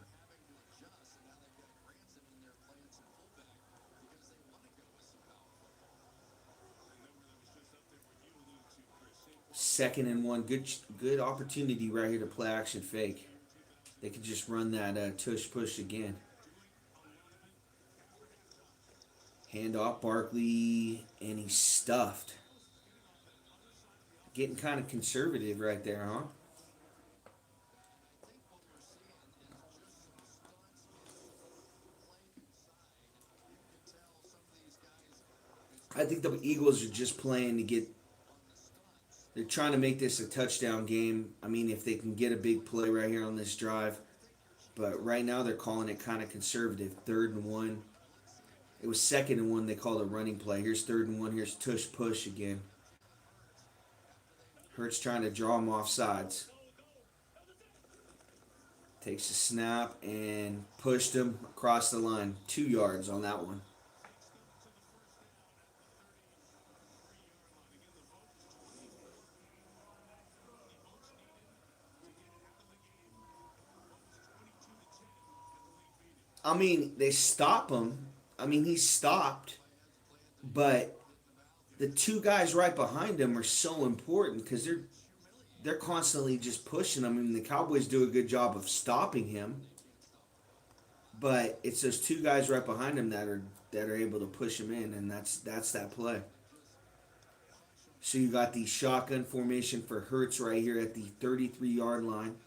Second and one. Good opportunity right here to play action fake. They could just run that tush push again. Hand off Barkley, and he's stuffed. Getting kind of conservative right there, huh? I think the Eagles are just playing to get. They're trying to make this a touchdown game. I mean, if they can get a big play right here on this drive. But right now they're calling it kind of conservative. 3rd and 1. It was 2nd and 1. They called a running play. Here's 3rd and 1. Here's tush push again. Hurts trying to draw him off sides. Takes a snap and pushed him across the line. 2 yards on that one. I mean, they stop him. I mean, he's stopped. But the 2 guys right behind him are so important because they're constantly just pushing him. I mean, the Cowboys do a good job of stopping him. But it's those 2 guys right behind him that are able to push him in, and that's that play. So you got the shotgun formation for Hurts right here at the 33-yard line.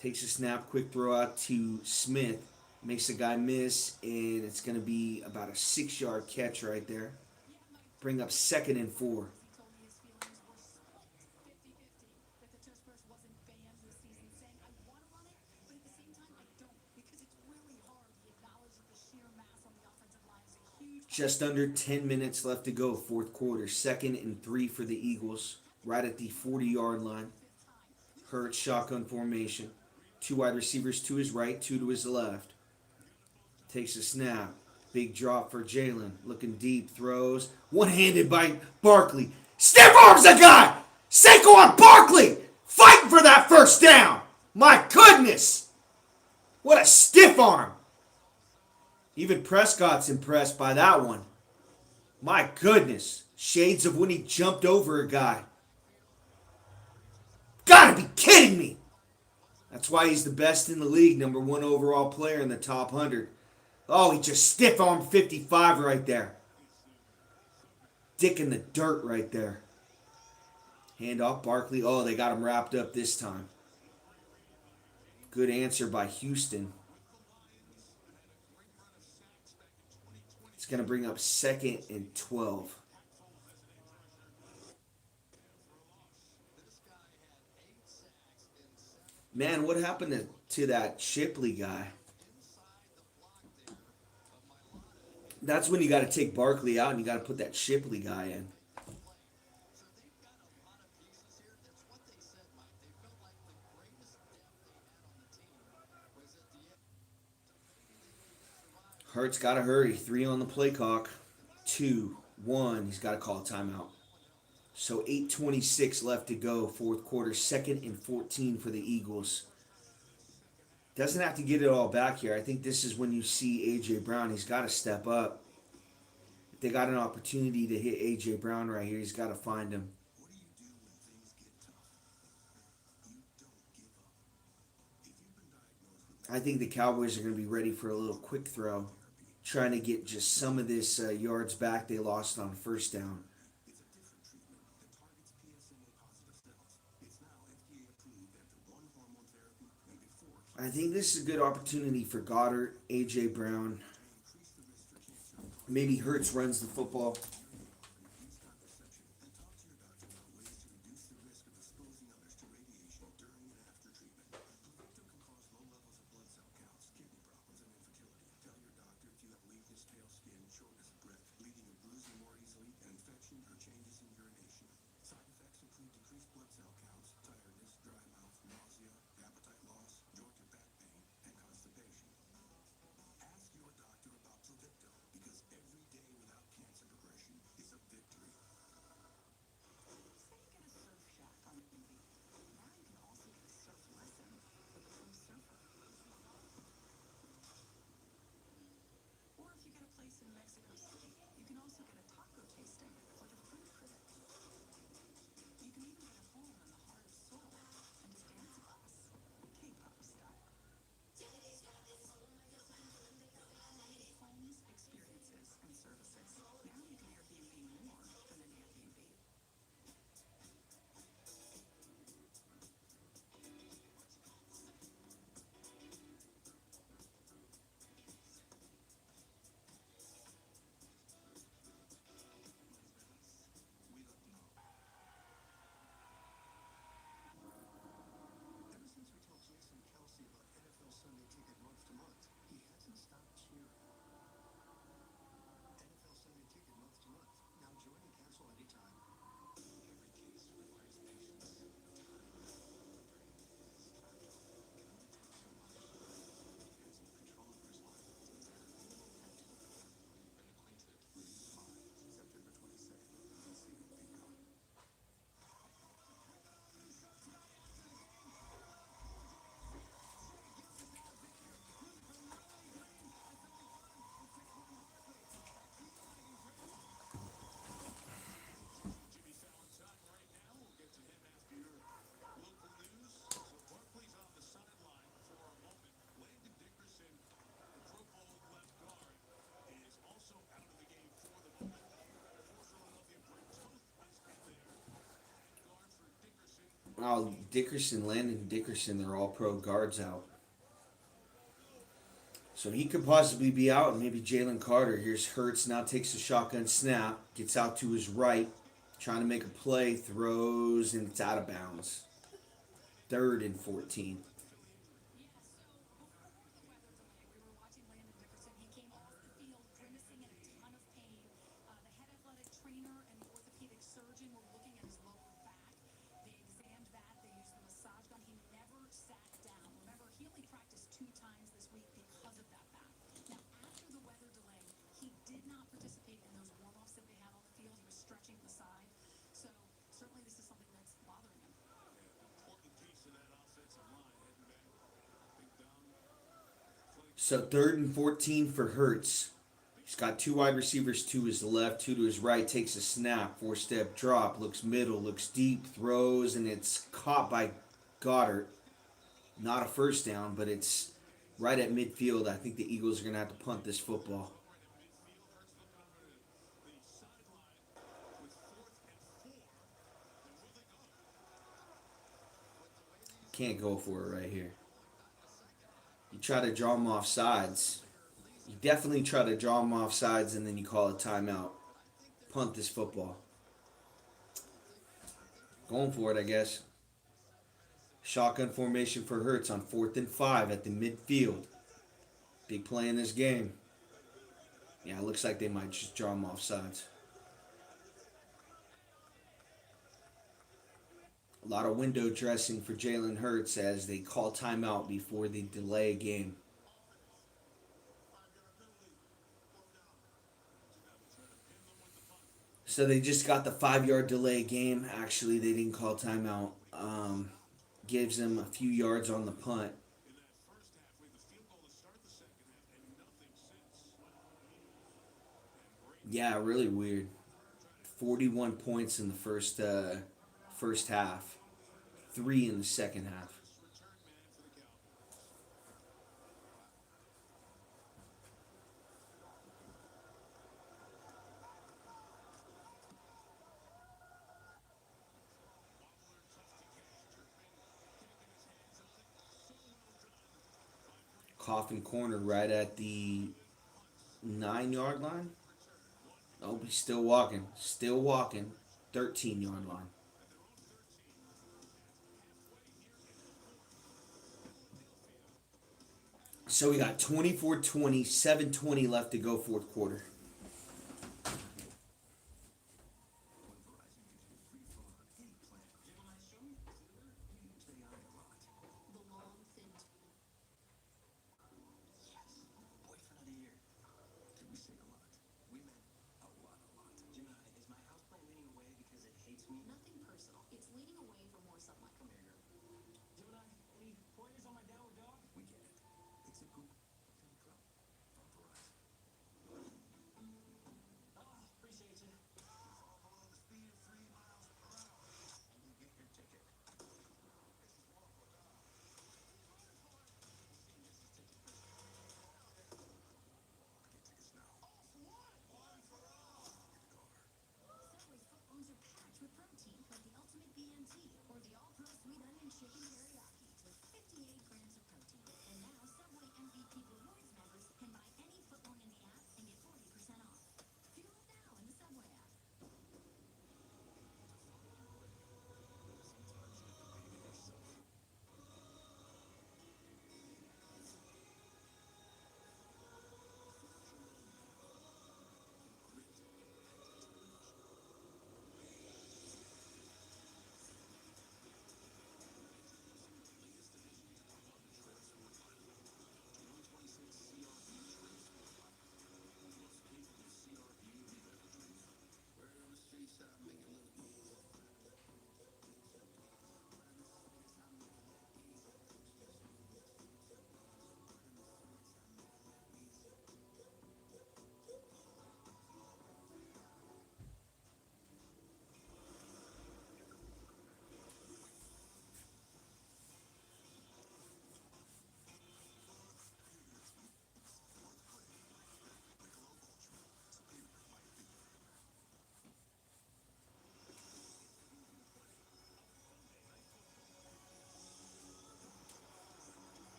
Takes a snap, quick throw out to Smith. Makes the guy miss, and it's going to be about a 6-yard catch right there. Bring up 2nd and 4. Just under 10 minutes left to go, fourth quarter. 2nd and 3 for the Eagles, right at the 40-yard line. Hurts shotgun formation. 2 wide receivers to his right, 2 to his left. Takes a snap. Big drop for Jalen. Looking deep. Throws. One-handed by Barkley. Stiff arms the guy! Saquon Barkley! Fighting for that first down! My goodness! What a stiff arm! Even Prescott's impressed by that one. My goodness. Shades of when he jumped over a guy. Gotta be kidding me! That's why he's the best in the league. Number 1 overall player in the top 100. Oh, he just stiff-armed 55 right there. Dick in the dirt right there. Hand off Barkley. Oh, they got him wrapped up this time. Good answer by Houston. It's going to bring up 2nd and 12. Man, what happened to that Shipley guy? That's when you got to take Barkley out and you got to put that Shipley guy in. Hurts got to hurry. 3 on the play clock. 2, 1. He's got to call a timeout. So 8:26 left to go. Fourth quarter. 2nd and 14 for the Eagles. Doesn't have to get it all back here. I think this is when you see A.J. Brown. He's got to step up. If they got an opportunity to hit A.J. Brown right here, he's got to find him. I think the Cowboys are going to be ready for a little quick throw. Trying to get just some of this yards back they lost on first down. I think this is a good opportunity for Goddard, A.J. Brown. Maybe Hurts runs the football. Landon Dickerson, they're all pro guards out. So he could possibly be out, and maybe Jalen Carter. Here's Hurts, now takes a shotgun snap, gets out to his right, trying to make a play, throws, and it's out of bounds. 3rd and 14. So 3rd and 14 for Hurts. He's got 2 wide receivers to his left, 2 to his right, takes a snap, 4-step drop, looks middle, looks deep, throws, and it's caught by Goddard. Not a first down, but it's right at midfield. I think the Eagles are going to have to punt this football. Can't go for it right here. You try to draw them off sides. You definitely try to draw them off sides, and then you call a timeout. Punt this football. Going for it, I guess. Shotgun formation for Hurts on 4th and 5 at the midfield. Big play in this game. Yeah, it looks like they might just draw him off sides. A lot of window dressing for Jalen Hurts as they call timeout before they delay a game. So they just got the 5-yard delay game. Actually, they didn't call timeout. Gives them a few yards on the punt. Yeah, really weird. 41 points in the first half. 3 in the second half. Coffin corner right at the 9-yard line. Oh, he's still walking. Still walking. 13-yard line. So we got 24-20, 7:20 left to go, fourth quarter.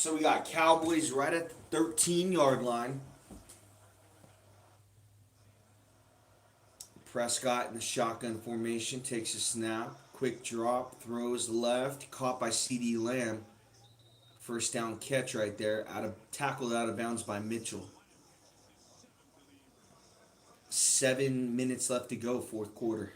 So we got Cowboys right at the 13-yard line. Prescott in the shotgun formation takes a snap. Quick drop, throws left, caught by CD Lamb. First down catch right there, tackled out of bounds by Mitchell. 7 minutes left to go, fourth quarter.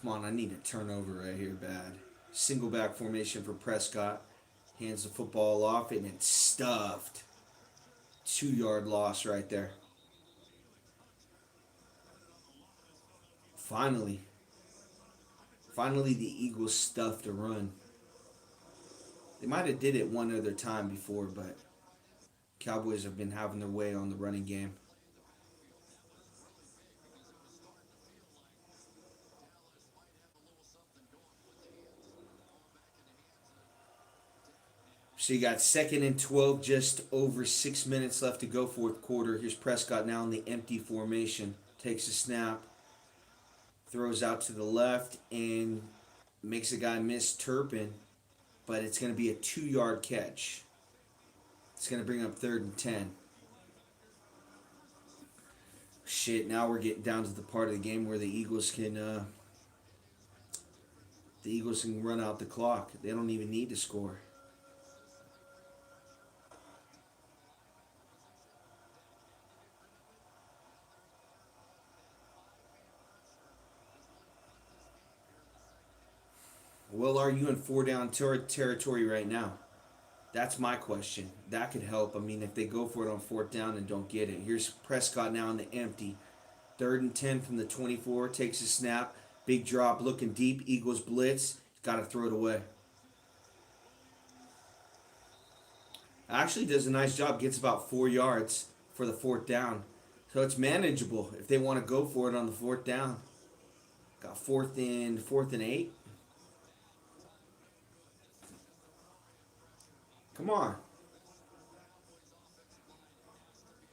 Come on, I need a turnover right here, bad. Single back formation for Prescott. Hands the football off, and it's stuffed. 2-yard loss right there. Finally, the Eagles stuffed a run. They might have did it one other time before, but Cowboys have been having their way on the running game. So you got 2nd and 12, just over 6 minutes left to go, fourth quarter. Here's Prescott now in the empty formation. Takes a snap, throws out to the left, and makes a guy miss Turpin, but it's going to be a 2-yard catch. It's going to bring up 3rd and 10. Shit, now we're getting down to the part of the game where the Eagles can run out the clock. They don't even need to score. Well, are you in 4-down territory right now? That's my question. That could help. I mean, if they go for it on 4th down and don't get it. Here's Prescott now in the empty. 3rd and 10 from the 24. Takes a snap. Big drop, looking deep. Eagles blitz. Got to throw it away. Actually does a nice job. Gets about 4 yards for the 4th down. So it's manageable if they want to go for it on the 4th down. Got 4th and 8. Come on.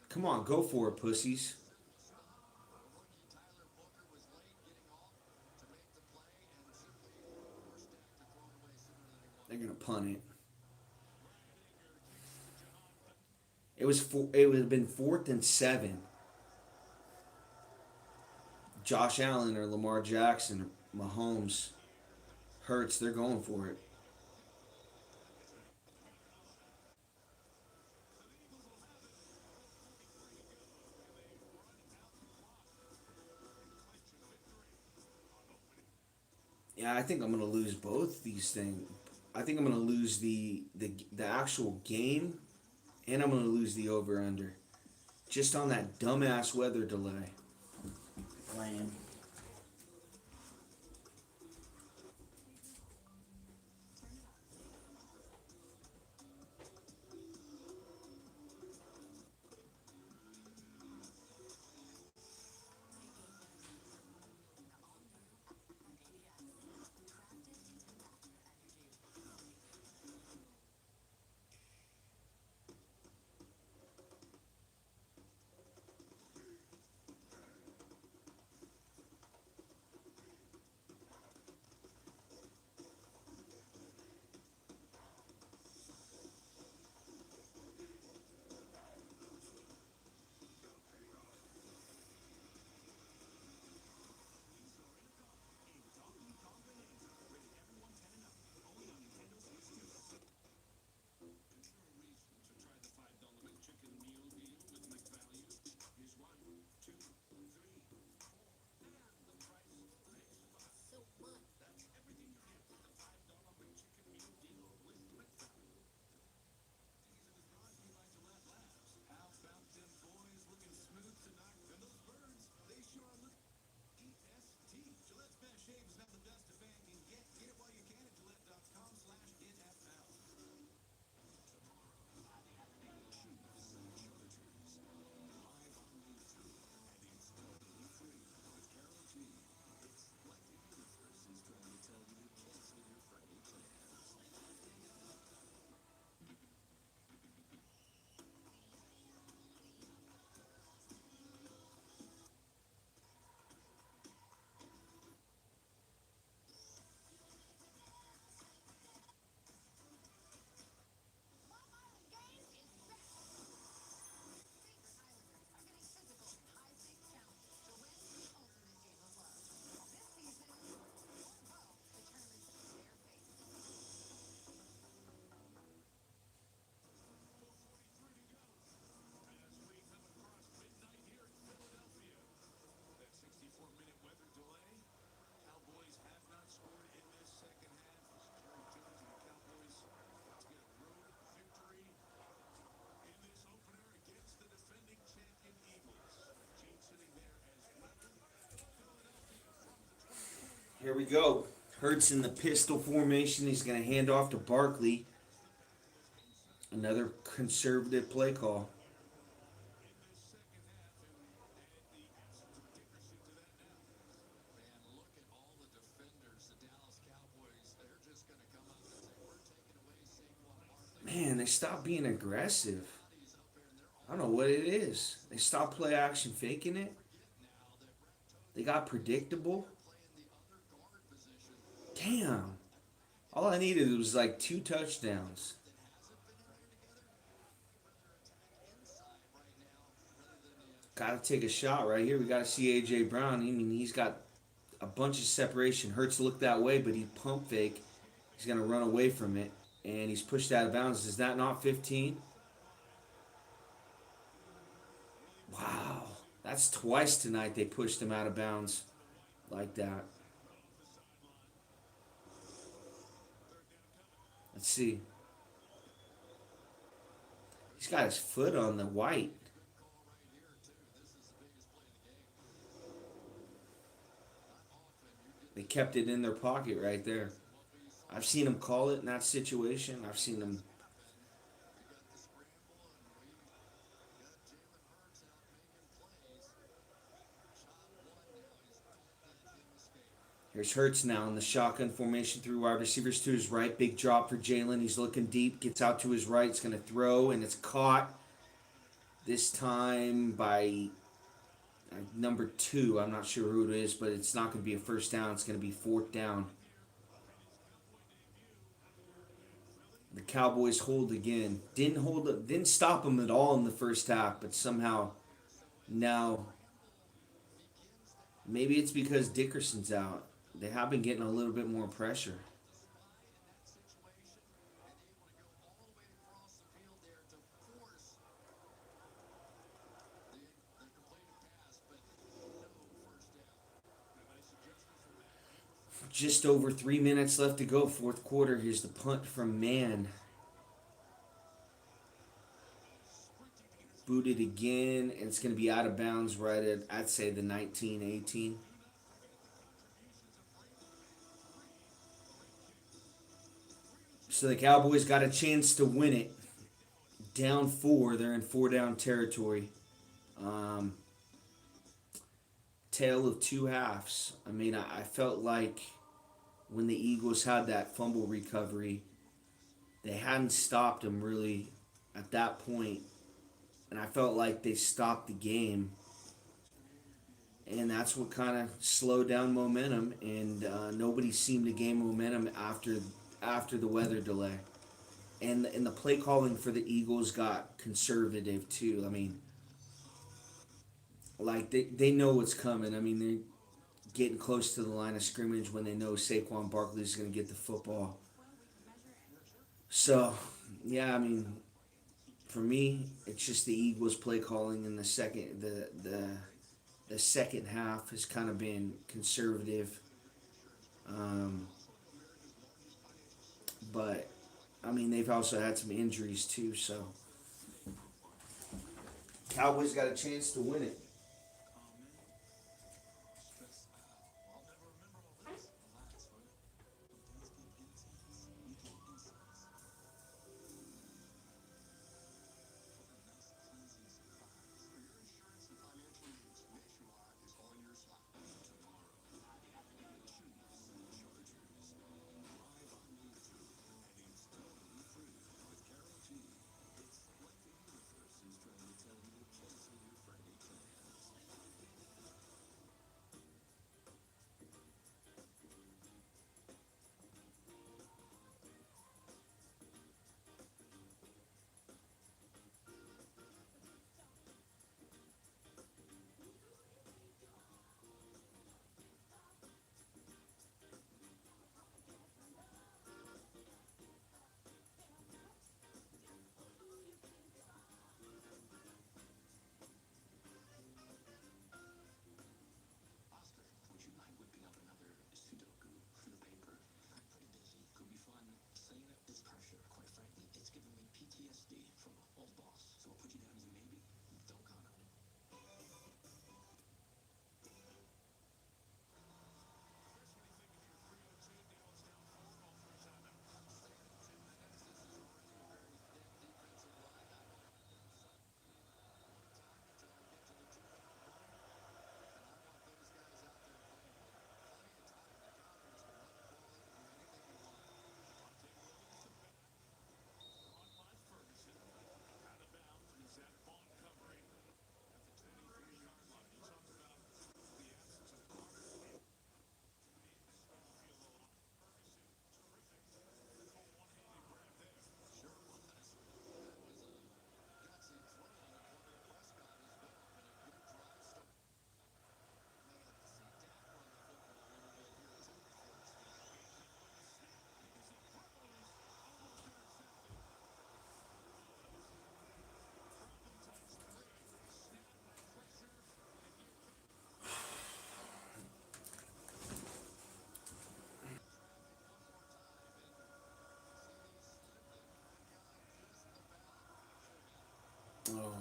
Come on, go for it, pussies. They're gonna punt it. It would have been 4th and 7. Josh Allen or Lamar Jackson or Mahomes, Hurts, they're going for it. Yeah, I think I'm gonna lose both these things. I think I'm gonna lose the actual game, and I'm gonna lose the over under, just on that dumbass weather delay. Lame. Here we go. Hurts in the pistol formation. He's going to hand off to Barkley. Another conservative play call. Man, they stopped being aggressive. I don't know what it is. They stopped play action faking it. They got predictable. Damn. All I needed was like 2 touchdowns. Got to take a shot right here. We got to see A.J. Brown. I mean, he's got a bunch of separation. Hurts look that way, but he pump fake. He's going to run away from it. And he's pushed out of bounds. Is that not 15? Wow. That's twice tonight they pushed him out of bounds like that. Let's see. He's got his foot on the white. They kept it in their pocket right there. I've seen them call it in that situation. I've seen them. Here's Hurts now in the shotgun formation, 3 wide receivers to his right. Big drop for Jalen. He's looking deep. Gets out to his right. He's going to throw, and it's caught. This time by number 2. I'm not sure who it is, but it's not going to be a first down. It's going to be 4th down. The Cowboys hold again. Didn't stop them at all in the first half, but somehow now maybe it's because Dickerson's out. They have been getting a little bit more pressure. Just over 3 minutes left to go, 4th quarter. Here's the punt from Mann. Booted again, and it's going to be out of bounds right at, I'd say, the 19-18. So the Cowboys got a chance to win it. Down 4. They're in 4-down territory. Tale of 2 halves. I mean, I felt like when the Eagles had that fumble recovery, they hadn't stopped them really at that point. And I felt like they stopped the game. And that's what kind of slowed down momentum. And nobody seemed to gain momentum after the weather delay. And the play calling for the Eagles got conservative too. I mean, like they know what's coming. I mean, they're getting close to the line of scrimmage when they know Saquon Barkley is going to get the football. So, yeah, I mean, for me, it's just the Eagles play calling in the second half has kind of been conservative. But I mean, they've also had some injuries too, so Cowboys got a chance to win it.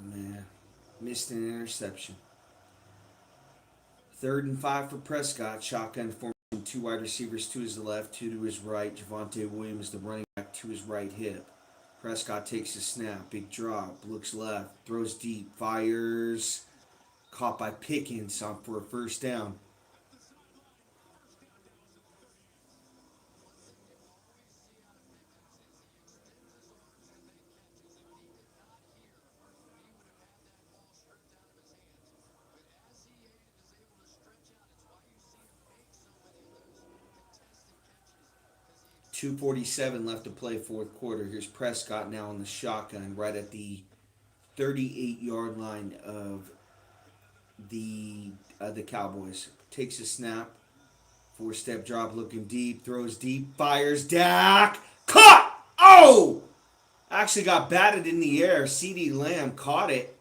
man. Missed an interception. 3rd and 5 for Prescott. Shotgun formation. 2 wide receivers to his left, 2 to his right. Javonte Williams, the running back, to his right hip. Prescott takes a snap. Big drop. Looks left. Throws deep. Fires. Caught by Pickens for a first down. .247 left to play fourth quarter. Here's Prescott now on the shotgun right at the 38-yard line of the Cowboys. Takes a snap. 4-step drop looking deep. Throws deep. Fires. Dak. Caught! Oh! Actually got batted in the air. CeeDee Lamb caught it.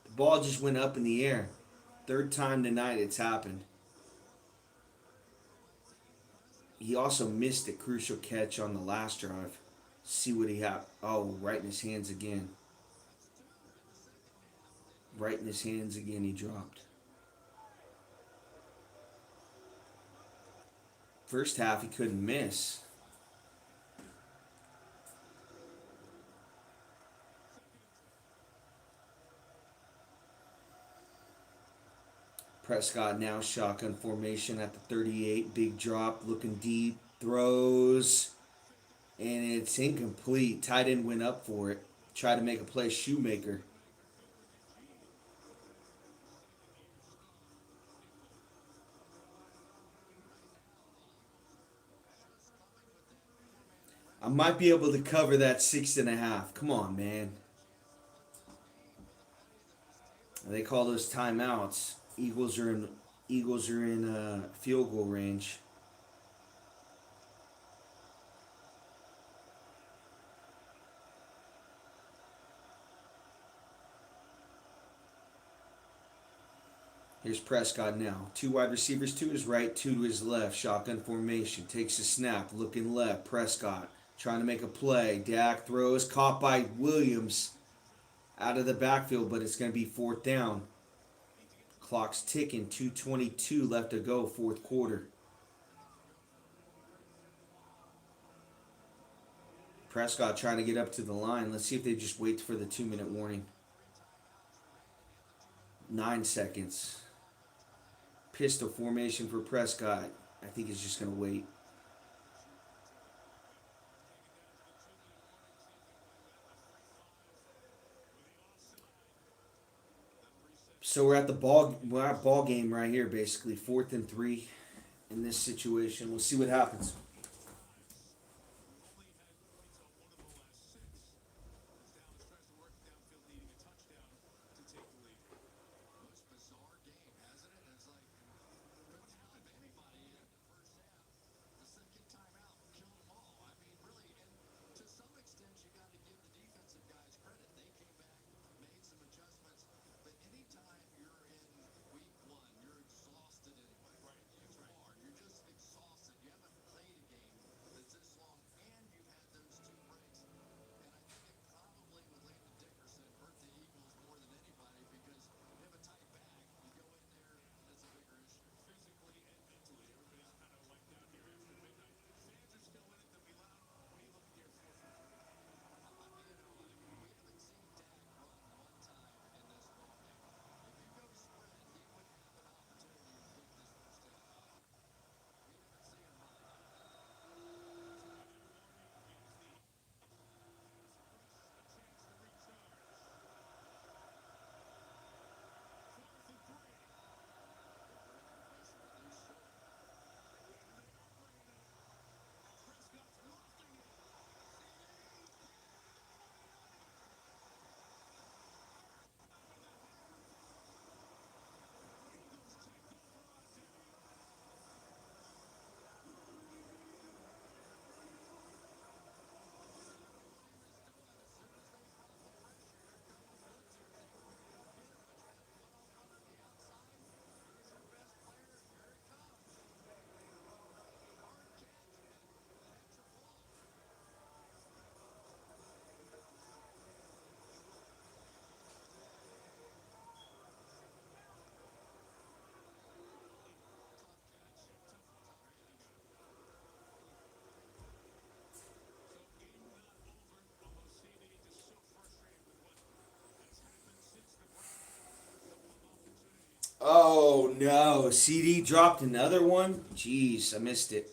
The ball just went up in the air. 3rd time tonight it's happened. He also missed a crucial catch on the last drive. See what he had. Oh, right in his hands again. Right in his hands again, he dropped. First half, he couldn't miss. Prescott now shotgun formation at the 38. Big drop, looking deep. Throws. And it's incomplete. Tight end went up for it. Tried to make a play. Shoemaker. I might be able to cover that 6.5. Come on, man. They call those timeouts. Eagles are in field goal range. Here's Prescott now. 2 wide receivers to his right, 2 to his left. Shotgun formation. Takes a snap. Looking left. Prescott trying to make a play. Dak throws. Caught by Williams out of the backfield, but it's going to be 4th down. Clock's ticking. 2:22 left to go, fourth quarter. Prescott trying to get up to the line. Let's see if they just wait for the 2-minute warning. 9 seconds. Pistol formation for Prescott. I think he's just going to wait. So we're at ball game right here, basically 4th and 3 in this situation. We'll see what happens. no. CD dropped another one. Jeez, I missed it.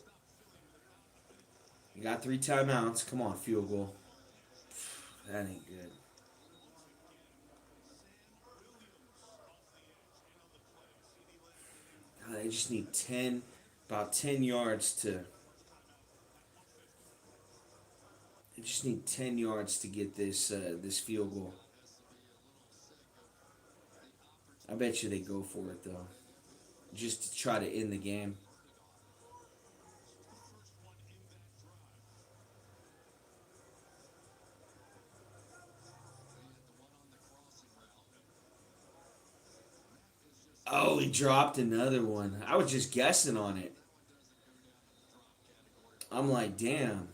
You got 3 timeouts. Come on, field goal. That ain't good. They just need 10, about 10 yards to. They just need 10 yards to get this field goal. I bet you they go for it though, just to try to end the game. Oh, he dropped another one. I was just guessing on it. I'm like, damn.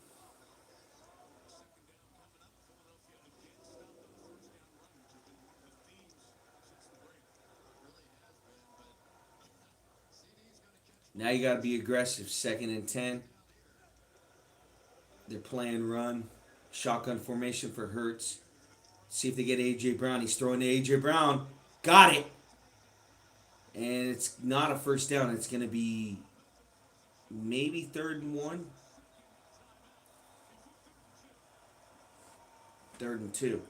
Now you got to be aggressive. 2nd and 10. They're playing run. Shotgun formation for Hurts. See if they get A.J. Brown. He's throwing to A.J. Brown. Got it. And it's not a first down. It's going to be maybe 3rd and 1. 3rd and 2.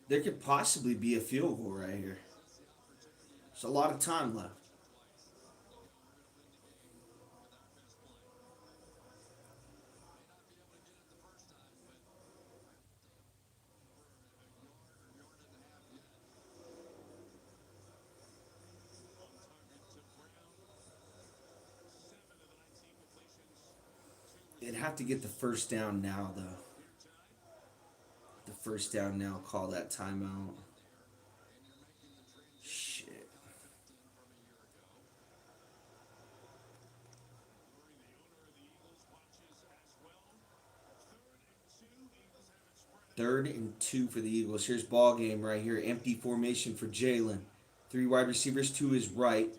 There could possibly be a field goal right here. There's a lot of time left. They'd have to get the first down now, though. The first down now. Call that timeout. Shit. Third and 2 for the Eagles. Here's ball game right here. Empty formation for Jalen. 3 wide receivers to his right.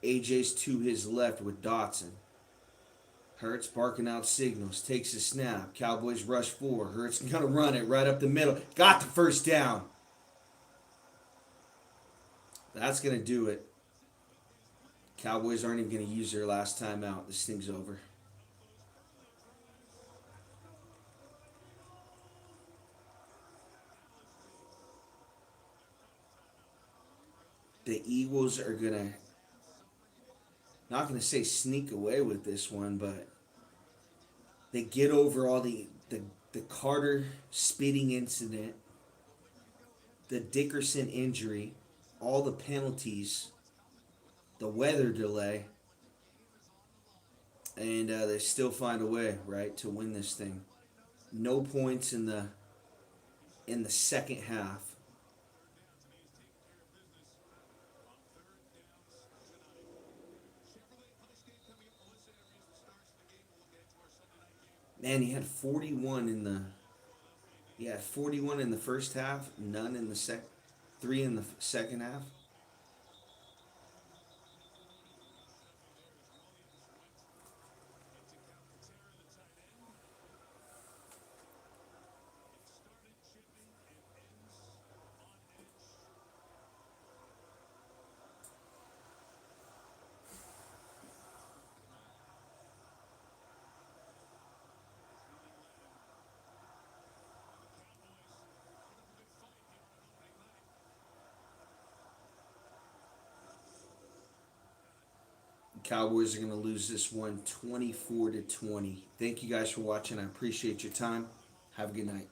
AJ's to his left with Dotson. Hurts barking out signals. Takes a snap. Cowboys rush 4. Hurts gonna run it right up the middle. Got the first down. That's gonna do it. Cowboys aren't even gonna use their last timeout. This thing's over. The Eagles are gonna, not gonna say sneak away with this one, but they get over all the Carter spitting incident, the Dickerson injury, all the penalties, the weather delay, and they still find a way, right, to win this thing. No points in the second half. Man, he had 41 in the first half, none in the 3 in the second half. Cowboys are going to lose this one 24-20. Thank you guys for watching. I appreciate your time. Have a good night.